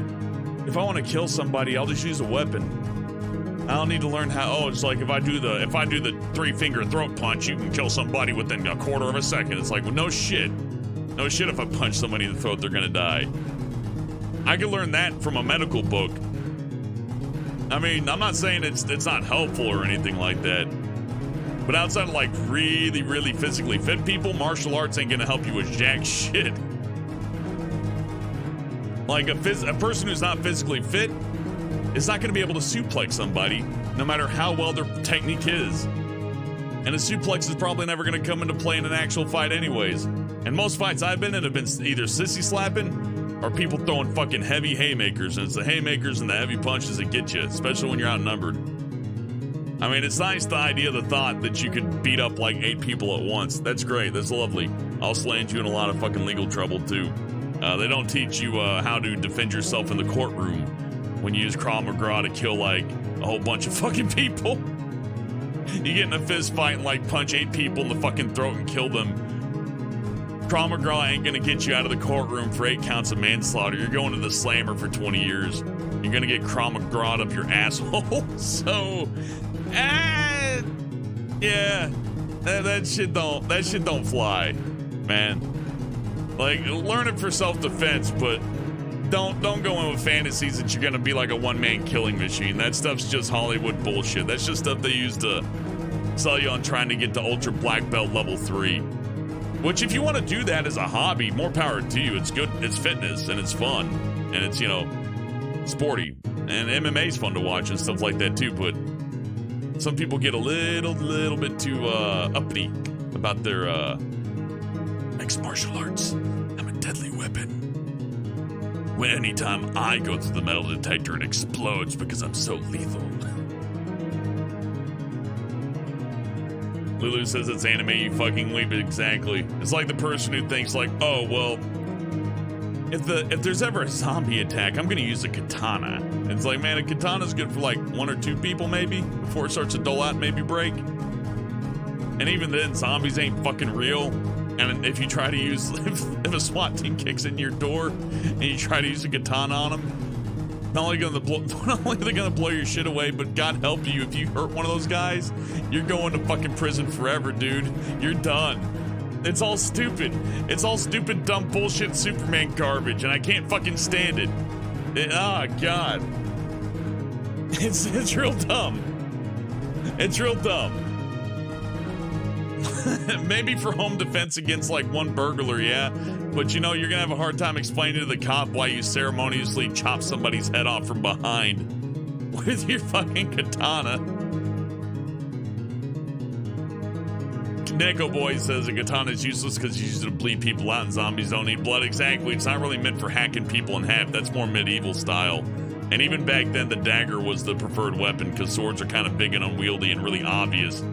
If I want to kill somebody, I'll just use a weapon. I don't need to learn how. Oh, it's like if I do the 3-finger throat punch, you can kill somebody within a quarter of a second. It's like, well, no shit. No shit. If I punch somebody in the throat, they're gonna die. I could learn that from a medical book. I mean, I'm not saying it's not helpful or anything like that. But outside of like really, really physically fit people, martial arts ain't gonna help you with jack shit. Like a person who's not physically fit is not going to be able to suplex somebody no matter how well their technique is. And a suplex is probably never going to come into play in an actual fight anyways. And most fights I've been in have been either sissy slapping or people throwing fucking heavy haymakers. And it's the haymakers and the heavy punches that get you, especially when you're outnumbered. I mean, it's nice, the idea, the thought that you could beat up like 8 people at once. That's great. That's lovely. Also lands you in a lot of fucking legal trouble too. They don't teach you how to defend yourself in the courtroom when you use Krav Maga to kill like a whole bunch of fucking people. You get in a fist fight and like punch 8 people in the fucking throat and kill them. Krav Maga ain't gonna get you out of the courtroom for 8 counts of manslaughter. You're going to the slammer for 20 years. You're gonna get Krav Maga up your asshole. So, yeah, that shit don't fly, man. Like, learn it for self-defense, but don't go in with fantasies that you're gonna be like a one-man killing machine. That stuff's just Hollywood bullshit. That's just stuff they use to sell you on trying to get to ultra black belt level 3. Which, if you want to do that as a hobby, more power to you. It's good, it's fitness, and it's fun, and it's, you know, sporty. And MMA's fun to watch and stuff like that too, but some people get a little bit too uppity about their mixed martial arts. I'm a deadly weapon. When anytime I go through the metal detector, it explodes because I'm so lethal. Lulu says it's anime, you fucking weep. Exactly. It's like the person who thinks like, oh, well, if there's ever a zombie attack, I'm gonna use a katana. And it's like, man, a katana's good for like 1 or 2 people maybe, before it starts to dull out and maybe break. And even then, zombies ain't fucking real. And if you try to use, if a SWAT team kicks in your door and you try to use a katana on them, not only are they gonna blow your shit away, but God help you, if you hurt one of those guys, you're going to fucking prison forever, dude. You're done. It's all stupid. It's all stupid, dumb bullshit Superman garbage, and I can't fucking stand it. Oh, God. It's real dumb. It's real dumb. Maybe for home defense against like one burglar, yeah. But you know, you're gonna have a hard time explaining to the cop why you ceremoniously chop somebody's head off from behind with your fucking katana. Neko Boy says a katana is useless because you use it to bleed people out and zombies don't need blood. Exactly. It's not really meant for hacking people in half. That's more medieval style. And even back then, the dagger was the preferred weapon because swords are kind of big and unwieldy and really obvious.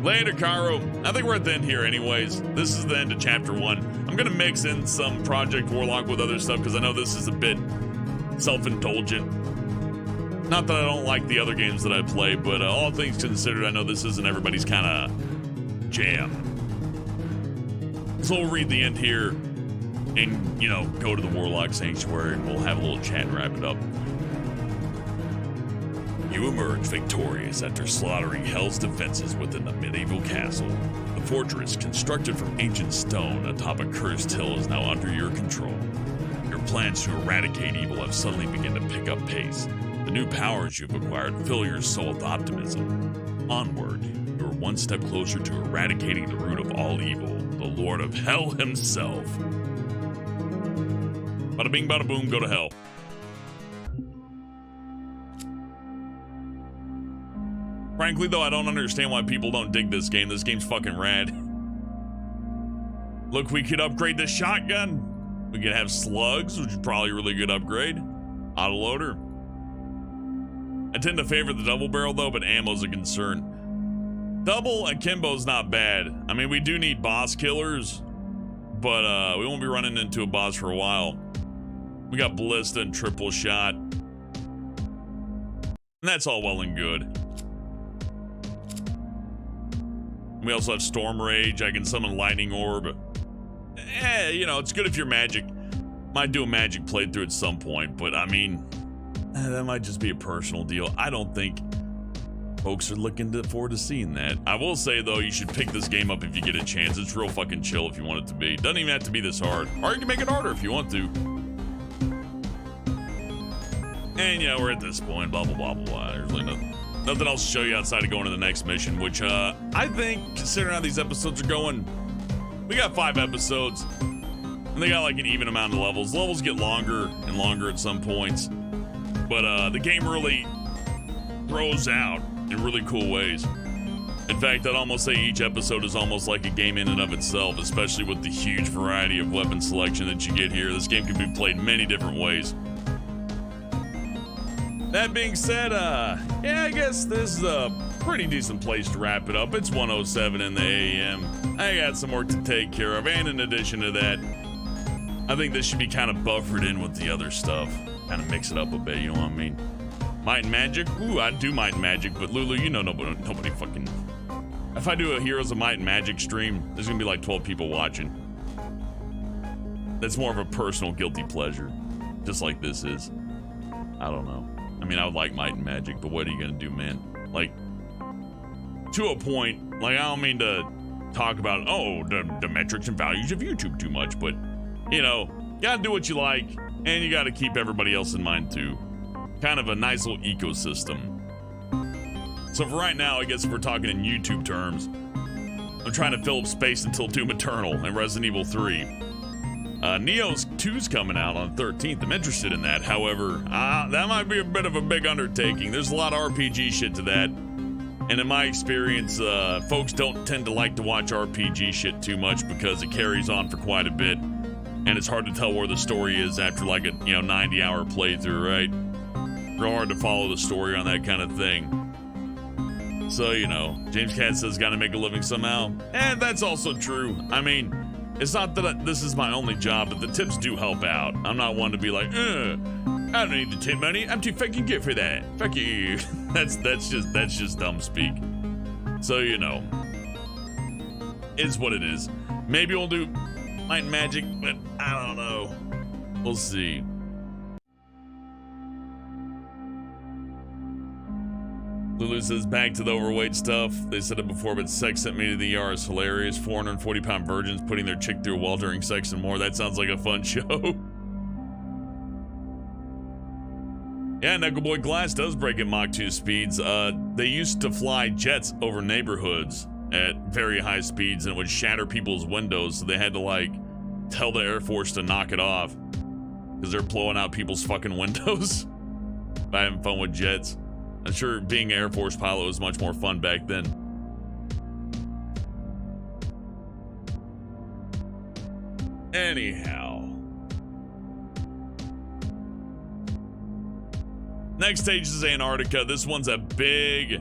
Later, Caro. I think we're at the end here anyways. This is the end of chapter 1. I'm going to mix in some Project Warlock with other stuff because I know this is a bit self-indulgent. Not that I don't like the other games that I play, but all things considered, I know this isn't everybody's kind of jam. So we'll read the end here and, you know, go to the Warlock Sanctuary and we'll have a little chat and wrap it up. You emerge victorious after slaughtering Hell's defenses within the medieval castle. The fortress, constructed from ancient stone atop a cursed hill, is now under your control. Your plans to eradicate evil have suddenly begun to pick up pace. The new powers you've acquired fill your soul with optimism. Onward, you're one step closer to eradicating the root of all evil, the Lord of Hell himself. Bada bing, bada boom, go to hell. Frankly, though, I don't understand why people don't dig this game. This game's fucking rad. Look, we could upgrade the shotgun. We could have slugs, which is probably a really good upgrade. Autoloader. I tend to favor the double barrel, though, but ammo's a concern. Double akimbo's not bad. I mean, we do need boss killers, but we won't be running into a boss for a while. We got ballista and triple shot, and that's all well and good. We also have storm rage. I can summon lightning orb. You know, it's good if you're magic. Might do a magic playthrough at some point, but I mean, that might just be a personal deal. I don't think folks are looking forward to seeing that. I will say, though, you should pick this game up if you get a chance. It's real fucking chill if you want it to be. Doesn't even have to be this hard. Or you can make it harder if you want to. And yeah, we're at this point. Blah, blah, blah, blah, blah. There's really nothing else to show you outside of going to the next mission, which I think, considering how these episodes are going, we got 5 episodes. And they got like an even amount of levels. Levels get longer and longer at some points. But the game really throws out in really cool ways. In fact, I'd almost say each episode is almost like a game in and of itself, especially with the huge variety of weapon selection that you get here. This game can be played many different ways. That being said, yeah, I guess this is a pretty decent place to wrap it up. It's 1:07 in the AM. I got some work to take care of, and in addition to that, I think this should be kind of buffered in with the other stuff. Kind of mix it up a bit, you know what I mean? Might and Magic? Ooh, I do Might and Magic, but Lulu, you know nobody fucking... If I do a Heroes of Might and Magic stream, there's gonna be like 12 people watching. That's more of a personal guilty pleasure, just like this is. I don't know. I mean, I would like Might and Magic, but what are you gonna do, man? Like, to a point, like, I don't mean to talk about, oh, the metrics and values of YouTube too much, but, you know, you gotta do what you like, and you gotta keep everybody else in mind too. Kind of a nice little ecosystem. So for right now, I guess if we're talking in YouTube terms, I'm trying to fill up space until Doom Eternal and Resident Evil 3. Neo's 2's coming out on the 13th. I'm interested in that. However, that might be a bit of a big undertaking. There's a lot of RPG shit to that. And in my experience, folks don't tend to like to watch RPG shit too much because it carries on for quite a bit. And it's hard to tell where the story is after like a 90-hour playthrough, right? Real hard to follow the story on that kind of thing. So, James Cat says gotta make a living somehow. And that's also true. I mean, it's not that this is my only job, but the tips do help out. I'm not one to be like, I don't need the tip money. I'm too fucking good for that. Fuck you. That's just dumb speak. So, it's what it is. Maybe we'll do Might and Magic, but I don't know. We'll see. Lulu says, back to the overweight stuff. They said it before, but sex sent me to the ER is hilarious. 440-pound virgins putting their chick through a wall during sex and more. That sounds like a fun show. Yeah, Knuckleboy Glass does break at Mach 2 speeds. They used to fly jets over neighborhoods at very high speeds, and it would shatter people's windows, so they had to, tell the Air Force to knock it off because they're blowing out people's fucking windows by having fun with jets. I'm sure being an Air Force pilot was much more fun back then. Anyhow. Next stage is Antarctica. This one's a big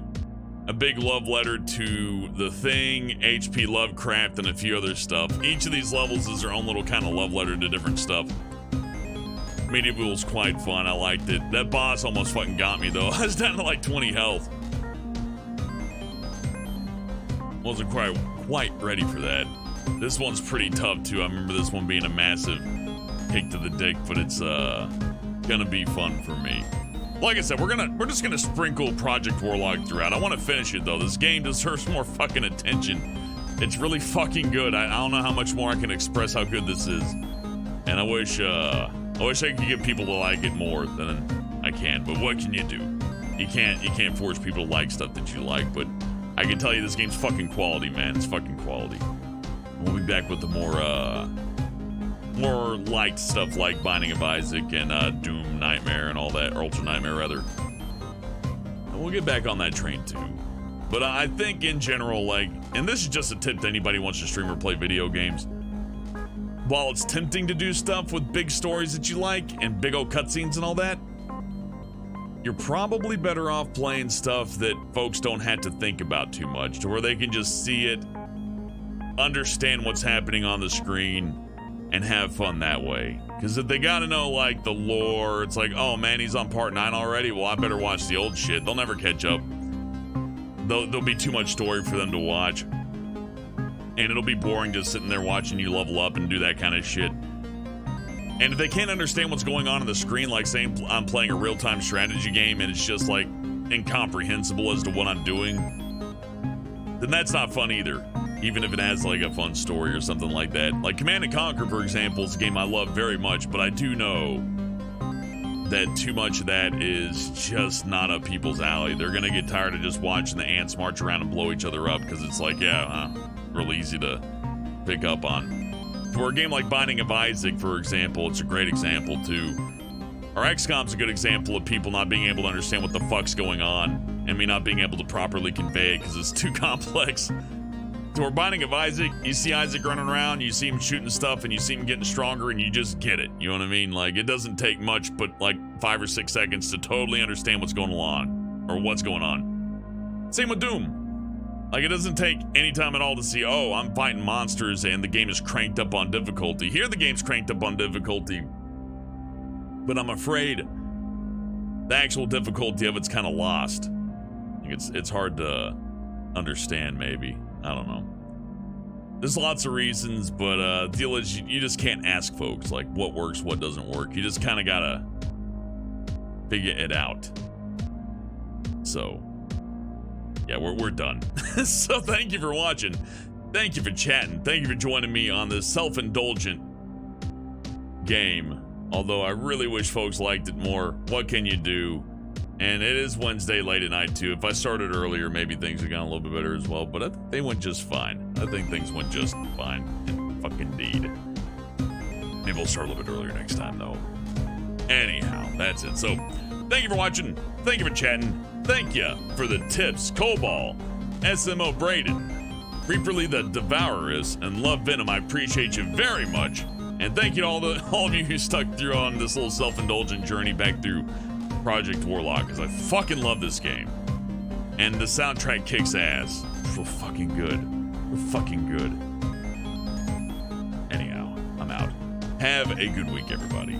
love letter to The Thing, H.P. Lovecraft, and a few other stuff. Each of these levels is their own little kind of love letter to different stuff. Medieval was quite fun. I liked it. That boss almost fucking got me, though. I was down to like 20 health. Wasn't quite ready for that. This one's pretty tough, too. I remember this one being a massive kick to the dick, but it's gonna be fun for me. Like I said, we're just gonna sprinkle Project Warlock throughout. I want to finish it, though. This game deserves more fucking attention. It's really fucking good. I don't know how much more I can express how good this is. And I wish I could get people to like it more than I can, but what can you do? You can't force people to like stuff that you like, but I can tell you this game's fucking quality, man. It's fucking quality. We'll be back with the more liked stuff like Binding of Isaac and Doom Nightmare and all that, or Ultra Nightmare rather. And we'll get back on that train too. But I think in general, and this is just a tip to anybody who wants to stream or play video games. While it's tempting to do stuff with big stories that you like and big old cutscenes and all that, you're probably better off playing stuff that folks don't have to think about too much, to where they can just see it, understand what's happening on the screen, and have fun that way. Because if they gotta know, like, the lore, it's like, oh man, he's on part 9 already? Well, I better watch the old shit. They'll never catch up. There'll be too much story for them to watch. And it'll be boring just sitting there watching you level up and do that kind of shit. And if they can't understand what's going on the screen, like saying I'm playing a real-time strategy game and it's just like incomprehensible as to what I'm doing, then that's not fun either. Even if it has like a fun story or something like that. Like Command & Conquer, for example, is a game I love very much, but I do know that too much of that is just not up people's alley. They're gonna get tired of just watching the ants march around and blow each other up, because it's like, real easy to pick up on. For a game like Binding of Isaac, for example, it's a great example too. Or XCOM's a good example of people not being able to understand what the fuck's going on, and me not being able to properly convey it because it's too complex. So we're Binding of Isaac, you see Isaac running around, you see him shooting stuff, and you see him getting stronger, and you just get it. You know what I mean? Like, it doesn't take much but like 5 or 6 seconds to totally understand what's going on, or what's going on. Same with Doom. Like, it doesn't take any time at all to see, oh, I'm fighting monsters and the game is cranked up on difficulty. Here the game's cranked up on difficulty, but I'm afraid the actual difficulty of it's kind of lost. Like, it's hard to understand, maybe. I don't know. There's lots of reasons, but the deal is you just can't ask folks, like, what works, what doesn't work. You just kind of gotta figure it out. So, yeah, we're done. So thank you for watching. Thank you for chatting. Thank you for joining me on this self-indulgent game. Although I really wish folks liked it more. What can you do? And it is Wednesday late at night too. If I started earlier, maybe things would have gone a little bit better as well. But I think they went just fine. I think things went just fine. Fucking indeed. Maybe we'll start a little bit earlier next time though. Anyhow, that's it. So thank you for watching. Thank you for chatting. Thank you for the tips, Cobalt, SMO Braden, Reaperly the Devourers, and Love Venom. I appreciate you very much. And thank you to all of you who stuck through on this little self-indulgent journey back through Project Warlock, because I fucking love this game. And the soundtrack kicks ass. We're fucking good. We're fucking good. Anyhow, I'm out. Have a good week, everybody.